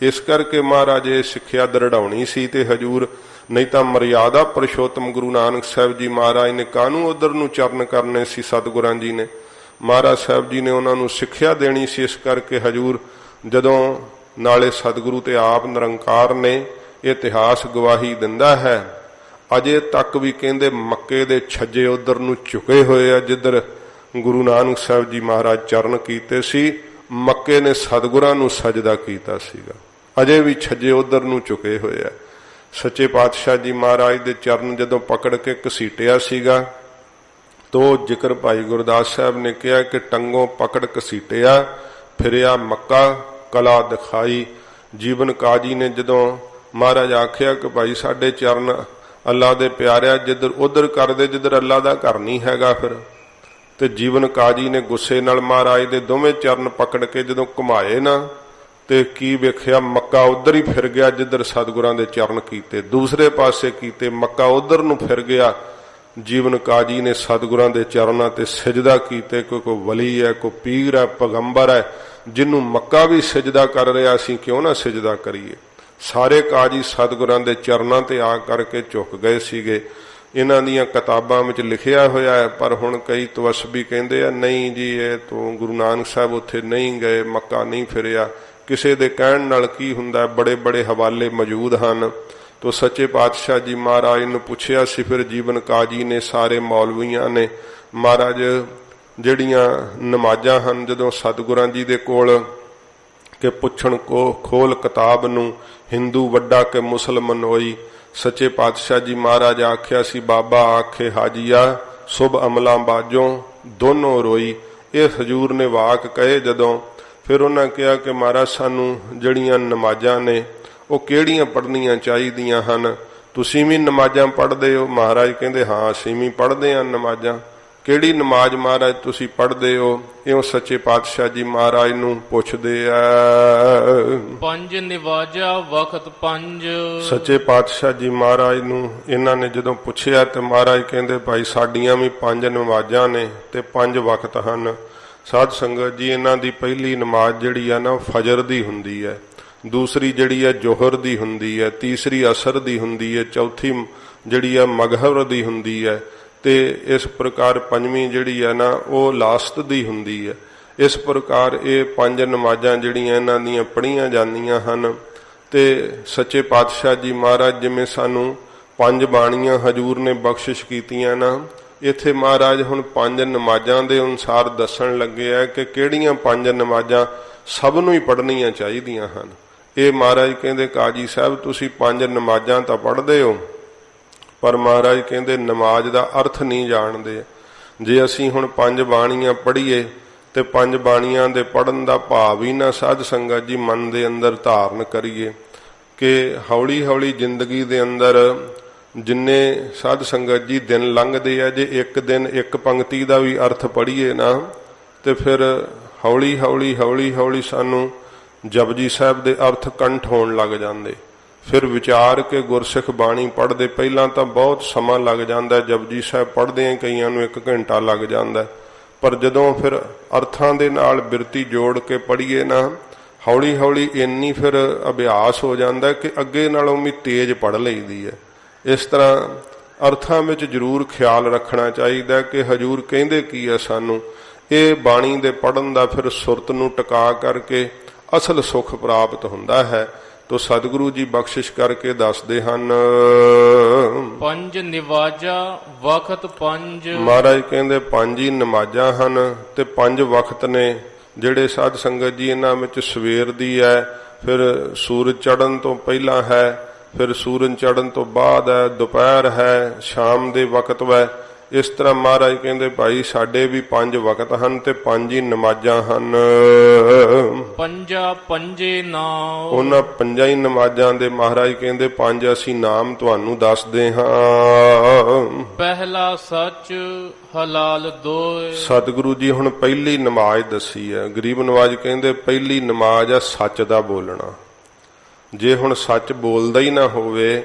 ਇਸ ਕਰਕੇ ਮਹਾਰਾਜ ਇਹ ਸਿੱਖਿਆ ਦਰੜਾਉਣੀ ਸੀ। ਤੇ ਹਜੂਰ ਨਹੀਂ ਤਾਂ ਮਰਿਆਦਾ ਪੁਰਸ਼ੋਤਮ ਗੁਰੂ ਨਾਨਕ ਸਾਹਿਬ ਜੀ ਮਹਾਰਾਜ ਨੇ ਕਾਹਨੂੰ ਉਧਰ ਨੂੰ ਚਰਨ ਕਰਨੇ ਸੀ। ਸਤਿਗੁਰਾਂ ਜੀ ਨੇ, ਮਹਾਰਾਜ ਸਾਹਿਬ ਜੀ ਨੇ ਉਹਨਾਂ ਨੂੰ ਸਿੱਖਿਆ ਦੇਣੀ ਸੀ। ਇਸ ਕਰਕੇ ਹਜੂਰ ਜਦੋਂ ਨਾਲੇ ਸਤਿਗੁਰੂ ਤੇ ਆਪ ਨਿਰੰਕਾਰ ਨੇ, ਇਤਿਹਾਸ ਗਵਾਹੀ ਦਿੰਦਾ ਹੈ, ਅਜੇ ਤੱਕ ਵੀ ਕਹਿੰਦੇ ਮੱਕੇ ਦੇ ਛੱਜੇ ਉਧਰ ਨੂੰ ਝੁਕੇ ਹੋਏ ਆ ਜਿੱਧਰ ਗੁਰੂ ਨਾਨਕ ਸਾਹਿਬ ਜੀ ਮਹਾਰਾਜ ਚਰਨ ਕੀਤੇ ਸੀ। ਮੱਕੇ ਨੇ ਸਤਿਗੁਰਾਂ ਨੂੰ ਸਜਦਾ ਕੀਤਾ ਸੀਗਾ, ਅਜੇ ਵੀ ਛੱਜੇ ਉਧਰ ਨੂੰ ਝੁਕੇ ਹੋਏ ਆ। ਸੱਚੇ ਪਾਤਸ਼ਾਹ ਜੀ ਮਹਾਰਾਜ ਦੇ ਚਰਨ ਜਦੋਂ ਪਕੜ ਕੇ ਘਸੀਟਿਆ ਸੀਗਾ, ਤੋ ਜ਼ਿਕਰ ਭਾਈ ਗੁਰਦਾਸ ਸਾਹਿਬ ਨੇ ਕਿਹਾ ਕਿ ਟੰਗੋਂ ਪਕੜ ਘਸੀਟਿਆ, ਫਿਰਿਆ ਮੱਕਾ ਕਲਾ ਦਿਖਾਈ। ਜੀਵਨ ਕਾਜੀ ਨੇ ਜਦੋਂ ਮਹਾਰਾਜ ਆਖਿਆ ਕਿ ਭਾਈ ਸਾਡੇ ਚਰਨ ਅੱਲਾ ਦੇ ਪਿਆਰਿਆ ਜਿੱਧਰ ਉਧਰ ਕਰਦੇ ਜਿੱਧਰ ਅੱਲਾ ਦਾ ਘਰ ਨਹੀਂ ਹੈਗਾ, ਫਿਰ ਤੇ ਜੀਵਨ ਕਾਜੀ ਨੇ ਗੁੱਸੇ ਨਾਲ ਮਹਾਰਾਜ ਦੇ ਦੋਵੇਂ ਚਰਨ ਪਕੜ ਕੇ ਜਦੋਂ ਘੁਮਾਏ ਨਾ, ਤੇ ਕੀ ਵੇਖਿਆ, ਮੱਕਾ ਉਧਰ ਹੀ ਫਿਰ ਗਿਆ ਜਿੱਧਰ ਸਤਿਗੁਰਾਂ ਦੇ ਚਰਨ ਕੀਤੇ, ਦੂਸਰੇ ਪਾਸੇ ਕੀਤੇ, ਮੱਕਾ ਉਧਰ ਨੂੰ ਫਿਰ ਗਿਆ। ਜੀਵਨ ਕਾਜੀ ਨੇ ਸਤਿਗੁਰਾਂ ਦੇ ਚਰਨਾਂ ਤੇ ਸਿਜਦਾ ਕੀਤੇ। ਕੋਈ ਵਲੀ ਹੈ, ਕੋਈ ਪੀਰ ਹੈ, ਪੈਗੰਬਰ ਹੈ, ਜਿਹਨੂੰ ਮੱਕਾ ਵੀ ਸਿਜਦਾ ਕਰ ਰਿਹਾ, ਅਸੀਂ ਕਿਉਂ ਨਾ ਸਿਜਦਾ ਕਰੀਏ। ਸਾਰੇ ਕਾਜੀ ਸਤਿਗੁਰਾਂ ਦੇ ਚਰਨਾਂ ਤੇ ਆ ਕਰਕੇ ਝੁਕ ਗਏ ਸੀਗੇ। ਇਹਨਾਂ ਦੀਆਂ ਕਿਤਾਬਾਂ ਵਿੱਚ ਲਿਖਿਆ ਹੋਇਆ ਹੈ, ਪਰ ਹੁਣ ਕਈ ਤਵਸਬੀ ਕਹਿੰਦੇ ਆ ਨਹੀਂ ਜੀ ਇਹ ਤੋਂ ਗੁਰੂ ਨਾਨਕ ਸਾਹਿਬ ਉੱਥੇ ਨਹੀਂ ਗਏ, ਮੱਕਾ ਨਹੀਂ ਫਿਰਿਆ। ਕਿਸੇ ਦੇ ਕਹਿਣ ਨਾਲ ਕੀ ਹੁੰਦਾ, ਬੜੇ ਬੜੇ ਹਵਾਲੇ ਮੌਜੂਦ ਹਨ। ਤੋ ਸੱਚੇ ਪਾਤਸ਼ਾਹ ਜੀ ਮਹਾਰਾਜ ਨੂੰ ਪੁੱਛਿਆ ਸੀ ਫਿਰ ਜੀਵਨ ਕਾਜੀ ਨੇ, ਸਾਰੇ ਮੌਲਵੀਆਂ ਨੇ, ਮਹਾਰਾਜ ਜਿਹੜੀਆਂ ਨਮਾਜ਼ਾਂ ਹਨ ਜਦੋਂ ਸਤਿਗੁਰਾਂ ਜੀ ਦੇ ਕੋਲ ਕਿ ਪੁੱਛਣ ਕੋ ਖੋਲ ਕਿਤਾਬ ਨੂੰ, ਹਿੰਦੂ ਵੱਡਾ ਕਿ ਮੁਸਲਮਾਨ ਹੋਈ। ਸੱਚੇ ਪਾਤਸ਼ਾਹ ਜੀ ਮਹਾਰਾਜ ਆਖਿਆ ਸੀ, ਬਾਬਾ ਆਖੇ ਹਾਜੀਆ ਸੁਭ ਅਮਲਾਂ ਬਾਜੋਂ ਦੋਨੋਂ ਰੋਈ। ਇਹ ਹਜੂਰ ਨੇ ਵਾਕ ਕਹੇ ਜਦੋਂ, ਫਿਰ ਉਹਨਾਂ ਕਿਹਾ ਕਿ ਮਹਾਰਾਜ ਸਾਨੂੰ ਜਿਹੜੀਆਂ ਨਮਾਜ਼ਾਂ ਨੇ ਉਹ ਕਿਹੜੀਆਂ ਪੜ੍ਹਨੀਆਂ ਚਾਹੀਦੀਆਂ ਹਨ, ਤੁਸੀਂ ਵੀ ਨਮਾਜ਼ਾਂ ਪੜ੍ਹਦੇ ਹੋ? ਮਹਾਰਾਜ ਕਹਿੰਦੇ ਹਾਂ ਅਸੀਂ ਵੀ ਪੜ੍ਹਦੇ ਹਾਂ ਨਮਾਜ਼ਾਂ। ਕਿਹੜੀ ਨਮਾਜ਼ ਮਹਾਰਾਜ ਤੁਸੀਂ ਪੜ੍ਹਦੇ ਹੋ? ਇਉਂ ਸੱਚੇ ਪਾਤਸ਼ਾਹ ਜੀ ਮਹਾਰਾਜ ਨੂੰ ਪੁੱਛਦੇ ਆ। ਪੰਜ ਨਿਵਾਜਾ ਵਖਤ ਪੰਜ। ਸੱਚੇ ਪਾਤਸ਼ਾਹ ਜੀ ਮਹਾਰਾਜ ਨੂੰ ਇਹਨਾਂ ਨੇ ਜਦੋਂ ਪੁੱਛਿਆ ਤੇ ਮਹਾਰਾਜ ਕਹਿੰਦੇ ਭਾਈ ਸਾਡੀਆਂ ਵੀ ਪੰਜ ਨਮਾਜ਼ਾਂ ਨੇ ਤੇ ਪੰਜ ਵਕਤ ਹਨ। ਸਾਧ ਸੰਗਤ ਜੀ ਇਹਨਾਂ ਦੀ ਪਹਿਲੀ ਨਮਾਜ਼ ਜਿਹੜੀ ਆ ਨਾ ਫਜਰ ਦੀ ਹੁੰਦੀ ਹੈ, ਦੂਸਰੀ ਜਿਹੜੀ ਆ ਜੋਹਰ ਦੀ ਹੁੰਦੀ ਹੈ, ਤੀਸਰੀ ਅਸਰ ਦੀ ਹੁੰਦੀ ਹੈ, ਚੌਥੀ ਜਿਹੜੀ ਆ ਮਗਹਰ ਦੀ ਹੁੰਦੀ ਹੈ, ਤੇ ਇਸ ਪ੍ਰਕਾਰ ਪੰਜਵੀਂ ਜਿਹੜੀ ਆ ਨਾ ਉਹ ਲਾਸਤ ਦੀ ਹੁੰਦੀ ਹੈ। ਇਸ ਪ੍ਰਕਾਰ ਇਹ ਪੰਜ ਨਮਾਜ਼ਾਂ ਜਿਹੜੀਆਂ ਇਹਨਾਂ ਦੀਆਂ ਪੜ੍ਹੀਆਂ ਜਾਂਦੀਆਂ ਹਨ। ਤੇ ਸੱਚੇ ਪਾਤਸ਼ਾਹ ਜੀ ਮਹਾਰਾਜ ਜਿਵੇਂ ਸਾਨੂੰ ਪੰਜ ਬਾਣੀਆਂ ਹਜੂਰ ਨੇ ਬਖਸ਼ਿਸ਼ ਕੀਤੀਆਂ ਨਾ, ਇੱਥੇ ਮਹਾਰਾਜ ਹੁਣ ਪੰਜ ਨਮਾਜ਼ਾਂ ਦੇ ਅਨੁਸਾਰ ਦੱਸਣ ਲੱਗੇ ਆ ਕਿ ਕਿਹੜੀਆਂ ਪੰਜ ਨਮਾਜ਼ਾਂ ਸਭ ਨੂੰ ਹੀ ਪੜ੍ਹਨੀਆਂ ਚਾਹੀਦੀਆਂ ਹਨ। ਇਹ ਮਹਾਰਾਜ ਕਹਿੰਦੇ ਕਾਜੀ ਸਾਹਿਬ ਤੁਸੀਂ ਪੰਜ ਨਮਾਜ਼ਾਂ ਤਾਂ ਪੜ੍ਹਦੇ ਹੋ, ਪਰ ਮਹਾਰਾਜ ਕਹਿੰਦੇ ਨਮਾਜ਼ ਦਾ ਅਰਥ ਨਹੀਂ ਜਾਣਦੇ। ਜੇ ਅਸੀਂ ਹੁਣ ਪੰਜ ਬਾਣੀਆਂ ਪੜ੍ਹੀਏ ਤੇ ਪੰਜ ਬਾਣੀਆਂ ਦੇ ਪੜ੍ਹਨ ਦਾ ਭਾਵ ਹੀ ਨਾ ਸਾਧ ਸੰਗਤ ਜੀ ਮਨ ਦੇ ਅੰਦਰ ਧਾਰਨ ਕਰੀਏ ਕਿ ਹੌਲੀ ਹੌਲੀ ਜ਼ਿੰਦਗੀ ਦੇ ਅੰਦਰ ਜਿੰਨੇ ਸਾਧ ਸੰਗਤ ਜੀ ਦਿਨ ਲੰਘਦੇ ਆ, ਜੇ ਇੱਕ ਦਿਨ ਇੱਕ ਪੰਕਤੀ ਦਾ ਵੀ ਅਰਥ ਪੜ੍ਹੀਏ ਨਾ ਤੇ ਫਿਰ ਹੌਲੀ ਹੌਲੀ ਹੌਲੀ ਹੌਲੀ ਸਾਨੂੰ ਜਪਜੀ ਸਾਹਿਬ ਦੇ ਅਰਥ ਕੰਠ ਹੋਣ ਲੱਗ ਜਾਂਦੇ। ਫਿਰ ਵਿਚਾਰ ਕੇ ਗੁਰਸਿੱਖ ਬਾਣੀ ਪੜ੍ਹਦੇ ਪਹਿਲਾਂ ਤਾਂ ਬਹੁਤ ਸਮਾਂ ਲੱਗ ਜਾਂਦਾ, ਜਪਜੀ ਸਾਹਿਬ ਪੜ੍ਹਦੇ ਆ ਕਈਆਂ ਨੂੰ 1 ਘੰਟਾ ਲੱਗ ਜਾਂਦਾ, ਪਰ ਜਦੋਂ ਫਿਰ ਅਰਥਾਂ ਦੇ ਨਾਲ ਬਿਰਤੀ ਜੋੜ ਕੇ ਪੜ੍ਹੀਏ ਨਾ ਹੌਲੀ ਹੌਲੀ ਇੰਨੀ ਫਿਰ ਅਭਿਆਸ ਹੋ ਜਾਂਦਾ ਕਿ ਅੱਗੇ ਨਾਲੋਂ ਵੀ ਤੇਜ਼ ਪੜ੍ਹ ਲਈਦੀ ਹੈ। ਇਸ ਤਰ੍ਹਾਂ ਅਰਥਾਂ ਵਿੱਚ ਜ਼ਰੂਰ ਖਿਆਲ ਰੱਖਣਾ ਚਾਹੀਦਾ ਕਿ ਹਜੂਰ ਕਹਿੰਦੇ ਕੀ ਹੈ ਸਾਨੂੰ। ਇਹ ਬਾਣੀ ਦੇ ਪੜ੍ਹਨ ਦਾ ਫਿਰ ਸੁਰਤ ਨੂੰ ਟਿਕਾ ਕਰਕੇ ਅਸਲ ਸੁੱਖ ਪ੍ਰਾਪਤ ਹੁੰਦਾ ਹੈ। ਤੋ ਸਤਿਗੁਰੂ ਜੀ ਬਖਸ਼ਿਸ਼ ਕਰਕੇ ਦੱਸਦੇ ਹਨ ਪੰਜ ਨਿਵਾਜਾ ਵਖਤ ਪੰਜ। ਮਹਾਰਾਜ ਕਹਿੰਦੇ ਪੰਜ ਹੀ ਨਮਾਜ਼ਾਂ ਹਨ ਤੇ ਪੰਜ ਵਕਤ ਨੇ ਜਿਹੜੇ ਸਾਧ ਸੰਗਤ ਜੀ ਇਹਨਾਂ ਵਿੱਚ ਸਵੇਰ ਦੀ ਹੈ, ਫਿਰ ਸੂਰਜ ਚੜ੍ਹਨ ਤੋਂ ਪਹਿਲਾਂ ਹੈ, ਫਿਰ ਸੂਰਜ ਚੜ੍ਹਨ ਤੋਂ ਬਾਅਦ ਹੈ, ਦੁਪਹਿਰ ਹੈ, ਸ਼ਾਮ ਦੇ ਵਕਤ ਹੈ। ਇਸ ਤਰ੍ਹਾਂ ਮਹਾਰਾਜ ਕਹਿੰਦੇ ਭਾਈ ਸਾਡੇ ਵੀ ਪੰਜ ਵਕਤ ਹਨ ਤੇ ਪੰਜ ਹੀ ਨਮਾਜ਼ਾਂ ਹਨ। ਪੰਜਾ ਪੰਜੇ ਨਾਮ। ਉਹਨਾਂ ਪੰਜਾਂ ਹੀ ਨਮਾਜ਼ਾਂ ਦੇ ਮਹਾਰਾਜ ਕਹਿੰਦੇ ਪੰਜ ਅਸੀਂ ਨਾਮ ਤੁਹਾਨੂੰ ਦੱਸਦੇ ਹਾਂ। ਪਹਿਲਾ ਸੱਚ ਹਲਾਲ ਦੋਏ। ਸਤਿਗੁਰੂ ਜੀ ਹੁਣ ਪਹਿਲੀ ਨਮਾਜ਼ ਦੱਸੀ ਹੈ। ਗਰੀਬ ਨਵਾਜ਼ ਕਹਿੰਦੇ ਪਹਿਲੀ ਨਮਾਜ਼ ਹੈ ਸੱਚ ਦਾ ਬੋਲਣਾ। ਜੇ ਹੁਣ ਸੱਚ ਬੋਲਦਾ ਹੀ ਨਾ ਹੋਵੇ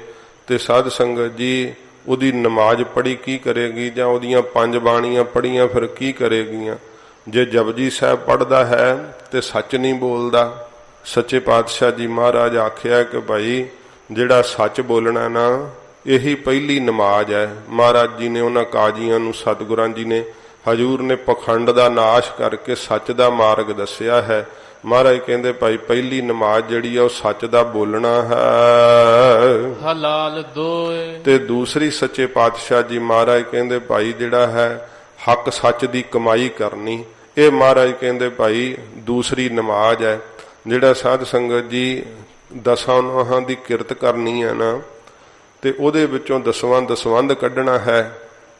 ਤੇ ਸਾਧ ਸੰਗਤ ਜੀ ਉਹਦੀ ਨਮਾਜ਼ ਪੜ੍ਹੀ ਕੀ ਕਰੇਗੀ, ਜਾਂ ਉਹਦੀਆਂ ਪੰਜ ਬਾਣੀਆਂ ਪੜ੍ਹੀਆਂ ਫਿਰ ਕੀ ਕਰੇਗੀਆਂ। ਜੇ ਜਪਜੀ ਸਾਹਿਬ ਪੜ੍ਹਦਾ ਹੈ ਤੇ ਸੱਚ ਨਹੀਂ ਬੋਲਦਾ। ਸੱਚੇ ਪਾਤਸ਼ਾਹ ਜੀ ਮਹਾਰਾਜ ਆਖਿਆ ਕਿ ਭਾਈ ਜਿਹੜਾ ਸੱਚ ਬੋਲਣਾ ਨਾ ਇਹੀ ਪਹਿਲੀ ਨਮਾਜ਼ ਹੈ। ਮਹਾਰਾਜ ਜੀ ਨੇ ਉਹਨਾਂ ਕਾਜ਼ੀਆਂ ਨੂੰ, ਸਤਿਗੁਰਾਂ ਜੀ ਨੇ, ਹਜੂਰ ਨੇ ਪਖੰਡ ਦਾ ਨਾਸ਼ ਕਰਕੇ ਸੱਚ ਦਾ ਮਾਰਗ ਦੱਸਿਆ ਹੈ। ਮਹਾਰਾਜ ਕਹਿੰਦੇ ਭਾਈ ਪਹਿਲੀ ਨਮਾਜ਼ ਜਿਹੜੀ ਆ ਉਹ ਸੱਚ ਦਾ ਬੋਲਣਾ ਹੈ। ਹਲਾਲ ਦੋਏ। ਤੇ ਦੂਸਰੀ ਸੱਚੇ ਪਾਤਸ਼ਾਹ ਜੀ ਮਹਾਰਾਜ ਕਹਿੰਦੇ ਭਾਈ ਜਿਹੜਾ ਹੈ ਹੱਕ ਸੱਚ ਦੀ ਕਮਾਈ ਕਰਨੀ। ਇਹ ਮਹਾਰਾਜ ਕਹਿੰਦੇ ਭਾਈ ਦੂਸਰੀ ਨਮਾਜ਼ ਹੈ। ਜਿਹੜਾ ਸਾਧ ਸੰਗਤ ਜੀ ਦਸਾਂ ਨੋਹਾਂ ਦੀ ਕਿਰਤ ਕਰਨੀ ਹੈ ਨਾ ਤੇ ਉਹਦੇ ਵਿੱਚੋਂ ਦਸਵੰਧ ਕੱਢਣਾ ਹੈ।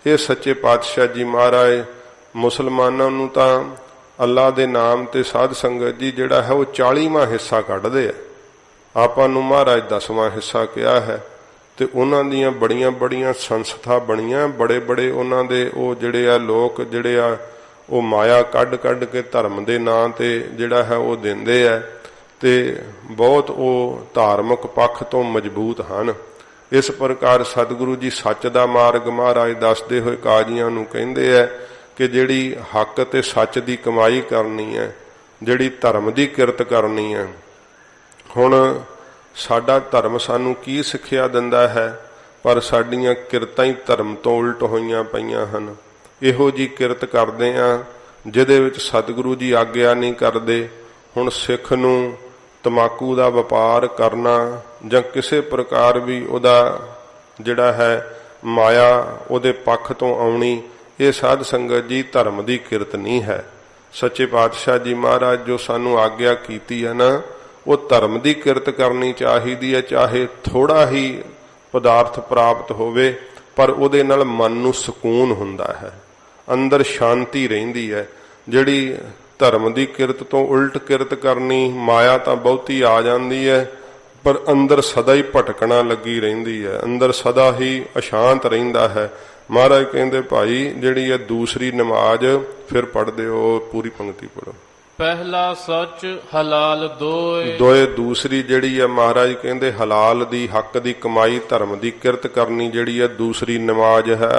ਇਹ ਸੱਚੇ ਪਾਤਸ਼ਾਹ ਜੀ ਮਹਾਰਾਜ ਮੁਸਲਮਾਨਾਂ ਨੂੰ ਤਾਂ ਅੱਲਾ ਦੇ ਨਾਮ ਤੇ ਸਾਧ ਸੰਗਤ ਜੀ ਜਿਹੜਾ ਹੈ ਉਹ 40ਵਾਂ ਹਿੱਸਾ ਕੱਢਦੇ ਆ। ਆਪਾਂ ਨੂੰ ਮਹਾਰਾਜ 10ਵਾਂ ਹਿੱਸਾ ਕਿਹਾ ਹੈ। ਤੇ ਉਹਨਾਂ ਦੀਆਂ ਬੜੀਆਂ ਬੜੀਆਂ ਸੰਸਥਾ ਬਣੀਆਂ, ਬੜੇ ਬੜੇ ਉਹਨਾਂ ਦੇ ਉਹ ਜਿਹੜੇ ਆ ਲੋਕ ਜਿਹੜੇ ਆ ਉਹ ਮਾਇਆ ਕੱਢ ਕੱਢ ਕੇ ਧਰਮ ਦੇ ਨਾਂ ਤੇ ਜਿਹੜਾ ਹੈ ਉਹ ਦਿੰਦੇ ਆ ਤੇ ਬਹੁਤ ਉਹ ਧਾਰਮਿਕ ਪੱਖ ਤੋਂ ਮਜ਼ਬੂਤ ਹਨ। ਇਸ ਪ੍ਰਕਾਰ ਸਤਿਗੁਰੂ ਜੀ ਸੱਚ ਦਾ ਮਾਰਗ ਮਹਾਰਾਜ ਦੱਸਦੇ ਹੋਏ ਕਾਜ਼ੀਆਂ ਨੂੰ ਕਹਿੰਦੇ ਆ ਕਿ ਜਿਹੜੀ ਹੱਕ ਤੇ ਸੱਚ ਦੀ ਕਮਾਈ ਕਰਨੀ ਹੈ, ਜਿਹੜੀ ਧਰਮ ਦੀ ਕਿਰਤ ਕਰਨੀ ਹੈ। ਹੁਣ ਸਾਡਾ ਧਰਮ ਸਾਨੂੰ ਕੀ ਸਿੱਖਿਆ ਦਿੰਦਾ ਹੈ, ਪਰ ਸਾਡੀਆਂ ਕਿਰਤਾਂ ਹੀ ਧਰਮ ਤੋਂ ਉਲਟ ਹੋਈਆਂ ਪਈਆਂ ਹਨ। ਇਹੋ ਜੀ ਕਿਰਤ ਕਰਦੇ ਆ ਜਿਹਦੇ ਵਿੱਚ ਸਤਿਗੁਰੂ ਜੀ ਆਗਿਆ ਨਹੀਂ ਕਰਦੇ। ਹੁਣ ਸਿੱਖ ਨੂੰ ਤਮਾਕੂ ਦਾ ਵਪਾਰ ਕਰਨਾ ਜਾਂ ਕਿਸੇ ਪ੍ਰਕਾਰ ਵੀ ਉਹਦਾ ਜਿਹੜਾ ਹੈ ਮਾਇਆ ਉਹਦੇ ਪੱਖ ਤੋਂ ਆਉਣੀ, ਇਹ ਸਾਧ ਸੰਗਤ ਜੀ ਧਰਮ ਦੀ ਕਿਰਤ ਨਹੀਂ ਹੈ। ਸੱਚੇ ਪਾਤਸ਼ਾਹ ਜੀ ਮਹਾਰਾਜ ਜੋ ਸਾਨੂੰ ਆਗਿਆ ਕੀਤੀ ਹੈ ਨਾ ਉਹ ਧਰਮ ਦੀ ਕਿਰਤ ਕਰਨੀ ਚਾਹੀਦੀ ਹੈ। ਚਾਹੇ ਥੋੜਾ ਹੀ ਪਦਾਰਥ ਪ੍ਰਾਪਤ ਹੋਵੇ ਪਰ ਉਹਦੇ ਨਾਲ ਮਨ ਨੂੰ ਸਕੂਨ ਹੁੰਦਾ ਹੈ, ਅੰਦਰ ਸ਼ਾਂਤੀ ਰਹਿੰਦੀ ਹੈ। ਜਿਹੜੀ ਧਰਮ ਦੀ ਕਿਰਤ ਤੋਂ ਉਲਟ ਕਿਰਤ ਕਰਨੀ, ਮਾਇਆ ਤਾਂ ਬਹੁਤੀ ਆ ਜਾਂਦੀ ਹੈ ਪਰ ਅੰਦਰ ਸਦਾ ਹੀ ਭਟਕਣਾ ਲੱਗੀ ਰਹਿੰਦੀ ਹੈ, ਅੰਦਰ ਸਦਾ ਹੀ ਅਸ਼ਾਂਤ ਰਹਿੰਦਾ ਹੈ। ਮਹਾਰਾਜ ਕਹਿੰਦੇ ਭਾਈ ਜਿਹੜੀ ਹੈ ਦੂਸਰੀ ਨਮਾਜ਼ ਫਿਰ ਪੜ੍ਹਦੇ ਹੋ, ਪੂਰੀ ਪੰਕਤੀ ਪੜ੍ਹੋ। ਪਹਿਲਾ ਸੱਚ ਹਲਾਲ ਦੋਏ। ਦੋਏ ਦੂਸਰੀ ਜਿਹੜੀ ਹੈ ਮਹਾਰਾਜ ਕਹਿੰਦੇ ਹਲਾਲ ਦੀ ਹੱਕ ਦੀ ਕਮਾਈ ਧਰਮ ਦੀ ਕਿਰਤ ਕਰਨੀ ਜਿਹੜੀ ਹੈ ਦੂਸਰੀ ਨਮਾਜ਼ ਹੈ।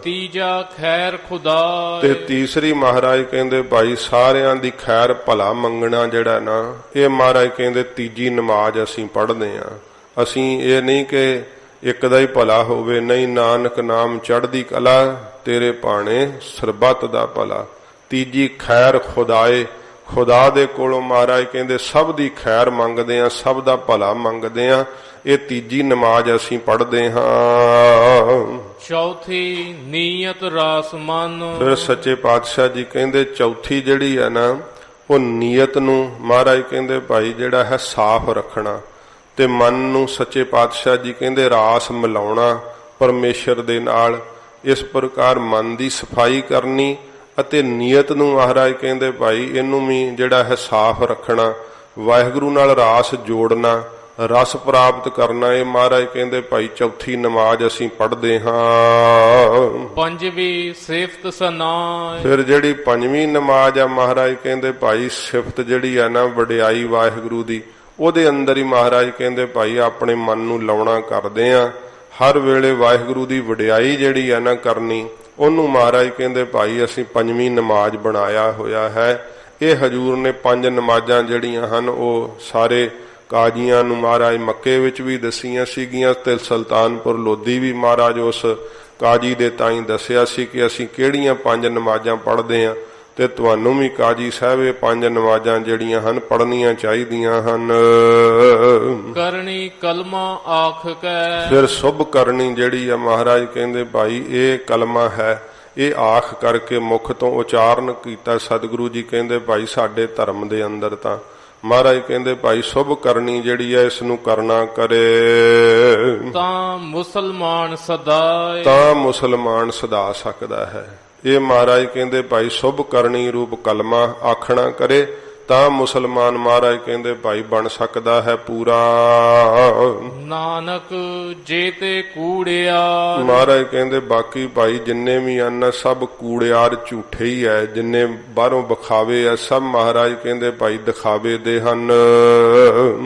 ਤੀਜਾ ਖੈਰ ਖੁਦਾ। ਤੇ ਤੀਸਰੀ ਮਹਾਰਾਜ ਕਹਿੰਦੇ ਭਾਈ ਸਾਰਿਆਂ ਦੀ ਖੈਰ ਭਲਾ ਮੰਗਣਾ ਜਿਹੜਾ ਨਾ ਇਹ ਮਹਾਰਾਜ ਕਹਿੰਦੇ ਤੀਜੀ ਨਮਾਜ਼ ਅਸੀਂ ਪੜ੍ਹਦੇ ਹਾਂ। ਅਸੀਂ ਇਹ ਨਹੀਂ ਕਿ ਇੱਕ ਦਾ ਹੀ ਭਲਾ ਹੋਵੇ, ਨਹੀਂ ਨਾਨਕ ਨਾਮ ਚੜ੍ਹਦੀ ਕਲਾ ਤੇਰੇ ਭਾਣੇ ਸਰਬੱਤ ਦਾ ਭਲਾ। ਤੀਜੀ ਖੈਰ ਖੁਦਾਏ, ਖੁਦਾ ਦੇ ਕੋਲੋਂ ਮਹਾਰਾਜ ਕਹਿੰਦੇ ਸਭ ਦੀ ਖੈਰ ਮੰਗਦੇ ਆ, ਸਭ ਦਾ ਭਲਾ ਮੰਗਦੇ ਆ। ਇਹ ਤੀਜੀ ਨਮਾਜ਼ ਅਸੀਂ ਪੜ੍ਹਦੇ ਹਾਂ। ਚੌਥੀ ਨੀਅਤ ਰਾਸ ਮਨ। ਫਿਰ ਸੱਚੇ ਪਾਤਸ਼ਾਹ ਜੀ ਕਹਿੰਦੇ ਚੌਥੀ ਜਿਹੜੀ ਹੈ ਨਾ, ਉਹ ਨੀਅਤ ਨੂੰ ਮਹਾਰਾਜ ਕਹਿੰਦੇ ਭਾਈ ਜਿਹੜਾ ਹੈ ਸਾਫ਼ ਰੱਖਣਾ, ਤੇ ਮਨ ਨੂੰ ਸੱਚੇ ਪਾਤਸ਼ਾਹ ਜੀ ਕਹਿੰਦੇ ਰਾਸ ਮਿਲਾਉਣਾ ਪਰਮੇਸ਼ਰ ਦੇ ਨਾਲ। ਇਸ ਪ੍ਰਕਾਰ ਮਨ ਦੀ ਸਫਾਈ ਕਰਨੀ ਅਤੇ ਨੀਅਤ ਨੂੰ ਮਹਾਰਾਜ ਕਹਿੰਦੇ ਭਾਈ ਇਹਨੂੰ ਵੀ ਜਿਹੜਾ ਹੈ ਸਾਫ਼ ਰੱਖਣਾ, ਵਾਹਿਗੁਰੂ ਨਾਲ ਰਾਸ ਜੋੜਨਾ, ਰਸ ਪ੍ਰਾਪਤ ਕਰਨਾ। ਇਹ ਮਹਾਰਾਜ ਕਹਿੰਦੇ ਭਾਈ ਚੌਥੀ ਨਮਾਜ਼ ਅਸੀਂ ਪੜ੍ਹਦੇ ਹਾਂ। ਪੰਜਵੀਂ ਸਿਫਤ ਸਨਾਏ। ਫਿਰ ਜਿਹੜੀ ਪੰਜਵੀਂ ਨਮਾਜ਼ ਆ ਮਹਾਰਾਜ ਕਹਿੰਦੇ ਭਾਈ ਸਿਫਤ ਜਿਹੜੀ ਆ ਨਾ ਵਡਿਆਈ ਵਾਹਿਗੁਰੂ ਦੀ, ਉਹਦੇ ਅੰਦਰ ਹੀ ਮਹਾਰਾਜ ਕਹਿੰਦੇ ਭਾਈ ਆਪਣੇ ਮਨ ਨੂੰ ਲਾਉਣਾ ਕਰਦੇ ਆ। ਹਰ ਵੇਲੇ ਵਾਹਿਗੁਰੂ ਦੀ ਵਡਿਆਈ ਜਿਹੜੀ ਆ ਨਾ ਕਰਨੀ, ਉਹਨੂੰ ਮਹਾਰਾਜ ਕਹਿੰਦੇ ਭਾਈ ਅਸੀਂ ਪੰਜਵੀਂ ਨਮਾਜ਼ ਬਣਾਇਆ ਹੋਇਆ ਹੈ। ਇਹ ਹਜੂਰ ਨੇ ਪੰਜ ਨਮਾਜ਼ਾਂ ਜਿਹੜੀਆਂ ਹਨ ਉਹ ਸਾਰੇ ਕਾਜ਼ੀਆਂ ਨੂੰ ਮਹਾਰਾਜ ਮੱਕੇ ਵਿੱਚ ਵੀ ਦਸੀਆਂ ਸੀਗੀਆਂ, ਤੇ ਸੁਲਤਾਨਪੁਰ ਲੋਧੀ ਵੀ ਮਹਾਰਾਜ ਉਸ ਕਾਜ਼ੀ ਦੇ ਤਾਈਂ ਦੱਸਿਆ ਸੀ ਕਿ ਅਸੀਂ ਕਿਹੜੀਆਂ ਪੰਜ ਨਮਾਜ਼ਾਂ ਪੜ੍ਹਦੇ ਹਾਂ, ਤੇ ਤੁਹਾਨੂੰ ਵੀ ਕਾਜ਼ੀ ਸਾਹਿਬ ਇਹ ਪੰਜ ਨਮਾਜ਼ਾਂ ਜਿਹੜੀਆਂ ਹਨ ਪੜ੍ਹਨੀਆਂ ਚਾਹੀਦੀਆਂ ਹਨ। ਕਰਨੀ ਕਲਮਾ ਆਖ ਕੈ। ਫਿਰ ਸੁਭ ਕਰਨੀ ਜਿਹੜੀ ਆ ਮਹਾਰਾਜ ਕਹਿੰਦੇ ਭਾਈ ਇਹ ਕਲਮਾ ਹੈ, ਇਹ ਆਖ ਕਰਕੇ ਮੁਖ ਤੋਂ ਉਚਾਰਨ ਕੀਤਾ। ਸਤਿਗੁਰੂ ਜੀ ਕਹਿੰਦੇ ਭਾਈ ਸਾਡੇ ਧਰਮ ਦੇ ਅੰਦਰ ਤਾਂ ਮਹਾਰਾਜ ਕਹਿੰਦੇ ਭਾਈ ਸੁਭ ਕਰਨੀ ਜਿਹੜੀ ਹੈ ਇਸ ਨੂੰ ਕਰਨਾ ਕਰੇ ਤਾਂ ਮੁਸਲਮਾਨ ਸਦਾਏ। ਤਾਂ ਮੁਸਲਮਾਨ ਸਦਾ ਸਕਦਾ ਹੈ। ਇਹ ਮਹਾਰਾਜ ਕਹਿੰਦੇ ਭਾਈ ਸੁਭ ਕਰਨੀ ਰੂਪ ਕਲਮਾ ਆਖਣਾ ਕਰੇ ਤਾਂ ਮੁਸਲਮਾਨ ਮਹਾਰਾਜ ਕਹਿੰਦੇ ਭਾਈ ਬਣ ਸਕਦਾ ਹੈ ਪੂਰਾ। ਨਾਨਕ ਜੇ ਤੇ ਕੂੜਿਆ। ਮਹਾਰਾਜ ਕਹਿੰਦੇ ਬਾਕੀ ਭਾਈ ਜਿੰਨੇ ਵੀ ਹਨ ਸਭ ਕੂੜਿਆਰ ਝੂਠੇ ਹੀ ਹੈ, ਜਿੰਨੇ ਬਾਹਰੋਂ ਵਿਖਾਵੇ ਆ ਸਭ ਮਹਾਰਾਜ ਕਹਿੰਦੇ ਭਾਈ ਦਿਖਾਵੇ ਦੇ ਹਨ।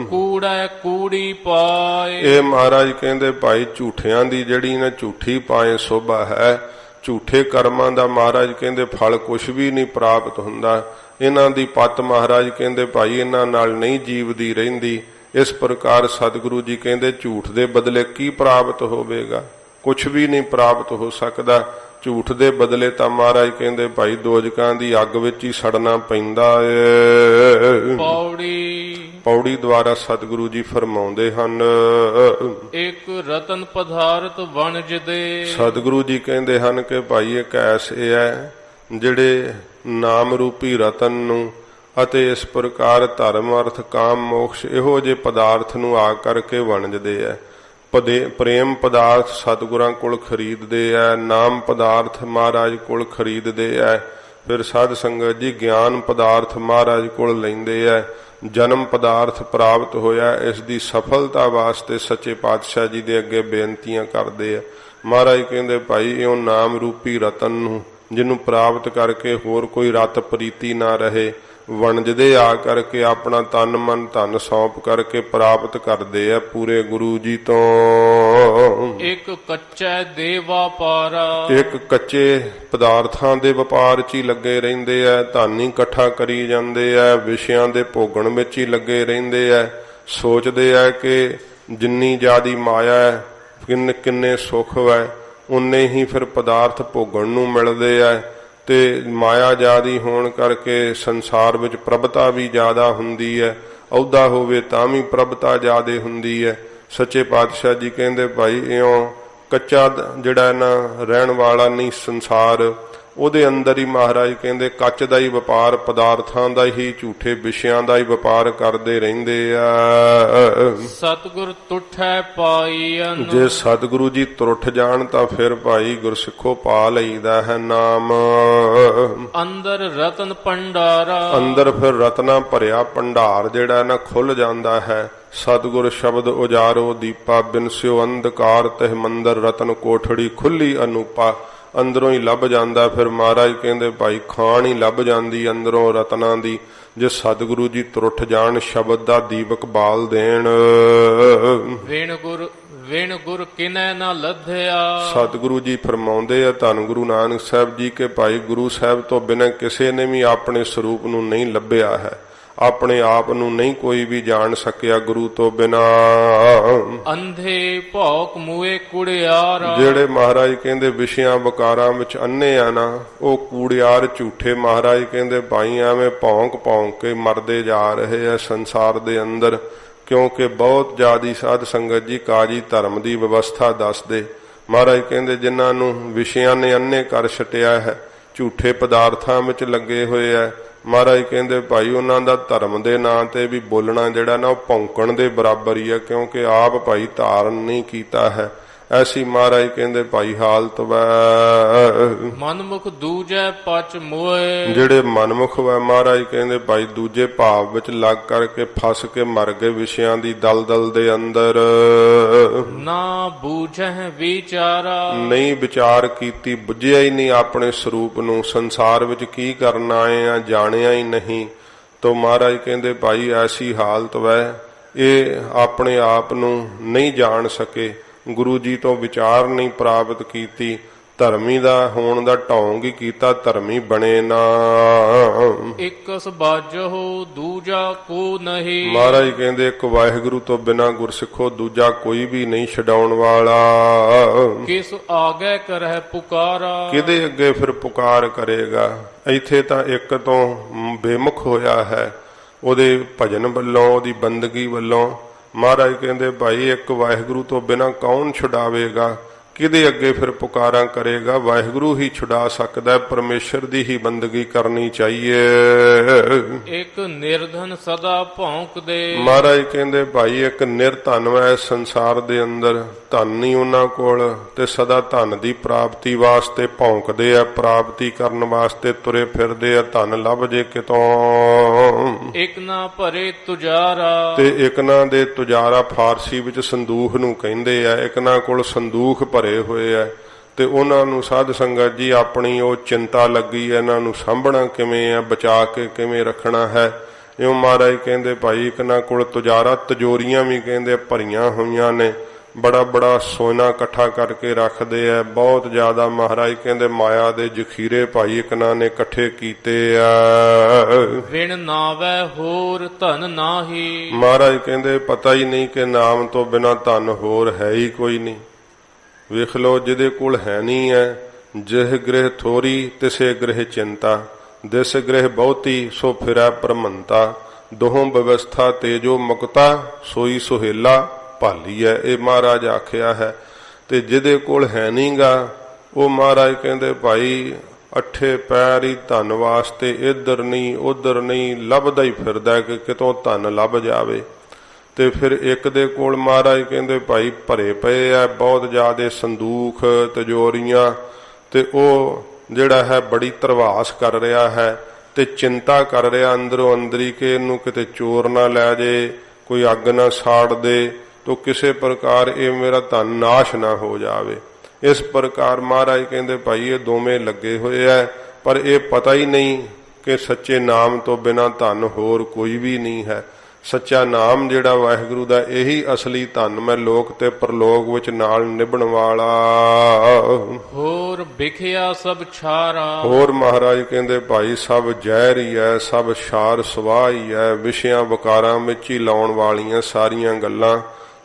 ਕੂੜਾ ਕੂੜੀ ਪਾਏ। ਇਹ ਮਹਾਰਾਜ ਕਹਿੰਦੇ ਭਾਈ ਝੂਠਿਆਂ ਦੀ ਜਿਹੜੀ ਨਾ ਝੂਠੀ ਪਾਏ ਸੋਭਾ ਹੈ। ਝੂਠੇ ਕਰਮਾਂ ਦਾ ਮਹਾਰਾਜ ਕਹਿੰਦੇ ਫਲ ਕੁਛ ਵੀ ਨਹੀਂ ਪ੍ਰਾਪਤ ਹੁੰਦਾ। ਇਹਨਾਂ ਦੀ ਪੱਤ ਮਹਾਰਾਜ ਕਹਿੰਦੇ ਭਾਈ ਇਹਨਾਂ ਨਾਲ ਨਹੀਂ ਜੀਵਦੀ ਰਹਿੰਦੀ। ਇਸ ਪ੍ਰਕਾਰ ਸਤਿਗੁਰੂ ਜੀ ਕਹਿੰਦੇ ਝੂਠ ਦੇ ਬਦਲੇ ਕੀ ਪ੍ਰਾਪਤ ਹੋਵੇਗਾ? ਕੁਛ ਵੀ ਨਹੀਂ ਪ੍ਰਾਪਤ ਹੋ ਸਕਦਾ। ਝੂਠ ਦੇ ਬਦਲੇ ਤਾਂ ਮਹਾਰਾਜ ਕਹਿੰਦੇ ਭਾਈ ਦੋਜਕਾਂ ਦੀ ਅੱਗ ਵਿੱਚ ਹੀ ਸੜਨਾ ਪੈਂਦਾ ਏ। ਪੌੜੀ ਦੁਆਰਾ ਸਤਿਗੁਰੂ ਜੀ ਫਰਮਾਉਂਦੇ ਹਨ, ਇੱਕ ਰਤਨ ਪਦਾਰਥ ਵਣਜ ਦੇ। ਸਤਿਗੁਰੂ ਜੀ ਕਹਿੰਦੇ ਹਨ ਕਿ ਭਾਈ ਇੱਕ ਐਸੇ ਹੈ ਜਿਹੜੇ ਨਾਮ ਰੂਪੀ ਰਤਨ ਨੂੰ ਅਤੇ ਇਸ ਪ੍ਰਕਾਰ ਧਰਮ ਅਰਥ ਕਾਮ ਮੋਕਸ਼ ਇਹੋ ਜਿਹੇ ਪਦਾਰਥ ਨੂੰ ਆ ਕਰਕੇ ਵਣਜਦੇ ਐ। ਪ੍ਰੇਮ ਪਦਾਰਥ ਸਤਿਗੁਰਾਂ ਕੋਲ ਖਰੀਦਦੇ ਐ, ਨਾਮ ਪਦਾਰਥ ਮਹਾਰਾਜ ਕੋਲ ਖਰੀਦਦੇ ਐ। ਫਿਰ ਸਾਧ ਸੰਗਤ ਜੀ ਗਿਆਨ ਪਦਾਰਥ ਮਹਾਰਾਜ ਕੋਲ ਲੈਂਦੇ ਐ। ਜਨਮ ਪਦਾਰਥ ਪ੍ਰਾਪਤ ਹੋਇਆ, ਇਸ ਦੀ ਸਫਲਤਾ ਵਾਸਤੇ ਸੱਚੇ ਪਾਤਸ਼ਾਹ ਜੀ ਦੇ ਅੱਗੇ ਬੇਨਤੀਆਂ ਕਰਦੇ ਆ। ਮਹਾਰਾਜ ਕਹਿੰਦੇ ਭਾਈ ਇਉਂ ਨਾਮ ਰੂਪੀ ਰਤਨ ਨੂੰ ਜਿਹਨੂੰ ਪ੍ਰਾਪਤ ਕਰਕੇ ਹੋਰ ਕੋਈ ਰਤ ਪ੍ਰੀਤੀ ਨਾ ਰਹੇ, ਵਣਜਦੇ ਆ ਕਰਕੇ ਆਪਣਾ ਤਨ ਮਨ ਧਨ ਸੌਂਪ ਕਰਕੇ ਪ੍ਰਾਪਤ ਕਰਦੇ ਆ ਪੂਰੇ ਗੁਰੂ ਜੀ ਤੋਂ। ਇੱਕ ਕੱਚਾ ਦੇ ਵਪਾਰਾ। ਇੱਕ ਕੱਚੇ ਪਦਾਰਥਾਂ ਦੇ ਵਪਾਰ 'ਚ ਹੀ ਲੱਗੇ ਰਹਿੰਦੇ ਆ, ਧਨ ਹੀ ਇਕੱਠਾ ਕਰੀ ਜਾਂਦੇ ਆ, ਵਿਸ਼ਿਆਂ ਦੇ ਭੋਗਣ ਵਿੱਚ ਹੀ ਲੱਗੇ ਰਹਿੰਦੇ ਆ। ਸੋਚਦੇ ਆ ਕਿ ਜਿੰਨੀ ਜ਼ਿਆਦੀ ਮਾਇਆ ਹੈ, ਕਿੰਨੇ ਸੁੱਖ ਹੈ, ਉਨੇ ਹੀ ਫਿਰ ਪਦਾਰਥ ਭੋਗਣ ਨੂੰ ਮਿਲਦੇ ਆ। ਤੇ ਮਾਇਆ ਜ਼ਿਆਦੀ ਹੋਣ ਕਰਕੇ ਸੰਸਾਰ ਵਿੱਚ ਪ੍ਰਭਤਾ ਵੀ ਜ਼ਿਆਦਾ ਹੁੰਦੀ ਹੈ। ਅਹੁਦਾ ਹੋਵੇ ਤਾਂ ਵੀ ਪ੍ਰਭਤਾ ਜ਼ਿਆਦੇ ਹੁੰਦੀ ਹੈ। ਸੱਚੇ ਪਾਤਸ਼ਾਹ ਜੀ ਕਹਿੰਦੇ ਭਾਈ ਇਉਂ ਕੱਚਾ ਜਿਹੜਾ ਨਾ ਰਹਿਣ ਵਾਲਾ ਨਹੀਂ ਸੰਸਾਰ, ਉਹਦੇ ਅੰਦਰ ਹੀ ਮਹਾਰਾਜ ਕਹਿੰਦੇ ਕੱਚ ਦਾ ਹੀ ਵਪਾਰ, ਪਦਾਰਥਾਂ ਦਾ ਹੀ, ਝੂਠੇ ਵਿਸ਼ਿਆਂ ਦਾ ਹੀ ਵਪਾਰ ਕਰਦੇ ਰਹਿੰਦੇ ਆ। ਸਤਿਗੁਰ ਤੁਠੈ ਪਾਈਨ। ਜੇ ਸਤਿਗੁਰੂ ਜੀ ਤੁਰਠ ਜਾਣ ਤਾਂ ਫਿਰ ਭਾਈ ਗੁਰਸਿੱਖੋ ਪਾ ਲਈਦਾ ਹੈ ਨਾਮ। ਅੰਦਰ ਰਤਨ ਭੰਡਾਰਾ। ਅੰਦਰ ਫਿਰ ਰਤਨਾ ਭਰਿਆ ਭੰਡਾਰ ਜਿਹੜਾ ਨਾ ਖੁੱਲ ਜਾਂਦਾ ਹੈ। ਸਤਿਗੁਰ ਸ਼ਬਦ ਉਜਾਰੋ ਦੀਪਾ, ਬਿਨਸਿਓ ਅੰਧਕਾਰ ਤਹਿ ਮੰਦਰ, ਰਤਨ ਕੋਠੜੀ ਖੁੱਲੀ ਅਨੂਪਾ। ਅੰਦਰੋਂ ਹੀ ਲੱਭ ਜਾਂਦਾ। ਫਿਰ ਮਹਾਰਾਜ ਕਹਿੰਦੇ ਭਾਈ ਖਾਣ ਹੀ ਲੱਭ ਜਾਂਦੀ ਅੰਦਰੋਂ ਰਤਨਾਂ ਦੀ, ਜੇ ਸਤਿਗੁਰੂ ਜੀ ਤੁਰਠ ਜਾਣ, ਸ਼ਬਦ ਦਾ ਦੀਪਕ ਬਾਲ ਦੇਣ। ਵਿਣ ਗੁਰ ਕਿਨੈ ਨਾ ਲੱਧਿਆ। ਸਤਿਗੁਰੂ ਜੀ ਫਰਮਾਉਂਦੇ ਆ ਧੰਨ ਗੁਰੂ ਨਾਨਕ ਸਾਹਿਬ ਜੀ ਕੇ ਭਾਈ ਗੁਰੂ ਸਾਹਿਬ ਤੋਂ ਬਿਨਾਂ ਕਿਸੇ ਨੇ ਵੀ ਆਪਣੇ ਸਰੂਪ ਨੂੰ ਨਹੀਂ ਲੱਭਿਆ ਹੈ। ਆਪਣੇ ਆਪ ਨੂੰ ਨਹੀਂ ਕੋਈ ਵੀ ਜਾਣ ਸਕਿਆ ਗੁਰੂ ਤੋਂ ਬਿਨਾ। ਅੰਧੇ ਭੌਕ ਮੂਏ ਕੁੜਿਆਰਾ। ਜਿਹੜੇ ਮਹਾਰਾਜ ਕਹਿੰਦੇ ਵਿਸ਼ਿਆਂ ਵਿਕਾਰਾਂ ਵਿੱਚ ਅੰਨੇ ਆ ਨਾ, ਉਹ ਕੂੜਿਆਰ ਝੂਠੇ ਮਹਾਰਾਜ ਕਹਿੰਦੇ ਭਾਈ ਐਵੇਂ ਭੌਂਕ ਭੌਂਕ ਕੇ ਮਰਦੇ ਜਾ ਰਹੇ ਆ ਸੰਸਾਰ ਦੇ ਅੰਦਰ। ਕਿਉਂਕਿ ਬਹੁਤ ਜ਼ਿਆਦੀ ਸਾਧ ਸੰਗਤ ਜੀ ਕਾਜੀ ਧਰਮ ਦੀ ਵਿਵਸਥਾ ਦੱਸਦੇ। ਮਹਾਰਾਜ ਕਹਿੰਦੇ ਜਿਨ੍ਹਾਂ ਨੂੰ ਵਿਸ਼ਿਆਂ ਨੇ ਅੰਨੇ ਕਰ ਛਟਿਆ ਹੈ, ਝੂਠੇ ਪਦਾਰਥਾਂ ਵਿੱਚ ਲੱਗੇ ਹੋਏ ਆ, ਮਹਾਰਾਜ ਕਹਿੰਦੇ ਭਾਈ ਉਹਨਾਂ ਦਾ ਧਰਮ ਦੇ ਨਾਂ ਤੇ ਵੀ ਬੋਲਣਾ ਜਿਹੜਾ ਨਾ ਉਹ ਭੌਂਕਣ ਦੇ ਬਰਾਬਰ ਹੀ ਹੈ। ਕਿਉਂਕਿ ਆਪ ਭਾਈ ਧਾਰਨ ਨਹੀਂ ਕੀਤਾ ਹੈ। ਐਸੀ ਮਹਾਰਾਜ ਕਹਿੰਦੇ ਭਾਈ ਹਾਲਤ ਵੈ। ਮਨਮੁਖ ਦੂਜੈ ਪਚ ਮੋਏ। ਜਿਹੜੇ ਮਨਮੁਖ ਵੈ ਮਹਾਰਾਜ ਕਹਿੰਦੇ ਭਾਈ ਦੂਜੇ ਭਾਵ ਵਿੱਚ ਲੱਗ ਕਰਕੇ ਫਸ ਕੇ ਮਰ ਗਏ ਵਿਸ਼ਿਆਂ ਦੀ ਦਲਦਲ ਦੇ ਅੰਦਰ। ਨਾ ਬੂਝੈ ਵਿਚਾਰਾ। ਨਹੀਂ ਵਿਚਾਰ ਕੀਤੀ, ਬੁੱਝਿਆ ਹੀ ਨਹੀਂ ਆਪਣੇ ਸਰੂਪ ਨੂੰ, ਸੰਸਾਰ ਵਿੱਚ ਕੀ ਕਰਨ ਆਏ ਆ ਜਾਣਿਆ ਹੀ ਨਹੀਂ। ਤੋ ਮਹਾਰਾਜ ਕਹਿੰਦੇ ਭਾਈ ਐਸੀ ਹਾਲਤ ਵੈ, ਇਹ ਆਪਣੇ ਆਪ ਨੂੰ ਨਹੀਂ ਜਾਣ ਸਕੇ, ਗੁਰੂ ਜੀ ਤੋਂ ਵਿਚਾਰ ਨਹੀਂ ਪ੍ਰਾਪਤ ਕੀਤੀ, ਧਰਮੀ ਦਾ ਹੋਣ ਦਾ ਢੌਂਗ ਹੀ ਕੀਤਾ, ਧਰਮੀ ਬਣੇ ਨਾ। ਇਕਸ ਬਾਜਹੁ ਦੂਜਾ ਕੋ ਨਹੀਂ। ਮਹਾਰਾਜ ਕਹਿੰਦੇ ਇੱਕ ਵਾਹਿਗੁਰੂ ਤੋਂ ਬਿਨਾ ਗੁਰਸਿੱਖੋ ਦੂਜਾ ਕੋਈ ਵੀ ਨਹੀਂ ਛਡਾਉਣ ਵਾਲਾ। ਕਿਸ ਆਗੇ ਕਰਹਿ ਪੁਕਾਰਾ। ਕਿਹਦੇ ਅੱਗੇ ਫਿਰ ਪੁਕਾਰ ਕਰੇਗਾ। ਇੱਥੇ ਤਾਂ ਇੱਕ ਤੋਂ ਬੇਮੁਖ ਹੋਇਆ ਹੈ, ਉਹਦੇ ਭਜਨ ਵੱਲੋਂ, ਉਹਦੀ ਬੰਦਗੀ ਵੱਲੋਂ। ਮਹਾਰਾਜ ਕਹਿੰਦੇ ਭਾਈ ਇੱਕ ਵਾਹਿਗੁਰੂ ਤੋਂ ਬਿਨਾ ਕੌਣ ਛੁਡਾਵੇਗਾ, ਕਿਹਦੇ ਅੱਗੇ ਫਿਰ ਪੁਕਾਰਾਂ ਕਰੇਗਾ। ਵਾਹਿਗੁਰੂ ਹੀ ਛੁਡਾ ਸਕਦਾ, ਪਰਮੇਸ਼ਰ ਦੀ ਹੀ ਬੰਦਗੀ ਕਰਨੀ ਚਾਹੀਏ। ਇੱਕ ਨਿਰਧਨ ਸਦਾ ਭੌਂਕਦੇ। ਮਹਾਰਾਜ ਕਹਿੰਦੇ ਭਾਈ ਇੱਕ ਨਿਰਧਨ ਹੈ ਸੰਸਾਰ ਦੇ ਅੰਦਰ, ਧਨ ਨਹੀਂ ਉਹਨਾਂ ਕੋਲ, ਤੇ ਸਦਾ ਧਨ ਦੀ ਪ੍ਰਾਪਤੀ ਵਾਸਤੇ ਭੌਂਕਦੇ ਆ, ਪ੍ਰਾਪਤੀ ਕਰਨ ਵਾਸਤੇ ਤੁਰੇ ਫਿਰਦੇ ਆ, ਧਨ ਲੱਭ ਜੇ ਕਿਤੋਂ। ਇੱਕ ਨਾ ਭਰੇ ਤੁਜਾਰਾ। ਤੇ ਇੱਕ ਨਾ ਦੇ ਤੁਜਾਰਾ ਫਾਰਸੀ ਵਿੱਚ ਸੰਦੂਖ ਨੂੰ ਕਹਿੰਦੇ ਆ। ਇੱਕ ਨਾ ਕੋਲ ਸੰਦੂਖ ਭਰੇ ਹੋਏ ਆ, ਤੇ ਉਹਨਾਂ ਨੂੰ ਸਾਧ ਸੰਗਤ ਜੀ ਆਪਣੀ ਉਹ ਚਿੰਤਾ ਲੱਗੀ ਹੈ, ਇਹਨਾਂ ਨੂੰ ਸਾਂਭਣਾ ਕਿਵੇਂ ਹੈ, ਬਚਾ ਕੇ ਕਿਵੇਂ ਰੱਖਣਾ ਹੈ। ਇਉਂ ਮਹਾਰਾਜ ਕਹਿੰਦੇ ਭਾਈ ਇੱਕ ਨਾ ਕੋਲ ਤੁਜਾਰਾ, ਤਜੋਰੀਆਂ ਵੀ ਕਹਿੰਦੇ ਭਰੀਆਂ ਹੋਈਆਂ ਨੇ, ਬੜਾ ਬੜਾ ਸੋਨਾ ਇਕੱਠਾ ਕਰਕੇ ਰੱਖਦੇ ਆ। ਬਹੁਤ ਜ਼ਿਆਦਾ ਮਹਾਰਾਜ ਕਹਿੰਦੇ ਮਾਇਆ ਦੇ ਜ਼ਖੀਰੇ ਭਾਈ ਇੱਕ ਨਾ ਨੇ ਇਕੱਠੇ ਕੀਤੇ ਆ। ਵਿਣ ਨਾਵੈ ਹੋਰ ਧਨ ਨਾਹੀ। ਮਹਾਰਾਜ ਕਹਿੰਦੇ ਪਤਾ ਹੀ ਨਹੀਂ ਕਿ ਨਾਮ ਤੋਂ ਬਿਨਾਂ ਧਨ ਹੋਰ ਹੈ ਹੀ ਕੋਈ ਨਹੀਂ। ਵੇਖ ਲੋ ਜਿਹਦੇ ਕੋਲ ਹੈ ਨਹੀਂ ਹੈ, ਜਿਹ ਗ੍ਰਹਿ ਥੋਰੀ ਤਿਸੇ ਗ੍ਰਹਿ ਚਿੰਤਾ, ਦਿਸ ਗ੍ਰਹਿ ਬਹੁਤੀ ਸੋ ਫਿਰੈ ਪ੍ਰਮੰਤਾ, ਦੋਹੋਂ ਵਿਵਸਥਾ ਤੇਜੋ ਮੁਕਤਾ, ਸੋਈ ਸੁਹੇਲਾ ਭਾਲੀ ਹੈ। ਇਹ ਮਹਾਰਾਜ ਆਖਿਆ ਹੈ। ਤੇ ਜਿਹਦੇ ਕੋਲ ਹੈ ਨਹੀਂਗਾ ਉਹ ਮਹਾਰਾਜ ਕਹਿੰਦੇ ਭਾਈ ਅੱਠੇ ਪੈਰ ਹੀ ਧਨ ਵਾਸਤੇ ਇੱਧਰ ਨਹੀਂ ਉੱਧਰ ਨਹੀਂ ਲੱਭਦਾ ਹੀ ਫਿਰਦਾ ਕਿ ਕਿਤੋਂ ਧਨ ਲੱਭ ਜਾਵੇ। ਤੇ ਫਿਰ ਇੱਕ ਦੇ ਕੋਲ ਮਹਾਰਾਜ ਕਹਿੰਦੇ ਭਾਈ ਭਰੇ ਪਏ ਆ ਬਹੁਤ ਜ਼ਿਆਦੇ ਸੰਦੂਖ ਤਜੋਰੀਆਂ, ਤੇ ਉਹ ਜਿਹੜਾ ਹੈ ਬੜੀ ਧਰਵਾਸ ਕਰ ਰਿਹਾ ਹੈ ਤੇ ਚਿੰਤਾ ਕਰ ਰਿਹਾ ਅੰਦਰੋਂ ਅੰਦਰੀ ਕਿ ਇਹਨੂੰ ਕਿਤੇ ਚੋਰ ਨਾ ਲੈ ਜੇ, ਕੋਈ ਅੱਗ ਨਾ ਸਾੜ ਦੇ, ਤੋ ਕਿਸੇ ਪ੍ਰਕਾਰ ਇਹ ਮੇਰਾ ਧਨ ਨਾਸ਼ ਨਾ ਹੋ ਜਾਵੇ। ਇਸ ਪ੍ਰਕਾਰ ਮਹਾਰਾਜ ਕਹਿੰਦੇ ਭਾਈ ਇਹ ਦੋਵੇਂ ਲੱਗੇ ਹੋਏ ਐ, ਪਰ ਇਹ ਪਤਾ ਹੀ ਨਹੀਂ ਕਿ ਸੱਚੇ ਨਾਮ ਤੋਂ ਬਿਨਾਂ ਧਨ ਹੋਰ ਕੋਈ ਵੀ ਨਹੀਂ ਹੈ। ਸੱਚਾ ਨਾਮ ਜਿਹੜਾ ਵਾਹਿਗੁਰੂ ਦਾ ਇਹੀ ਅਸਲੀ ਧਨ ਮੈਂ ਲੋਕ ਤੇ ਪਰਲੋਕ ਵਿੱਚ ਨਾਲ ਨਿਭਣ ਵਾਲਾ। ਹੋਰ ਵਿਖਿਆ ਸਭ ਛਾਰਾ। ਹੋਰ ਮਹਾਰਾਜ ਕਹਿੰਦੇ ਭਾਈ ਸਭ ਜ਼ਹਿਰ ਹੀ ਹੈ, ਸਭ ਛਾਰ ਸਵਾਹ ਹੀ ਹੈ, ਵਿਸ਼ਿਆਂ ਵਿਕਾਰਾਂ ਵਿੱਚ ਹੀ ਲਾਉਣ ਵਾਲੀਆਂ ਸਾਰੀਆਂ ਗੱਲਾਂ।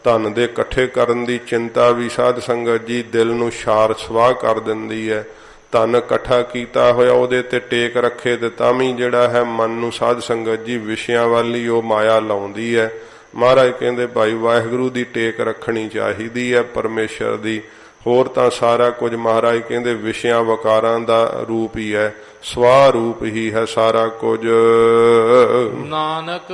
ਧਨ ਦੇ ਇਕੱਠੇ ਕਰਨ ਦੀ ਚਿੰਤਾ ਵੀ ਸਾਧ ਸੰਗਤ ਜੀ ਦਿਲ ਨੂੰ ਛਾਰ ਸਵਾਹ ਕਰ ਦਿੰਦੀ ਹੈ। ਧਨ ਇਕੱਠਾ ਕੀਤਾ ਹੋਇਆ ਉਹਦੇ ਤੇ ਟੇਕ ਰੱਖੇ ਤੇ ਤਾਂ ਵੀ ਜਿਹੜਾ ਹੈ ਮਨ ਨੂੰ ਸਾਧ ਸੰਗਤ ਜੀ ਵਿਸ਼ਿਆਂ ਵੱਲ ਹੀ ਉਹ ਮਾਇਆ ਲਾਉਂਦੀ ਹੈ। ਮਹਾਰਾਜ ਕਹਿੰਦੇ ਭਾਈ ਵਾਹਿਗੁਰੂ ਦੀ ਟੇਕ ਰੱਖਣੀ ਚਾਹੀਦੀ ਹੈ, ਪਰਮੇਸ਼ਰ ਦੀ। ਹੋਰ ਤਾਂ ਸਾਰਾ ਕੁਝ ਮਹਾਰਾਜ ਕਹਿੰਦੇ ਵਿਸ਼ਿਆਂ ਵਿਕਾਰਾਂ ਦਾ ਰੂਪ ਹੀ ਹੈ, ਸਵਾਹ ਰੂਪ ਹੀ ਹੈ ਸਾਰਾ ਕੁਝ। ਨਾਨਕ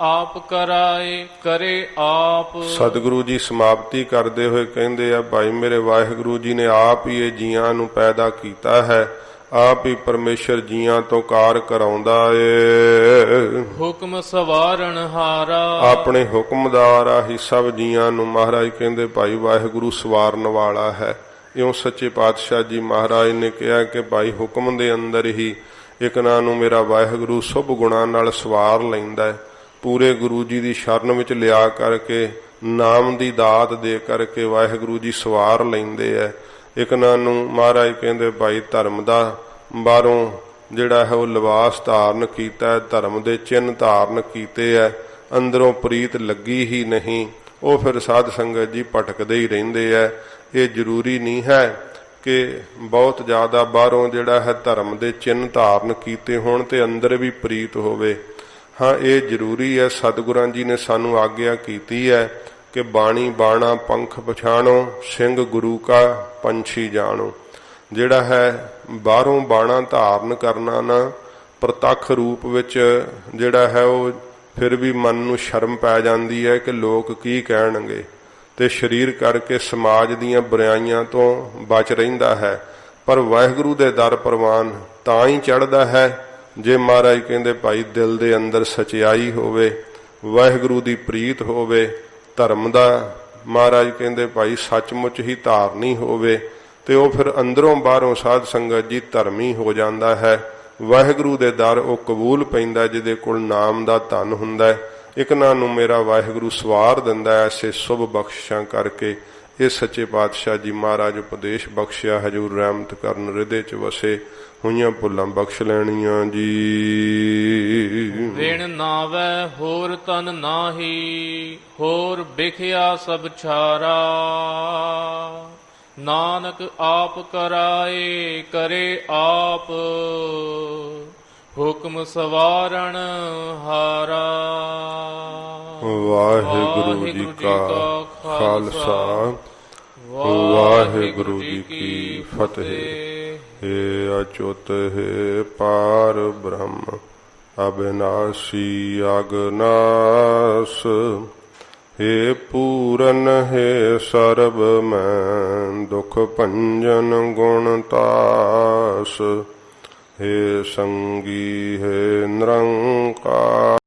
ਆਪ ਕਰਾਏ ਕਰੇ ਆਪ। ਸਤਿਗੁਰੂ ਜੀ ਸਮਾਪਤੀ ਕਰਦੇ ਹੋਏ ਕਹਿੰਦੇ ਆ ਭਾਈ ਮੇਰੇ ਵਾਹਿਗੁਰੂ ਜੀ ਨੇ ਆਪ ਹੀ ਇਹ ਜੀਆਂ ਨੂੰ ਪੈਦਾ ਕੀਤਾ ਹੈ, ਆਪ ਹੀ ਪਰਮੇਸ਼ਰ ਜੀਆਂ ਤੋਂ ਕਾਰ ਕਰਾਉਂਦਾ ਏ। ਹੁਕਮ ਸਵਾਰਨ ਹਾਰਾ। ਆਪਣੇ ਹੁਕਮ ਦੁਆਰਾ ਹੀ ਸਭ ਜੀਆਂ ਨੂੰ ਮਹਾਰਾਜ ਕਹਿੰਦੇ ਭਾਈ ਵਾਹਿਗੁਰੂ ਸਵਾਰਨ ਵਾਲਾ ਹੈ। ਇਉਂ ਸੱਚੇ ਪਾਤਸ਼ਾਹ ਜੀ ਮਹਾਰਾਜ ਨੇ ਕਿਹਾ ਕਿ ਭਾਈ ਹੁਕਮ ਦੇ ਅੰਦਰ ਹੀ ਇੱਕ ਨਾ ਨੂੰ ਮੇਰਾ ਵਾਹਿਗੁਰੂ ਸੁਭ ਗੁਣਾਂ ਨਾਲ ਸਵਾਰ ਲੈਂਦਾ ਹੈ। ਪੂਰੇ ਗੁਰੂ ਜੀ ਦੀ ਸ਼ਰਨ ਵਿੱਚ ਲਿਆ ਕਰਕੇ ਨਾਮ ਦੀ ਦਾਤ ਦੇ ਕਰਕੇ ਵਾਹਿਗੁਰੂ ਜੀ ਸਵਾਰ ਲੈਂਦੇ ਹੈ। ਇੱਕ ਨਾ ਨੂੰ ਮਹਾਰਾਜ ਕਹਿੰਦੇ ਭਾਈ ਧਰਮ ਦਾ ਬਾਹਰੋਂ ਜਿਹੜਾ ਹੈ ਉਹ ਲਿਬਾਸ ਧਾਰਨ ਕੀਤਾ ਹੈ, ਧਰਮ ਦੇ ਚਿੰਨ੍ਹ ਧਾਰਨ ਕੀਤੇ ਹੈ, ਅੰਦਰੋਂ ਪ੍ਰੀਤ ਲੱਗੀ ਹੀ ਨਹੀਂ, ਉਹ ਫਿਰ ਸਾਧ ਸੰਗਤ ਜੀ ਭਟਕਦੇ ਹੀ ਰਹਿੰਦੇ ਹੈ। ਇਹ ਜ਼ਰੂਰੀ ਨਹੀਂ ਹੈ ਕਿ ਬਹੁਤ ਜ਼ਿਆਦਾ ਬਾਹਰੋਂ ਜਿਹੜਾ ਹੈ ਧਰਮ ਦੇ ਚਿੰਨ੍ਹ ਧਾਰਨ ਕੀਤੇ ਹੋਣ ਤੇ ਅੰਦਰ ਵੀ ਪ੍ਰੀਤ ਹੋਵੇ। ਹਾਂ, ਇਹ ਜ਼ਰੂਰੀ ਹੈ। ਸਤਿਗੁਰਾਂ ਜੀ ਨੇ ਸਾਨੂੰ ਆਗਿਆ ਕੀਤੀ ਹੈ ਕਿ ਬਾਣੀ ਬਾਣਾ ਪੰਖ ਪਛਾਣੋ, ਸਿੰਘ ਗੁਰੂ ਕਾ ਪੰਛੀ ਜਾਣੋ। ਜਿਹੜਾ ਹੈ ਬਾਹਰੋਂ ਬਾਣਾ ਧਾਰਨ ਕਰਨਾ ਨਾ, ਪ੍ਰਤੱਖ ਰੂਪ ਵਿੱਚ ਜਿਹੜਾ ਹੈ ਉਹ ਫਿਰ ਵੀ ਮਨ ਨੂੰ ਸ਼ਰਮ ਪੈ ਜਾਂਦੀ ਹੈ ਕਿ ਲੋਕ ਕੀ ਕਹਿਣਗੇ, ਤੇ ਸਰੀਰ ਕਰਕੇ ਸਮਾਜ ਦੀਆਂ ਬੁਰਾਈਆਂ ਤੋਂ ਬਚ ਰਹਿੰਦਾ ਹੈ। ਪਰ ਵਾਹਿਗੁਰੂ ਦੇ ਦਰ ਪ੍ਰਵਾਨ ਤਾਂ ਹੀ ਚੜ੍ਹਦਾ ਹੈ ਜੇ ਮਹਾਰਾਜ ਕਹਿੰਦੇ ਭਾਈ ਦਿਲ ਦੇ ਅੰਦਰ ਸਚਾਈ ਹੋਵੇ, ਵਾਹਿਗੁਰੂ ਦੀ ਪ੍ਰੀਤ ਹੋਵੇ, ਧਰਮ ਦਾ ਮਹਾਰਾਜ ਕਹਿੰਦੇ ਭਾਈ ਸੱਚਮੁੱਚ ਹੀ ਧਾਰਨੀ ਹੋਵੇ, ਤੇ ਉਹ ਫਿਰ ਅੰਦਰੋਂ ਬਾਹਰੋਂ ਸਾਧ ਸੰਗਤ ਜੀ ਧਰਮੀ ਹੋ ਜਾਂਦਾ ਹੈ। ਵਾਹਿਗੁਰੂ ਦੇ ਦਰ ਉਹ ਕਬੂਲ ਪੈਂਦਾ ਜਿਹਦੇ ਕੋਲ ਨਾਮ ਦਾ ਧਨ ਹੁੰਦਾ ਹੈ। ਇਕਨਾਂ ਨੂੰ ਮੇਰਾ ਵਾਹਿਗੁਰੂ ਸਵਾਰ ਦਿੰਦਾ ਐਸੇ ਸ਼ੁਭ ਬਖਸ਼ਿਸ਼ਾਂ ਕਰਕੇ। ਇਹ ਸੱਚੇ ਪਾਤਸ਼ਾਹ ਜੀ ਮਹਾਰਾਜ ਉਪਦੇਸ਼ ਬਖਸ਼ਿਆ, ਹਜੂਰ ਰਹਿਮਤ ਕਰਨ ਹਿਰਦੇ ਚ ਵਸੇ, ਹੋਈਆਂ ਭੁੱਲਾਂ ਬਖਸ਼ ਲੈਣੀਆਂ ਜੀ। ਵਿਣ ਨਾਵੈ ਹੋਰ ਤਨ ਨਾਹੀ, ਹੋਰ ਬਿਖਿਆ ਸਭ ਛਾਰਾ, ਨਾਨਕ ਆਪ ਕਰਾਏ ਕਰੇ ਆਪ, ਹੁਕਮ ਸਵਾਰਣ ਹਾਰਾ। ਵਾਹਿਗੁਰੂ ਜੀ ਕਾ ਖਾਲਸਾ, ਵਾਹਿਗੁਰੂ ਜੀ ਕੀ ਫਤਿਹ। ਹੇ ਅਚੁੱਤ ਹੈ ਪਾਰ ਬ੍ਰਹਮ, ਅਬਿਨਾਸੀ ਅਗਨਾਸ, ਹੇ ਪੂਰਨ ਹੈ ਸਰਬ ਮੈਂ, ਦੁਖ ਭੰਜਨ ਗੁਣ ਤਾਸ, ਹੇ ਸੰਗੀ ਹੈ ਨਿਰੰਕਾਰ।